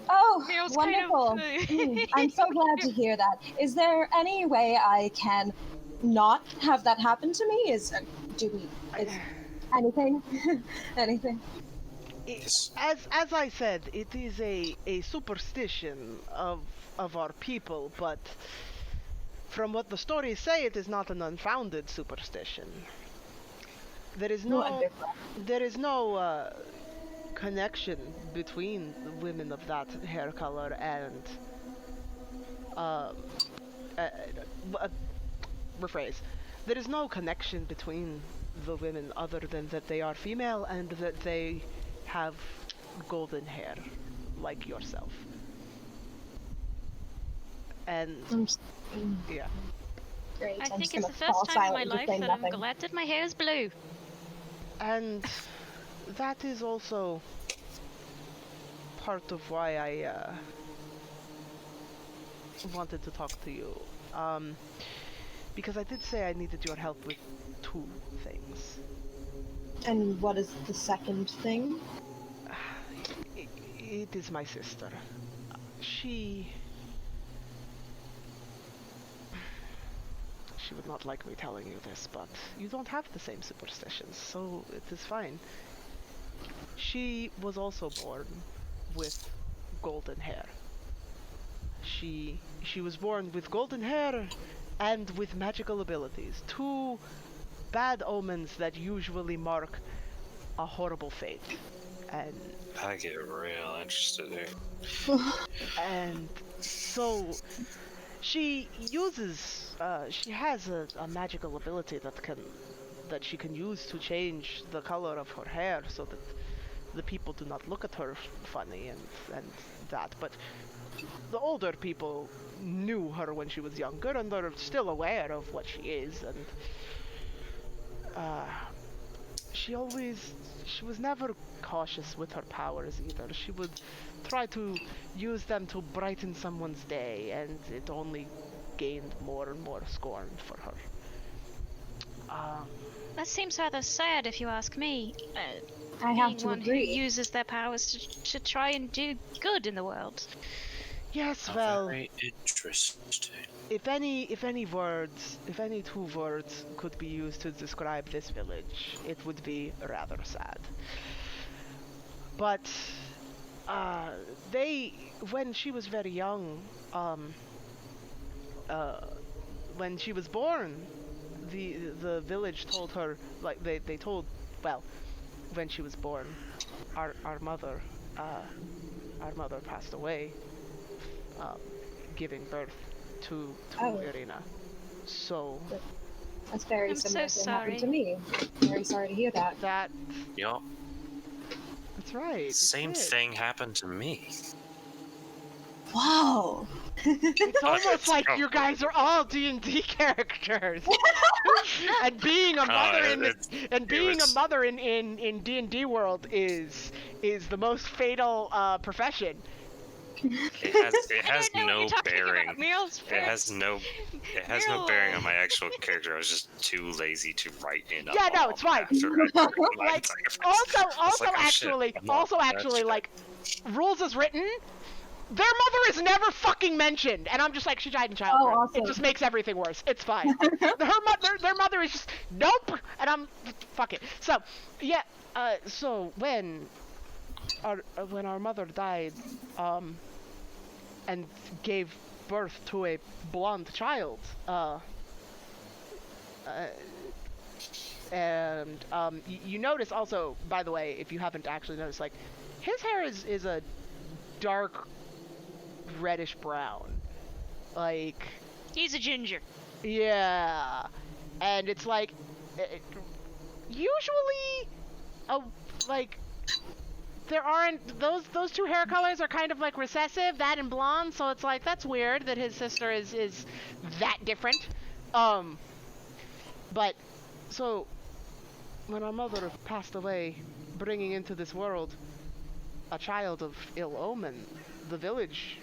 Oh, Feels wonderful! kind of- I'm so glad to hear that. Is there any way I can not have that happen to me? Is anything, anything? As I said, it is a superstition of our people, but from what the stories say, it is not an unfounded superstition. There is no connection between the women of that hair color and rephrase. There is no connection between the women other than that they are female and that they have golden hair, like yourself. And yeah. Great. I I'm think just it's gonna the first fall time in my silent and life say that nothing. I'm glad that my hair is blue. And that is also part of why I wanted to talk to you. Because I did say I needed your help with two things. And what is the second thing? It is my sister. She would not like me telling you this, but you don't have the same superstitions, so it is fine. She was also born with golden hair. She was born with golden hair and with magical abilities. Two bad omens that usually mark a horrible fate. And I get real interested here. and so she has a magical ability that she can use to change the color of her hair so that the people do not look at her funny and that. But the older people knew her when she was younger and they're still aware of what she is, and she was never cautious with her powers either. She would try to use them to brighten someone's day, and it only gained more and more scorn for her. That seems rather sad, if you ask me. I have Being to one agree. who uses their powers to try and do good in the world. Yes, Oh, well, very interesting. if any two words could be used to describe this village, it would be rather sad. But when she was very young, when she was born, the village told her, like they told, well, when she was born, our mother passed away, giving birth to Irina. So That's very I'm so similar to what happened to sorry. me. Very sorry to hear that. Yup. That's right. it Same did. thing happened to me. Whoa. It's almost like Oh. you guys are all D&D characters. And being a mother was- mother in D&D world is the most fatal profession. It has I don't know what no you're talking bearing. about. Muriel's It has no Muriel, bearing on my actual character. I was just too lazy to write in. Yeah, no, it's fine. Like also actually like rules as written, their mother is never fucking mentioned, and I'm just like, she died in childbirth. awesome. It just makes everything worse. It's fine. Their mother is just nope, and I'm fuck it. So yeah, so when our mother died, and gave birth to a blonde child, and you notice also, by the way, if you haven't actually noticed, like his hair is a dark reddish brown, like he's a ginger. yeah, and it's like usually like there aren't those two hair colors are kind of like recessive, that and blonde, so it's like that's weird that his sister is that different. But so when our mother passed away, bringing into this world a child of ill omen, the village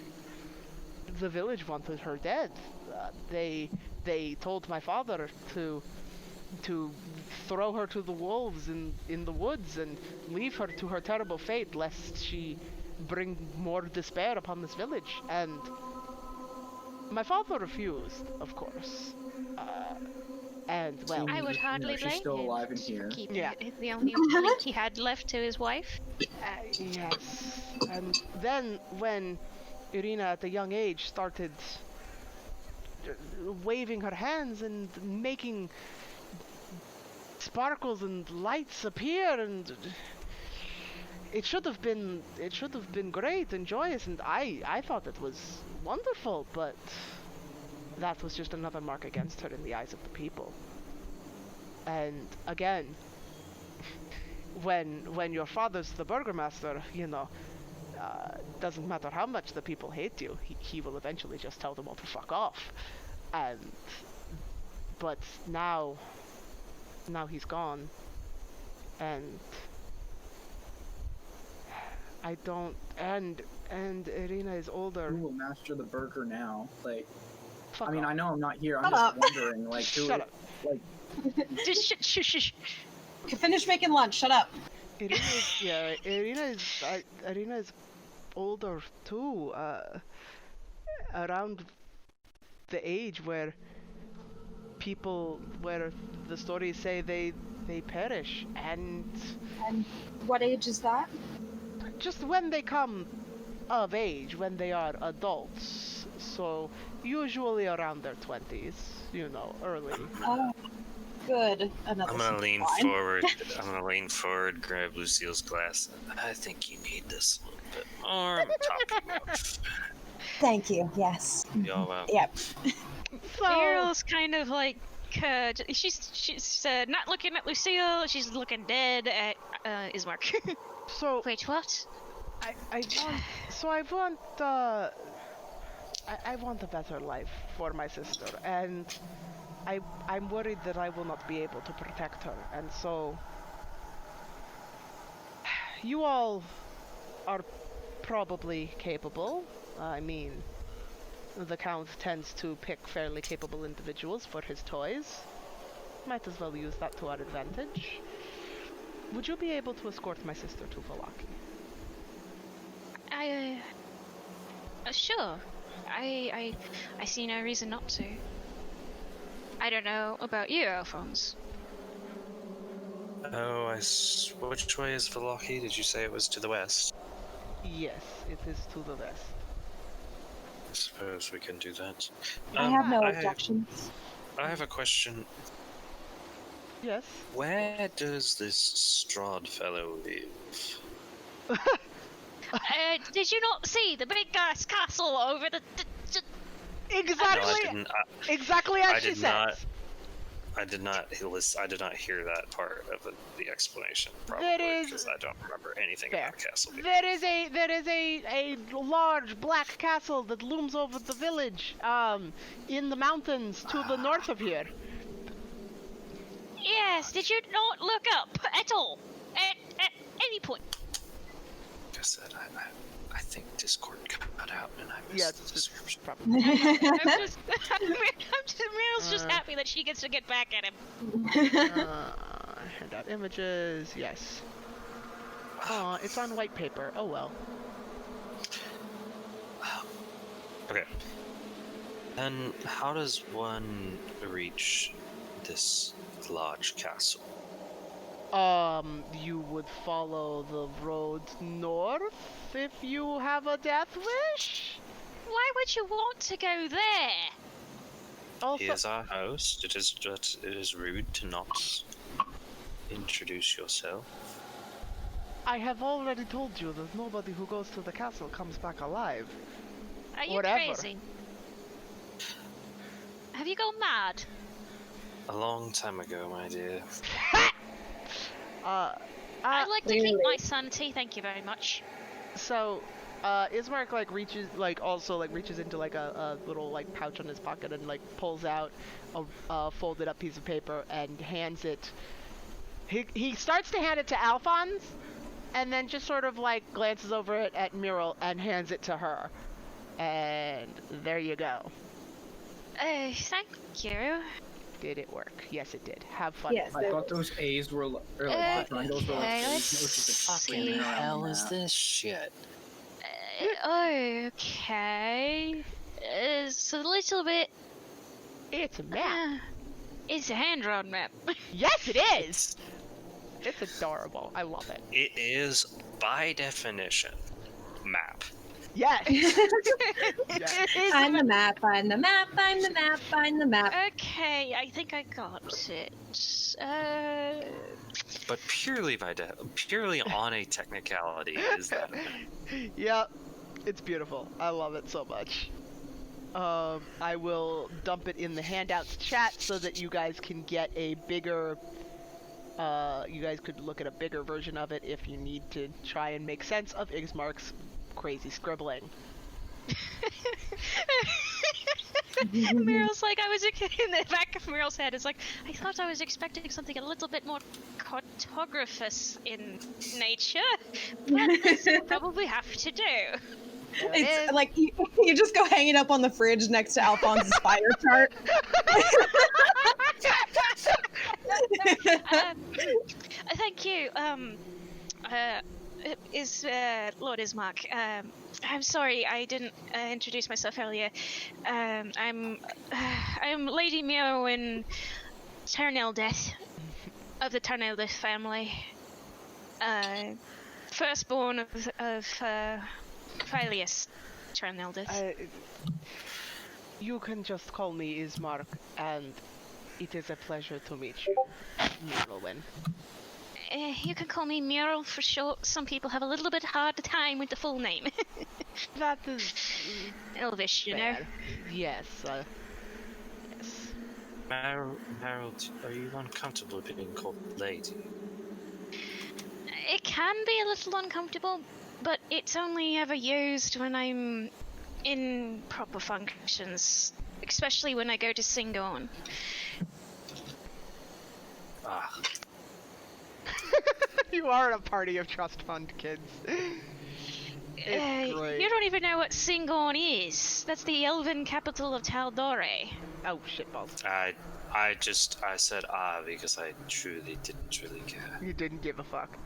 wanted her dead. They told my father to throw her to the wolves in the woods and leave her to her terrible fate, lest she bring more despair upon this village. And my father refused, of course. And well, I would hardly she's blame still him alive in for here. keeping Yeah. it the only link he had left to his wife. yes. And then when Irina at a young age started waving her hands and making sparkles and lights appear, and it should have been great and joyous, and I thought it was wonderful, but that was just another mark against her in the eyes of the people. And again, when your father's the burgomaster, doesn't matter how much the people hate you, he will eventually just tell them all to fuck off. But now he's gone, and I don't, and Irina is older. Who will master the burger now? Like, Fuck I mean, off. I know I'm not here. I'm Shut just up. wondering, like, who? Shut up. Like, Just shush. Finish making lunch. Shut up. Irina is older too, around the age where the stories say they perish, and And what age is that? just when they come of age, when they are adults, so usually around their 20s, early. Oh, good. Another I'm gonna lean fine. forward. I'm gonna lean forward, grab Lucille's glass. I think you need this a little bit more. I'm top you up. Thank you. Yes. Y'all well. Yep. So, Muriel's kind of like she's not looking at Lucille. She's looking dead at Ismark. so Wait, what? I want a better life for my sister, and I'm worried that I will not be able to protect her, and so you all are probably capable. I mean, the Count tends to pick fairly capable individuals for his toys. Might as well use that to our advantage. Would you be able to escort my sister to Valaki? Sure. I see no reason not to. I don't know about you, Alphonse. Oh, which way is Valaki? Did you say it was to the west? Yes, it is to the west. I suppose we can do that. I have no I objections. I have a question. Yes. Where does this Strahd fellow live? Did you not see the big ass castle over the Exactly. No, exactly as she said. I did not hear that part of the explanation. Probably That because I don't remember anything fair. about the castle. There is a large black castle that looms over the village, in the mountains to the north of here. Yes, did you not look up at all? At any point? Like I said, I think Discord cut out and I missed Yeah, the it's description. probably. Muriel's just happy that she gets to get back at him. Hand out images, yes. It's on white paper. Oh well. Okay. And how does one reach this large castle? You would follow the road north if you have a death wish. Why would you want to go there? Also, He is our host. It is rude to not introduce yourself. I have already told you that nobody who goes to the castle comes back alive. Are you Whatever. crazy? Have you gone mad? A long time ago, my dear. I'd like to keep my sanity, thank you very much. So, Ismark reaches into a little pouch on his pocket and pulls out a folded up piece of paper and hands it. He starts to hand it to Alphonse, and then just sort of glances over it at Muriel and hands it to her. And there you go. Thank you. Did it work? Yes, it did. Have fun. Yes. I thought those A's were triangles were Okay, A's. let's Which is a see. fucking hell is this shit? Okay. It's a little bit. It's a map. It's a hand-drawn map. Yes, it is. It's adorable. I love it. It is, by definition, map. Yes. Find the map, find the map, find the map, find the map. Okay, I think I got it. But purely on a technicality is that a map. Yep. It's beautiful. I love it so much. I will dump it in the handouts chat so that you guys can get a bigger. You guys could look at a bigger version of it if you need to try and make sense of Ismark's crazy scribbling. Muriel's like, in the back of Muriel's head is like, I thought I was expecting something a little bit more cartographious in nature, but this will probably have to do. It's like you just go hang it up on the fridge next to Alphonse's fire chart. Thank you. Is Lord Ismark. I'm sorry I didn't introduce myself earlier. I'm Lady Merwin Tarneldeth of the Tarneldeth family. Firstborn of Phileas Tarneldeth. You can just call me Ismark, and it is a pleasure to meet you, Merwin. You can call me Mural for short. Some people have a little bit hard time with the full name. That is Elvish, you know. fair. Yes. Yes. Harold, are you uncomfortable being called lady? It can be a little uncomfortable, but it's only ever used when I'm in proper functions, especially when I go to You are a party of trust fund kids. It's great. You don't even know what Singon is. That's the elven capital of Taldore. Oh, shitballs. I said because I truly didn't really care. You didn't give a fuck.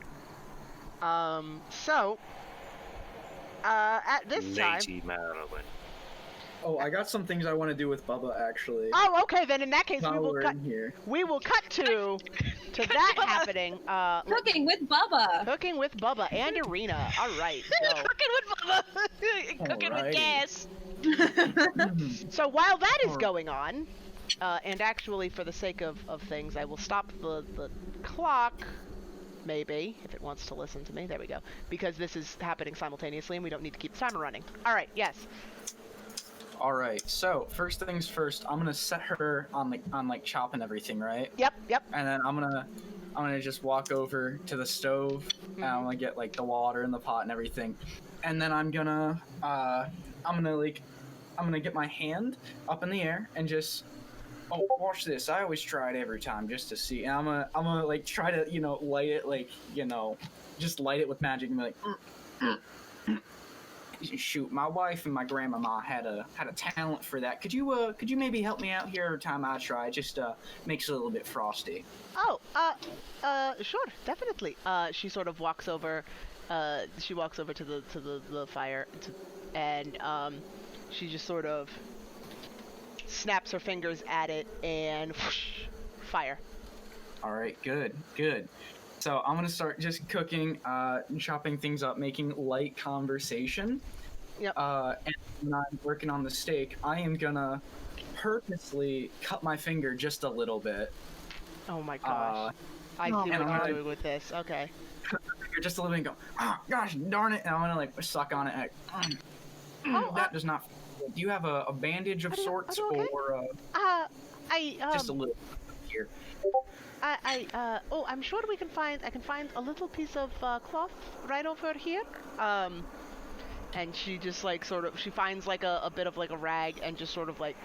So, at this time... Lady Marilyn. Oh, I got some things I want to do with Bubba, actually. Oh, okay, then in that case, While we're in here. we will cut to that happening. Cooking with Bubba. Cooking with Bubba and Irina. All right, so... Cooking with Bubba. Cooking with Alrighty. gas. So while that is going on, and actually for the sake of things, I will stop the clock, maybe, if it wants to listen to me. There we go. Because this is happening simultaneously and we don't need to keep the timer running. Alright, yes. Alright, so first things first, I'm gonna set her on chopping everything, right? Yep. And then I'm gonna just walk over to the stove and I'm gonna get like the water in the pot and everything. And then I'm gonna get my hand up in the air and just watch this. I always try it every time just to see. And I'm gonna like try to, light it just light it with magic and be like shoot, my wife and my grandmama had a talent for that. Could you maybe help me out here every time I try? It just makes it a little bit frosty. Oh, sure, definitely. She sort of walks over, to the fire, and she just sort of snaps her fingers at it and whoosh, fire. All right, good. So I'm gonna start just cooking, chopping things up, making light conversation. Yep. And when I'm working on the steak, I am gonna purposely cut my finger just a little bit. Oh my gosh. I see what you're doing with this. Okay. Cut my finger just a little bit and go, oh gosh, darn it, and I'm gonna like suck on it. And that does not. Do you have a bandage of sorts, okay? or just a little here? I'm sure I can find a little piece of cloth right over here. And she just she finds like a bit of like a rag and just sort of like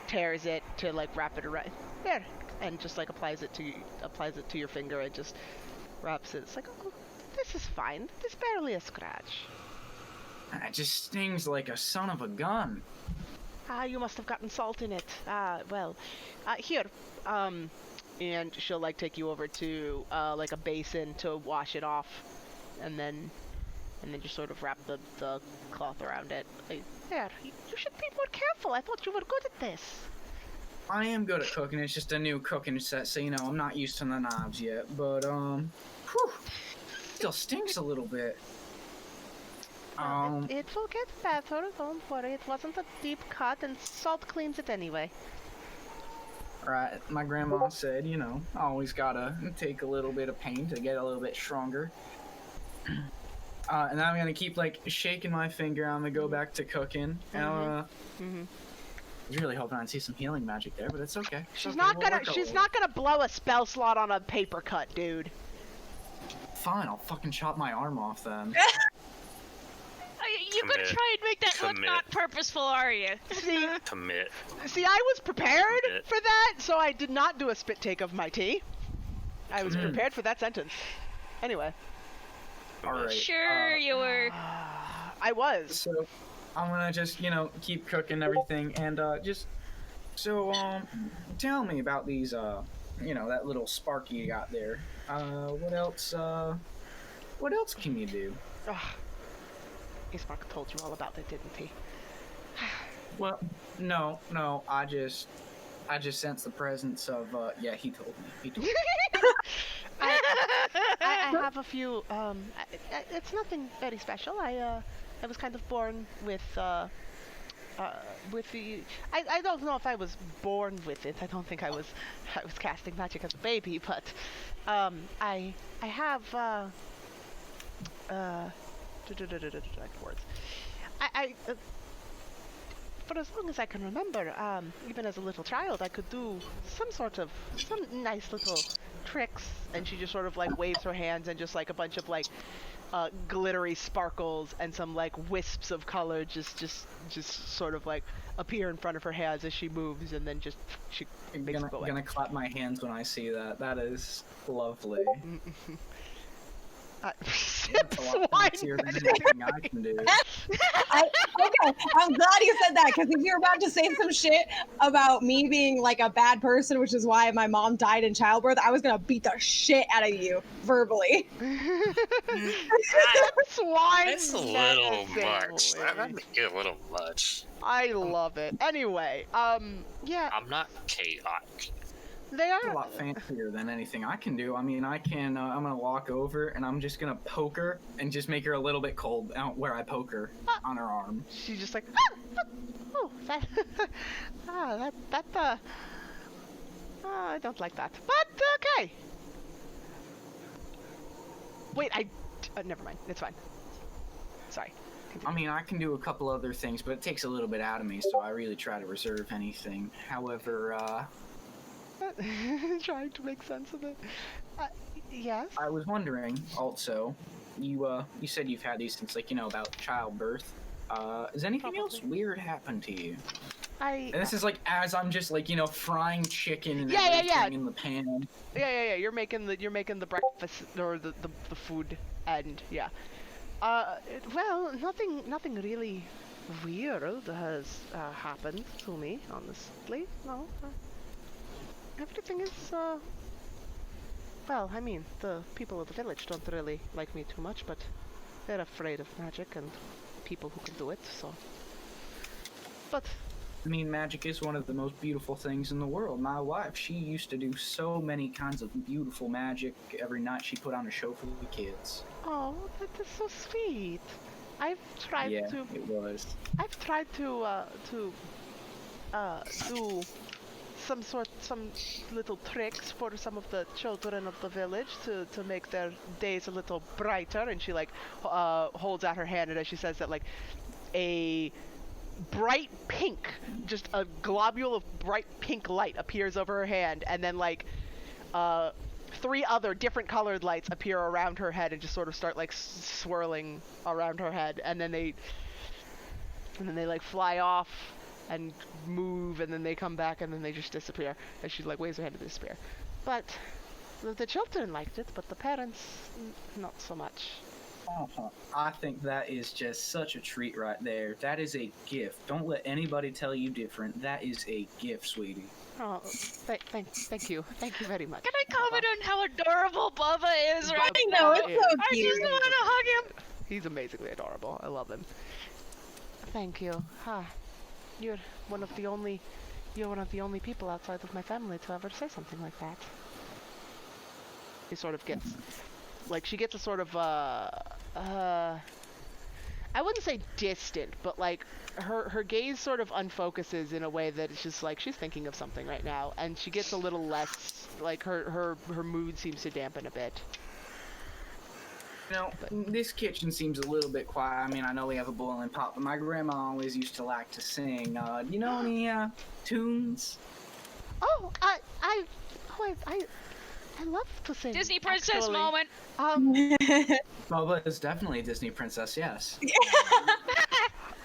tears it to like wrap it around there, and just like applies it to your finger and just wraps it. It's like, oh, this is fine. There's barely a scratch. It just stings like a son of a gun. You must have gotten salt in it. Well, here. And she'll like take you over to like a basin to wash it off, and then just sort of wrap the cloth around it. Like, there, you should be more careful. I thought you were good at this. I am good at cooking. It's just a new cooking set, so I'm not used to the knives yet. But still stinks a little bit. It will get better. Don't worry. It wasn't a deep cut, and salt cleans it anyway. Right, my grandma said, always gotta take a little bit of pain to get a little bit stronger. And I'm gonna keep like shaking my finger. I'm gonna go back to cooking. And I was really hoping I'd see some healing magic there, but it's okay. She's not gonna blow a spell slot on a paper cut, dude. Fine, I'll fucking chop my arm off then. You're gonna try and make that look not purposeful, are you? See, Commit. See, I was prepared for that, so I did not do a spit take of my tea. I was prepared for that sentence. Anyway. Alright. Sure you were. I was. So, I'm gonna just, keep cooking everything, and, tell me about these, that little sparky you got there. What else can you do? Ismark told you all about it, didn't he? Well, no, I just sense the presence of, he told me. I have a few, it's nothing very special. I was kind of born with the, I don't know if I was born with it. I don't think I was casting magic as a baby, but, I have, words. I for as long as I can remember, even as a little child, I could do some nice little tricks, and she just sort of like waves her hands, and just like a bunch of like glittery sparkles and some like wisps of color just sort of like appear in front of her hands as she moves, and then she makes it go away. I'm gonna clap my hands when I see that. That is lovely. That's a lot fancier than anything I can do. Okay, I'm glad you said that, because if you're about to say some shit about me being like a bad person, which is why my mom died in childbirth, I was gonna beat the shit out of you verbally. Swine. That's a little much. That might get a little much. I love it. Anyway, yeah, I'm not chaotic. they It's a are. lot fancier than anything I can do. I mean, I'm gonna walk over and I'm just gonna poke her and just make her a little bit cold out where I poke her on her arm. She's just like, oh, that, I don't like that, but okay. Wait, never mind. It's fine. Sorry. I mean, I can do a couple other things, but it takes a little bit out of me, so I really try to reserve anything. However, Trying to make sense of it. Yes. I was wondering also, you said you've had these since, like, about childbirth. Has anything else weird happened to you? And this is like as I'm just like frying chicken and everything in the pan. Yeah. You're making the breakfast or the food, and yeah. Well, nothing really weird has happened to me, honestly. No. Everything is well, I mean, the people of the village don't really like me too much, but they're afraid of magic and people who can do it, so. But I mean, magic is one of the most beautiful things in the world. My wife, she used to do so many kinds of beautiful magic. Every night she put on a show for the kids. oh, that is so sweet. I've tried Yeah, to it was. I've tried to do some little tricks for some of the children of the village to make their days a little brighter, and she like holds out her hand, and as she says that, like a bright pink, just a globule of bright pink light appears over her hand, and then like 3 other different colored lights appear around her head and just sort of start like swirling around her head, and then they like fly off and move, and then they come back, and then they just disappear as she like waves her hand to disappear. But the children liked it, but the parents not so much. I think that is just such a treat right there. That is a gift. Don't let anybody tell you different. That is a gift, sweetie. Oh, thank you. Thank you very much. Can I comment on how adorable Bubba is right I know, it's so I cute. just want to hug him. He's amazingly adorable. I love him. Thank you. You're one of the only people outside of my family to ever say something like that. He sort of gets, like, she gets a sort of, I wouldn't say distant, but like her gaze sort of unfocuses in a way that it's just like she's thinking of something right now, and she gets a little less, like her mood seems to dampen a bit. This kitchen seems a little bit quiet. I mean, I know we have a boiling pot, but my grandma always used to like to sing. You know any tunes? Oh, I love to sing. Disney princess actually. moment. Bubba is definitely a Disney princess, yes.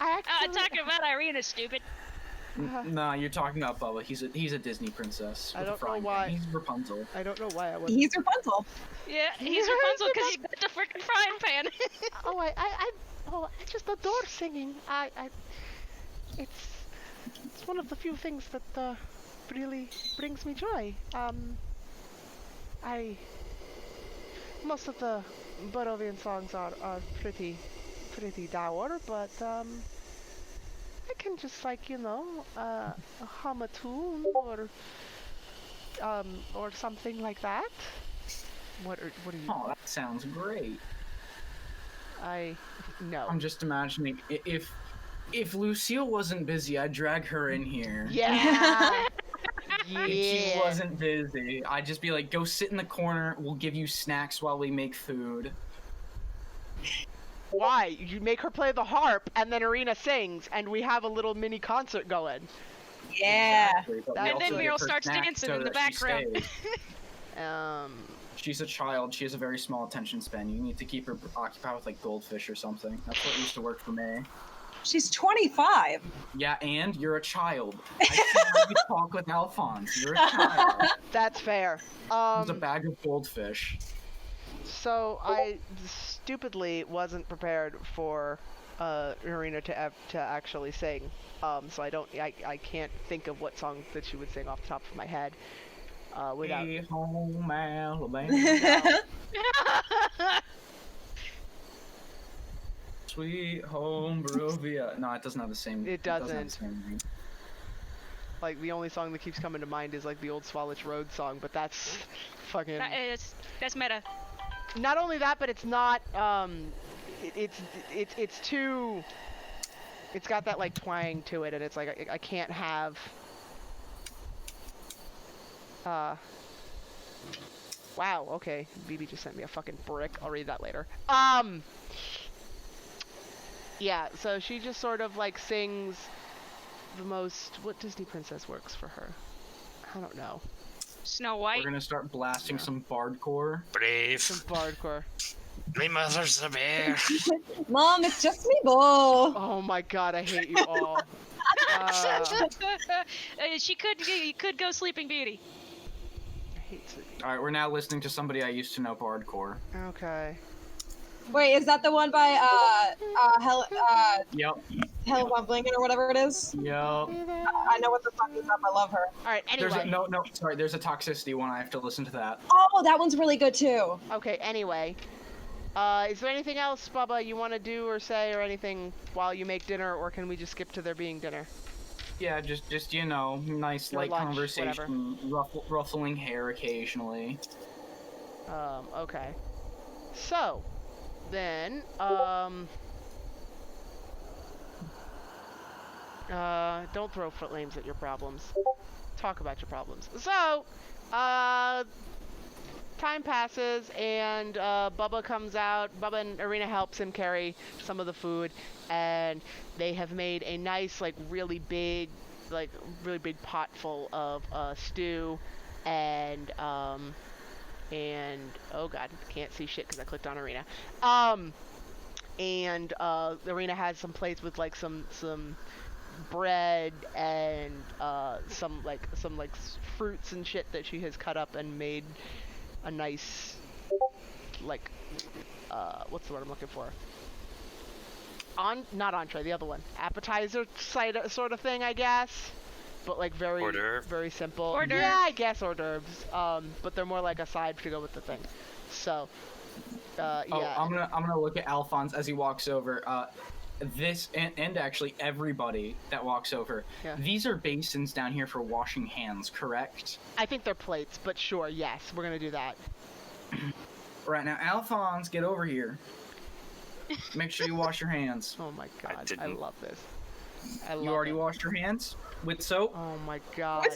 I actually, Talking about Irina, stupid. No, you're talking about Bubba. He's a Disney princess. I with a don't know frying why. pan. He's Rapunzel. I don't know why I wasn't. He's Rapunzel. Yeah, he's Rapunzel because he's got the freaking frying pan. Oh, I just adore singing. It's one of the few things that really brings me joy. Most of the Barovian songs are pretty dour, but I can just like hum a tune or something like that. What are you? Oh, that sounds great. No. I'm just imagining if Lucille wasn't busy, I'd drag her in here. Yeah. If she wasn't busy, I'd just be like, go sit in the corner, we'll give you snacks while we make food. Why? You make her play the harp, and then Irina sings, and we have a little mini concert going. Yeah. Exactly, but we And also then give Meryl her starts snacks dancing so in the that she background. stays. She's a child. She has a very small attention span. You need to keep her occupied with like goldfish or something. That's what used to work for me. She's 25. Yeah, and you're a child. I can't let you talk with Alphonse. You're a child. That's fair. There's a bag of goldfish. So I stupidly wasn't prepared for Irina to actually sing. So I can't think of what song that she would sing off the top of my head. Without. Hey, home Alabama, sweet home Barovia. No, it doesn't have the same. It Have the doesn't. same ring. Like the only song that keeps coming to mind is like the old Swallow Road song, but that's fucking. That's meta. Not only that, but it's not. It's too. It's got that like twang to it, and it's like I can't have. Wow. Okay. BB just sent me a fucking brick. I'll read that later. Yeah. So she just sort of like sings the most. What Disney princess works for her? I don't know. Snow White. We're gonna start blasting some bardcore. Brave. Some bardcore. My mother's a bear. Mom, it's just me, Bo. Oh my god, I hate you all. You could go Sleeping Beauty. I hate Sleepy. All right, we're now listening to somebody I used to know bardcore. Okay. Wait, is that the one by Yep. Hell Von Blinken or whatever it is? Yep. I know what the fuck is up. I love her. Alright, anyway. There's a toxicity one. I have to listen to that. Oh, that one's really good too. Okay, anyway. Is there anything else, Bubba, you want to do or say or anything while you make dinner, or can we just skip to there being dinner? Yeah, just nice Or light lunch, conversation, ruffling hair occasionally. Okay. So, then, don't throw flames at your problems. Talk about your problems. So, time passes, and Bubba comes out. Bubba and Irina helps him carry some of the food, and they have made a nice, really big pot full of stew, and oh god, can't see shit because I clicked on Irina. And Irina has some plates with some bread and some fruits and shit that she has cut up and made a nice what's the word I'm looking for? Not entree, the other one. Appetizer sort of thing, I guess. But very Hors d'oeuvre. very simple. Hors d'oeuvre. Yeah, I guess hors d'oeuvres. But they're more like a side to go with the thing. So Oh, yeah. I'm gonna look at Alphonse as he walks over. This and actually everybody that walks over. Yeah. These are basins down here for washing hands, correct? I think they're plates, but sure, yes, we're gonna do that. Right now, Alphonse, get over here. Make sure you wash your hands. Oh my god, I didn't. love this. You already washed your hands with soap? Oh my god.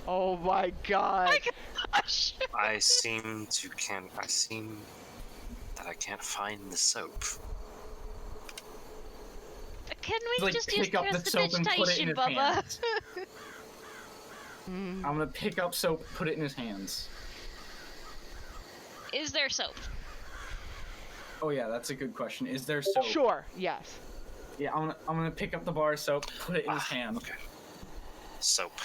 Oh my god. Gosh. I seem that I can't find the soap. Can we Like, just use pick up the soap and put it in prestidigitation, his Bubba? hands. I'm gonna pick up soap, put it in his hands. Is there soap? Oh yeah, that's a good question. Is there soap? Sure, yes. Yeah, I'm gonna pick up the bar of soap, put it in his hand. Okay. Soap.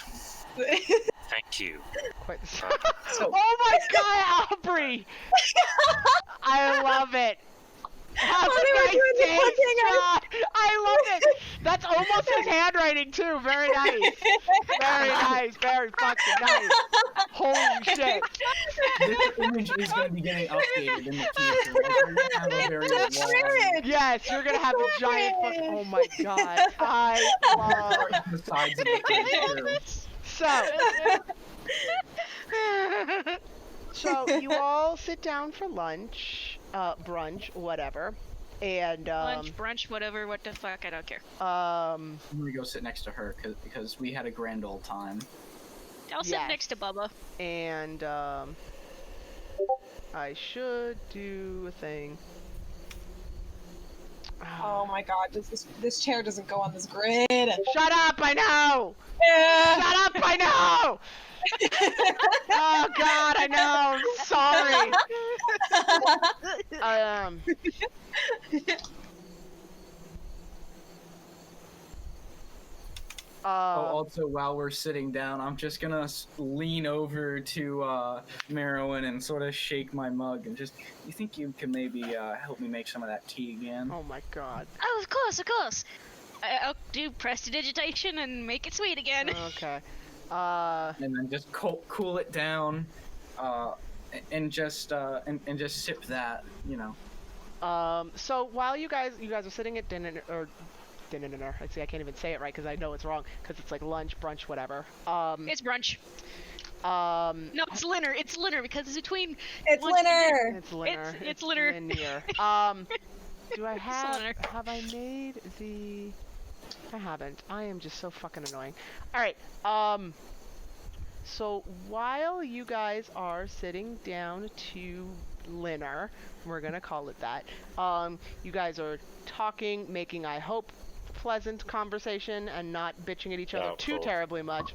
Thank you. Quite the Soap. Oh my god, Aubrey! I love it. Have they a were nice doing the day, cooking, Strahd. I love it. That's almost his handwriting too. Very nice. Very nice. Very fucking nice. Holy shit. This image is gonna be getting updated in the future. Like, we're gonna have a very long. Yes, you're gonna have a giant fucking. Oh my god. I love. The sides of it. So you all sit down for lunch, brunch, whatever, and Lunch, brunch, whatever. What the fuck? I don't care. I'm gonna go sit next to her because we had a grand old time. I'll sit Yes. next to Bubba. and I should do a thing. Oh my god, this chair doesn't go on this grid. Shut up! I know. Yeah. Shut up! I know. Oh god, I know. I'm sorry. Also, while we're sitting down, I'm just gonna lean over to Merowyn and sort of shake my mug and just, you think you can maybe help me make some of that tea again? Oh my god. Oh, of course. I'll do prestidigitation and make it sweet again. Okay. And then just cool it down, and just sip that, you know. So while you guys are sitting at dinner, I see, I can't even say it right because I know it's wrong because it's like lunch, brunch, whatever. It's brunch. No, it's Linner. It's Linner because it's between. It's lunch and Linner. It's linear. It's linear. Linear. Do I linear. have I made the? I haven't. I am just so fucking annoying. All right. So while you guys are sitting down to Linner, we're gonna call it that. You guys are talking, making, I hope, pleasant conversation and not bitching at each other too terribly much.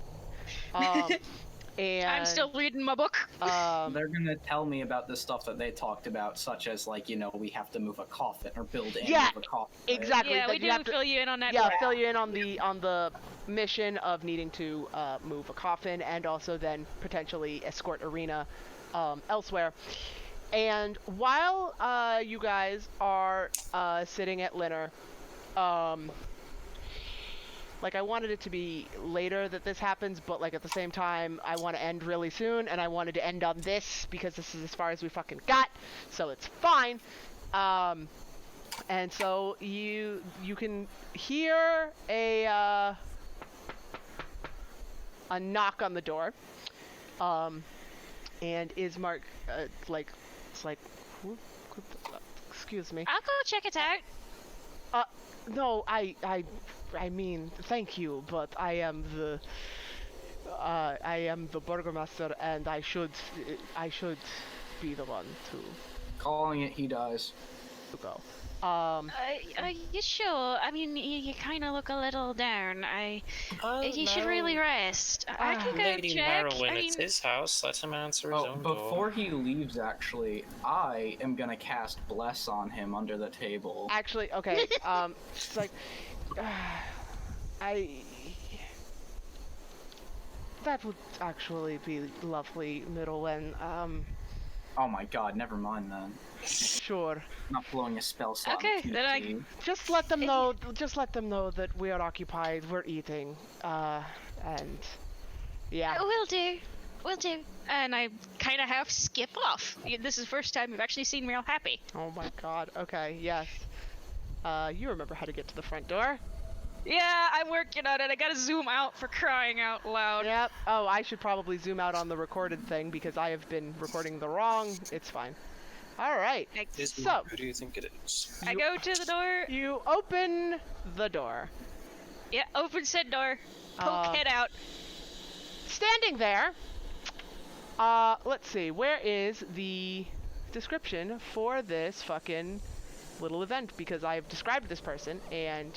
And I'm still reading my book. They're gonna tell me about the stuff that they talked about, such as, like, you know, we have to move a coffin or build and move a coffin. Right? Exactly. Yeah, that we you do have to, fill you in on that. yeah, fill you in on the mission of needing to move a coffin and also then potentially escort Arena elsewhere. And while you guys are sitting at Linner, like, I wanted it to be later that this happens, but, like, at the same time, I want to end really soon, and I wanted to end on this because this is as far as we fucking got, so it's fine. And so you can hear a knock on the door, and Ismark, excuse me. I'll go check it out. No, I mean, thank you, but I am the burgomaster, and I should be the one to Calling it, he dies. go. Are you sure? I mean, you kind of look a little down. You should really rest. I can go Lady check. Merowyn, I mean, it's his house. Let him answer his own Before door. he leaves, actually, I am gonna cast Bless on him under the table. Actually, okay. It's like, that would actually be lovely, Middlewen. Oh my god, never mind then. Sure. Not blowing a spell slot. Okay, in then I- PT. Just let them know. Just let them know that we are occupied. We're eating. And yeah. will do. Will do. And I kind of half skip off. This is the first time we've actually seen real happy. Oh my god. Okay. Yes. You remember how to get to the front door? Yeah, I'm working on it. I gotta zoom out for crying out loud. Yep. Oh, I should probably zoom out on the recorded thing because I have been recording the wrong. It's fine. All right. So Who do you think it is? I go to the door. you open the door. Yeah, open said door. Poke head out. Standing there. Let's see. Where is the description for this fucking little event? Because I have described this person and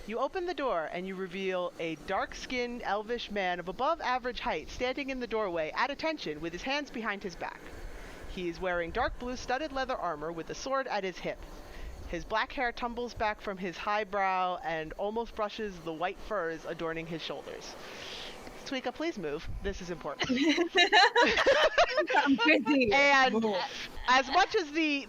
you open the door and you reveal a dark-skinned elvish man of above average height standing in the doorway at attention with his hands behind his back. He is wearing dark blue studded leather armor with a sword at his hip. His black hair tumbles back from his high brow and almost brushes the white furs adorning his shoulders. Tweeka, please move. This is important. I'm busy. And as much as the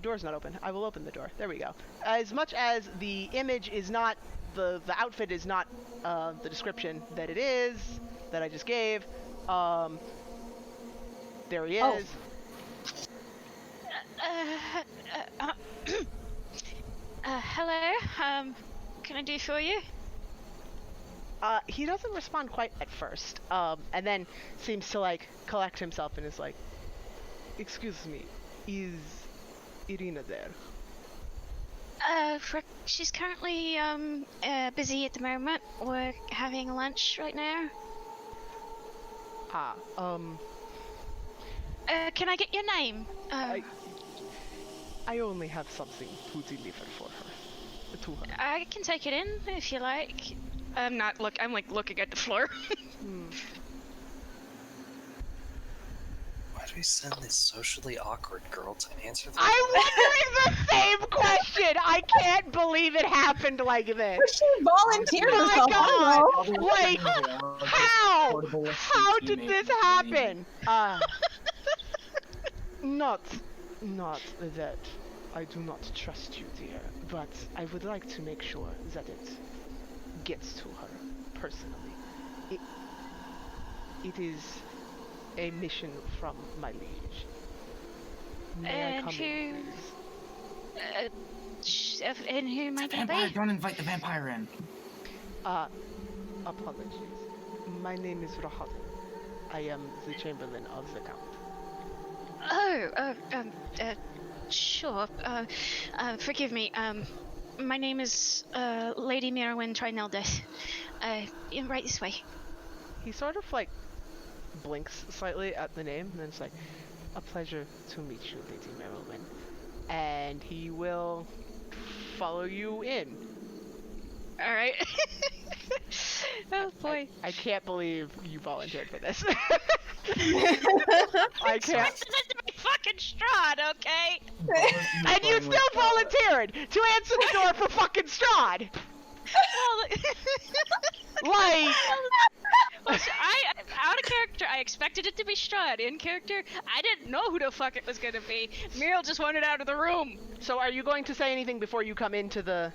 door's not open. I will open the door. There we go. As much as the image is not the outfit is not the description that it is that I just gave. There he is. Hello. Can I do for you? He doesn't respond quite at first, and then seems to like collect himself and is like, "Excuse me, is Irina there?" She's currently busy at the moment. We're having lunch right now. Can I get your name? I only have something to deliver for her. To her. I can take it in if you like. I'm like looking at the floor. Why do we send this socially awkward girl to answer the I'm wondering the same question! I can't believe it happened like this! But she volunteered My herself. God! I don't know. Like, how? How did this happen? Not that I do not trust you, dear, but I would like to make sure that it gets to her personally. It is a mission from my liege. May I come in, please? And who might that Vampire, be? don't invite the vampire in. Apologies. My name is Rahad. I am the Chamberlain of the Count. Sure. Forgive me. My name is, Lady Mirwin Trineldeth. Right this way. He sort of, like, blinks slightly at the name, and then it's like, a pleasure to meet you, Lady Merylwyn. And he will follow you in. Alright. Oh boy. I can't believe you volunteered for this. I can't. This to be fucking Strahd, okay? And you still volunteered to answer the door for fucking Strahd! Like... Well, out of character, I expected it to be Strahd. In character, I didn't know who the fuck it was gonna be. Muriel just wanted out of the room. So are you going to say anything before you come into the...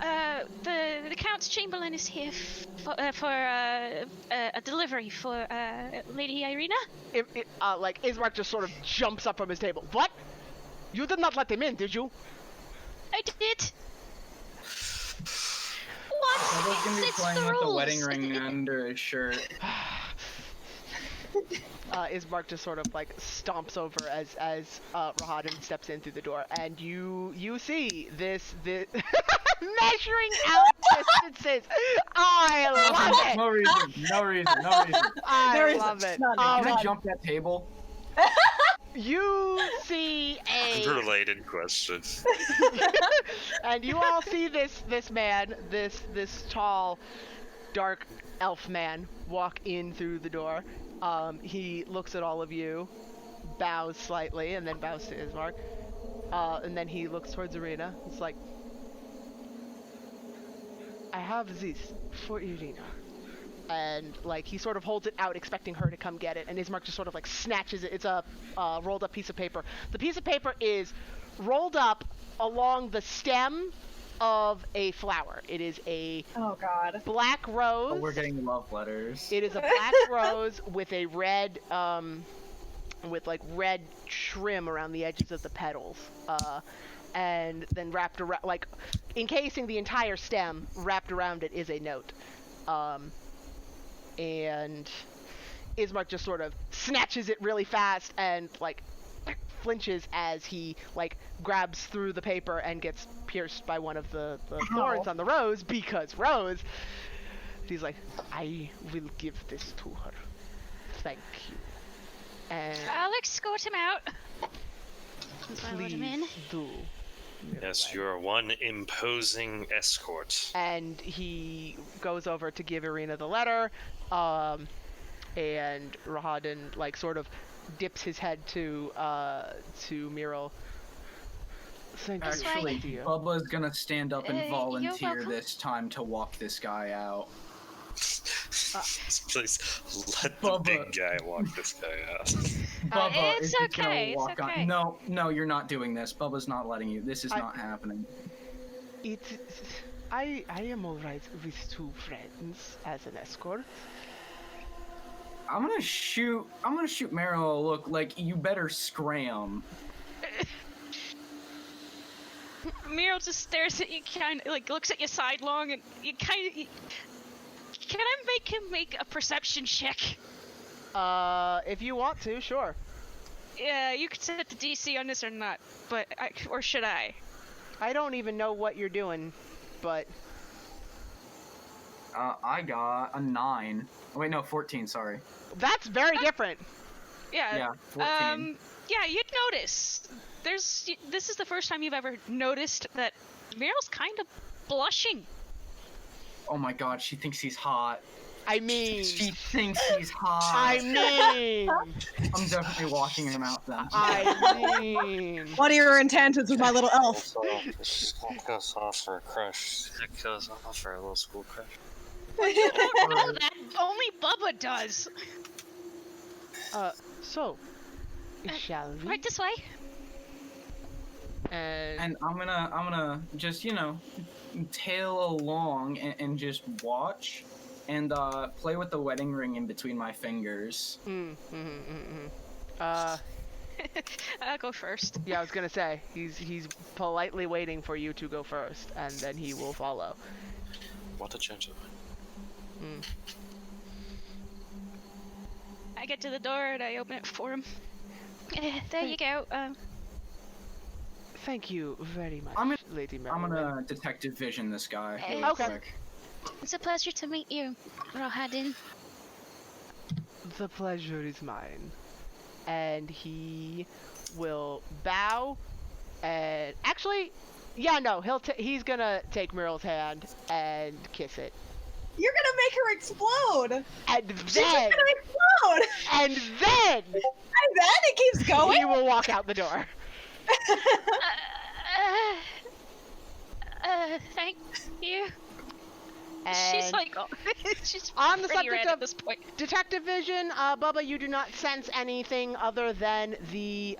The Count's Chamberlain is here for a delivery for, Lady Irina? Like, Ismark just sort of jumps up from his table. What? You did not let him in, did you? I did. What? Bubba's gonna be It's playing the with the rules. wedding ring under his shirt. Ismark just sort of like stomps over as Rahadin steps in through the door, and you see this measuring out distances. I love it. No reason. I love it. Can I jump that table? You see Unrelated question. and you all see this man, this tall, dark elf man walk in through the door. He looks at all of you, bows slightly, and then bows to Ismark. And then he looks towards Irina. It's like, I have this for Irina. And, like, he sort of holds it out, expecting her to come get it, and Ismark just sort of, like, snatches it. It's a rolled up piece of paper. The piece of paper is rolled up along the stem of a flower. It is a black rose. Oh, we're getting love letters. It is a black rose with a red, with, like, red trim around the edges of the petals. And then wrapped around, like, encasing the entire stem, wrapped around it is a note. And Ismark just sort of snatches it really fast and, like, flinches as he, like, grabs through the paper and gets pierced by one of the thorns on the rose, because rose. He's like, I will give this to her. Thank you. And I'll escort him out. Since I let him in. please do. Yes, you are one imposing escort. And he goes over to give Irina the letter, and Rahadin, like, sort of dips his head to Muriel. Thank you, Actually, dear. Bubba's gonna stand up and You're volunteer welcome. this time to walk this guy out. Please let the Bubba. big guy walk this guy out. Bubba It's is just gonna okay, it's walk okay. on. No, you're not doing this. Bubba's not letting you. This is not happening. I am alright with two friends as an escort. I'm gonna shoot Meryl a look like you better scram. Muriel just stares at you, kind of, like, looks at you sidelong, and you kind of... Can I make him make a perception check? If you want to, sure. Yeah, you could set the DC on this or not, but or should I? I don't even know what you're doing, but I got a 9. Oh, wait, no, 14. Sorry. that's very different. Yeah, 14. Yeah, you'd notice. This is the first time you've ever noticed that Muriel's kind of blushing. Oh my God, she thinks he's hot. I mean, She thinks he's hot. I mean, I'm definitely walking him out then. I mean. What are your intentions with my little elf? She's gonna kiss off for a crush. She's gonna kiss off for a little school crush. Oh, that only Bubba does. So, shall we? Right this way. And I'm gonna just, you know, tail along and just watch and play with the wedding ring in between my fingers. I'll go first. Yeah, I was gonna say he's politely waiting for you to go first, and then he will follow. What a gentleman. I get to the door and I open it for him. There you go. Thank you very much, Lady Mary. I'm gonna detective vision this guy. Really Okay. quick. It's a pleasure to meet you, Rohadin. The pleasure is mine. And he will bow, and actually, yeah, no, he's gonna take Muriel's hand and kiss it, You're gonna make her explode! and She's then, gonna explode! and then And then it keeps going? he will walk out the door. Thank you. And She's like, oh, she's on the pretty subject red of at this point. detective vision, Bubba, you do not sense anything other than the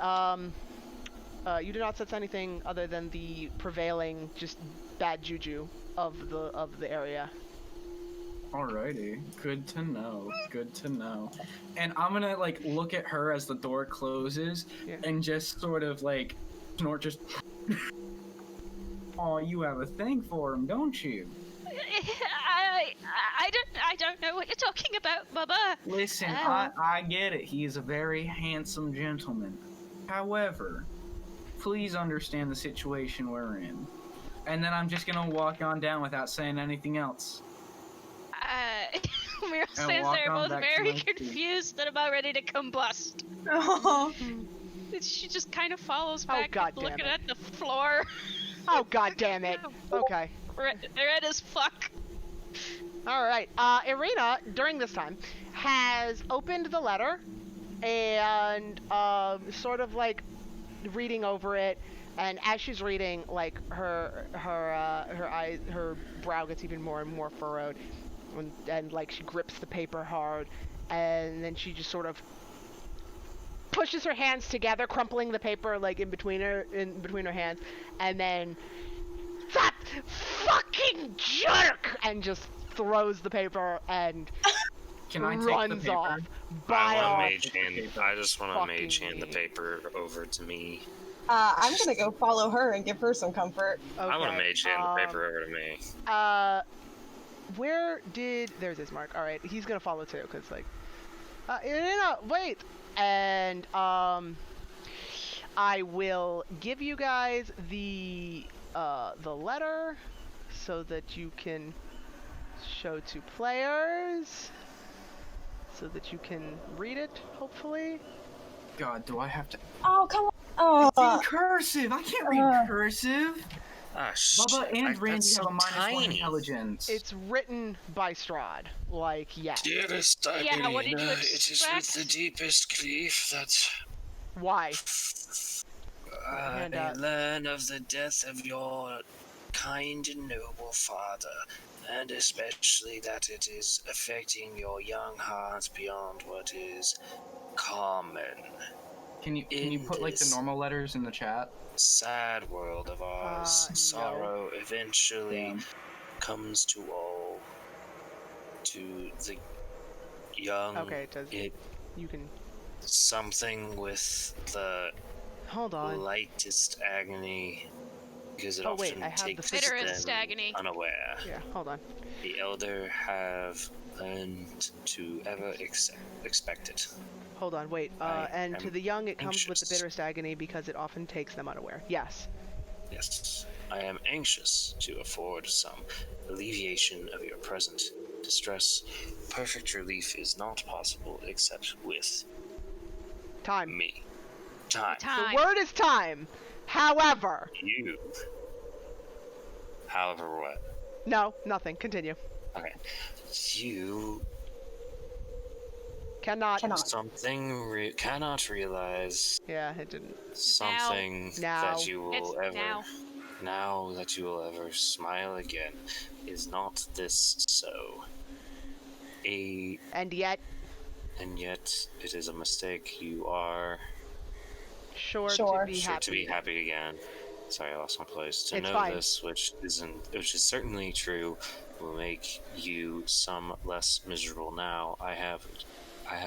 prevailing just bad juju of the area. Alrighty, good to know. Good to know. And I'm gonna like look at her as the door closes, and just sort of like snort. Just. Oh, you have a thing for him, don't you? I don't know what you're talking about, Bubba. Listen, I get it. He is a very handsome gentleman. However, please understand the situation we're in. And then I'm just gonna walk on down without saying anything else. Meryl And stands walk there on both back to very my seat. confused and about ready to combust. Oh. She just kind of follows Oh, back, God damn looking it. at the floor. Oh, god damn it. Okay. Red as fuck. Alright, Irina, during this time, has opened the letter and sort of like reading over it, and as she's reading, like her eyes, her brow gets even more and more furrowed, and like she grips the paper hard, and then she just sort of pushes her hands together, crumpling the paper like in between her hands, and then that fucking jerk, and just throws the paper and Can I take the runs paper? off. I just want to fucking mage hand the me. paper over to me. I'm gonna go follow her and give her some comfort. Okay. I want to mage hand the paper over to me. There's his mark. All right, he's gonna follow too, cause like, Irina, wait, and I will give you guys the letter so that you can show to players, so that you can read it, hopefully. God, do I have to? Oh, come on. Oh, It's in cursive. I can't read cursive. Ah, Bubba and Randy that's have a so -1 tiny. intelligence. It's written by Strahd. Like, yeah. Dearest Yeah, what did you Irina, it is with expect? the deepest grief that Why? I And, learn of the death of your kind and noble father, and especially that it is affecting your young heart beyond what is common. Can you put like the this- normal letters in the chat? Sad world of ours, No. sorrow eventually Damn. comes to all. To the young, Okay, it does. it You can something with the hold on. lightest agony, because it Oh, wait, often I have the takes Bitterest them agony. unaware. Yeah, hold on. The elder have learned to ever expect it. Hold on, wait. I And to am the young, it comes with the anxious. bitterest agony because it often takes them unaware. Yes. Yes, I am anxious to afford some alleviation of your present distress. Perfect relief is not possible except with Time. me. Time. Time. The word is time. However, You. However, what? no, nothing. Continue. Okay. You Cannot. Cannot realize Yeah, it didn't. something Now. that you will ever now that you will ever smile again. Is not this so? And yet, it is a mistake. You are sure Sure. to be sure happy. to be happy again. Sorry, I lost my place. To It's know fine. this, which is certainly true, will make you some less miserable now. I have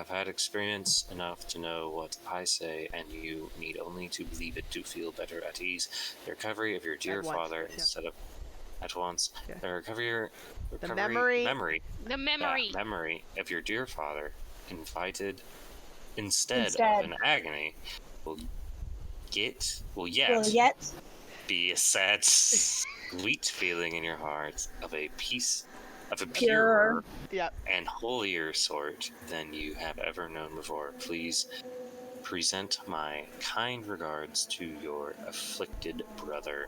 had experience enough to know what I say, and you need only to believe it to feel better at ease. The recovery of your dear At once, father, yeah. instead of at once, Yeah. the recovery memory. The memory. yeah, memory of your dear father, instead Instead. of an agony, will yet Will yet be a sad, sweet feeling in your heart of a Pure. purer Yep. and holier sort than you have ever known before. Please present my kind regards to your afflicted brother,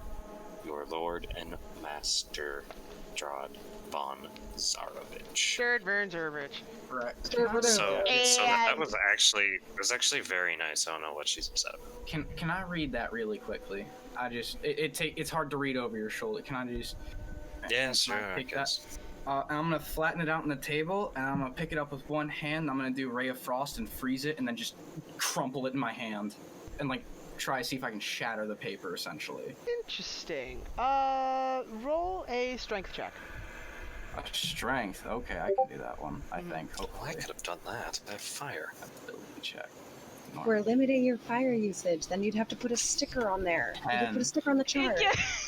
your lord and master, Strahd von Zarovich. Strahd von Zarovich. Correct. So that And- was actually very nice. I don't know what she's upset about. Can I read that really quickly? It's hard to read over your shoulder. Can I just? Yeah, can I sure. I take that? guess. And I'm gonna flatten it out on the table, and I'm gonna pick it up with one hand. I'm gonna do Ray of Frost and freeze it, and then just crumple it in my hand, and like try to see if I can shatter the paper, essentially. Interesting. Roll a strength check. Strength. Okay, I can do that one. I think. Oh, I Hopefully. could have done that. I have fire. Ability check. We're limiting your fire usage. Then you'd have to put a sticker on there. You could put a sticker on the chart.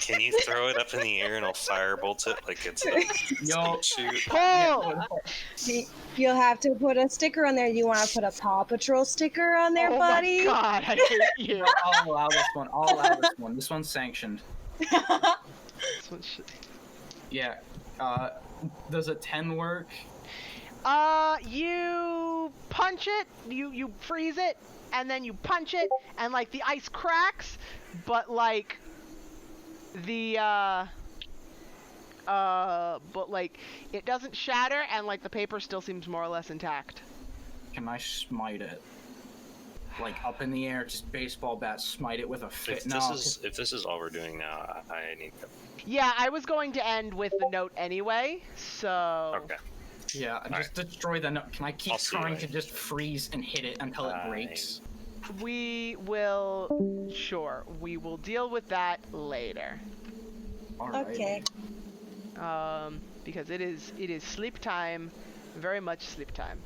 Can you throw it up in the air and I'll firebolt it like it's a Yo. shoot? Pull! You'll have to put a sticker on there. You want to put a Paw Patrol sticker on there, Oh buddy? my god, I hate you. I'll allow this one. I'll allow this one. This one's sanctioned. This one should- Yeah. Does a 10 work? You punch it, you freeze it, and then you punch it, and like the ice cracks, but like but like it doesn't shatter, and like the paper still seems more or less intact. Can I smite it? Like up in the air, just baseball bat, smite it with a fit. If this is all we're doing now, I need to. Yeah, I was going to end with the note anyway, so. Okay. Yeah, just destroy the note. Can I keep I'll see trying what to just freeze and hit it until it breaks? We will. Sure, we will deal with that later. Alright. Okay. Because it is sleep time, very much sleep time.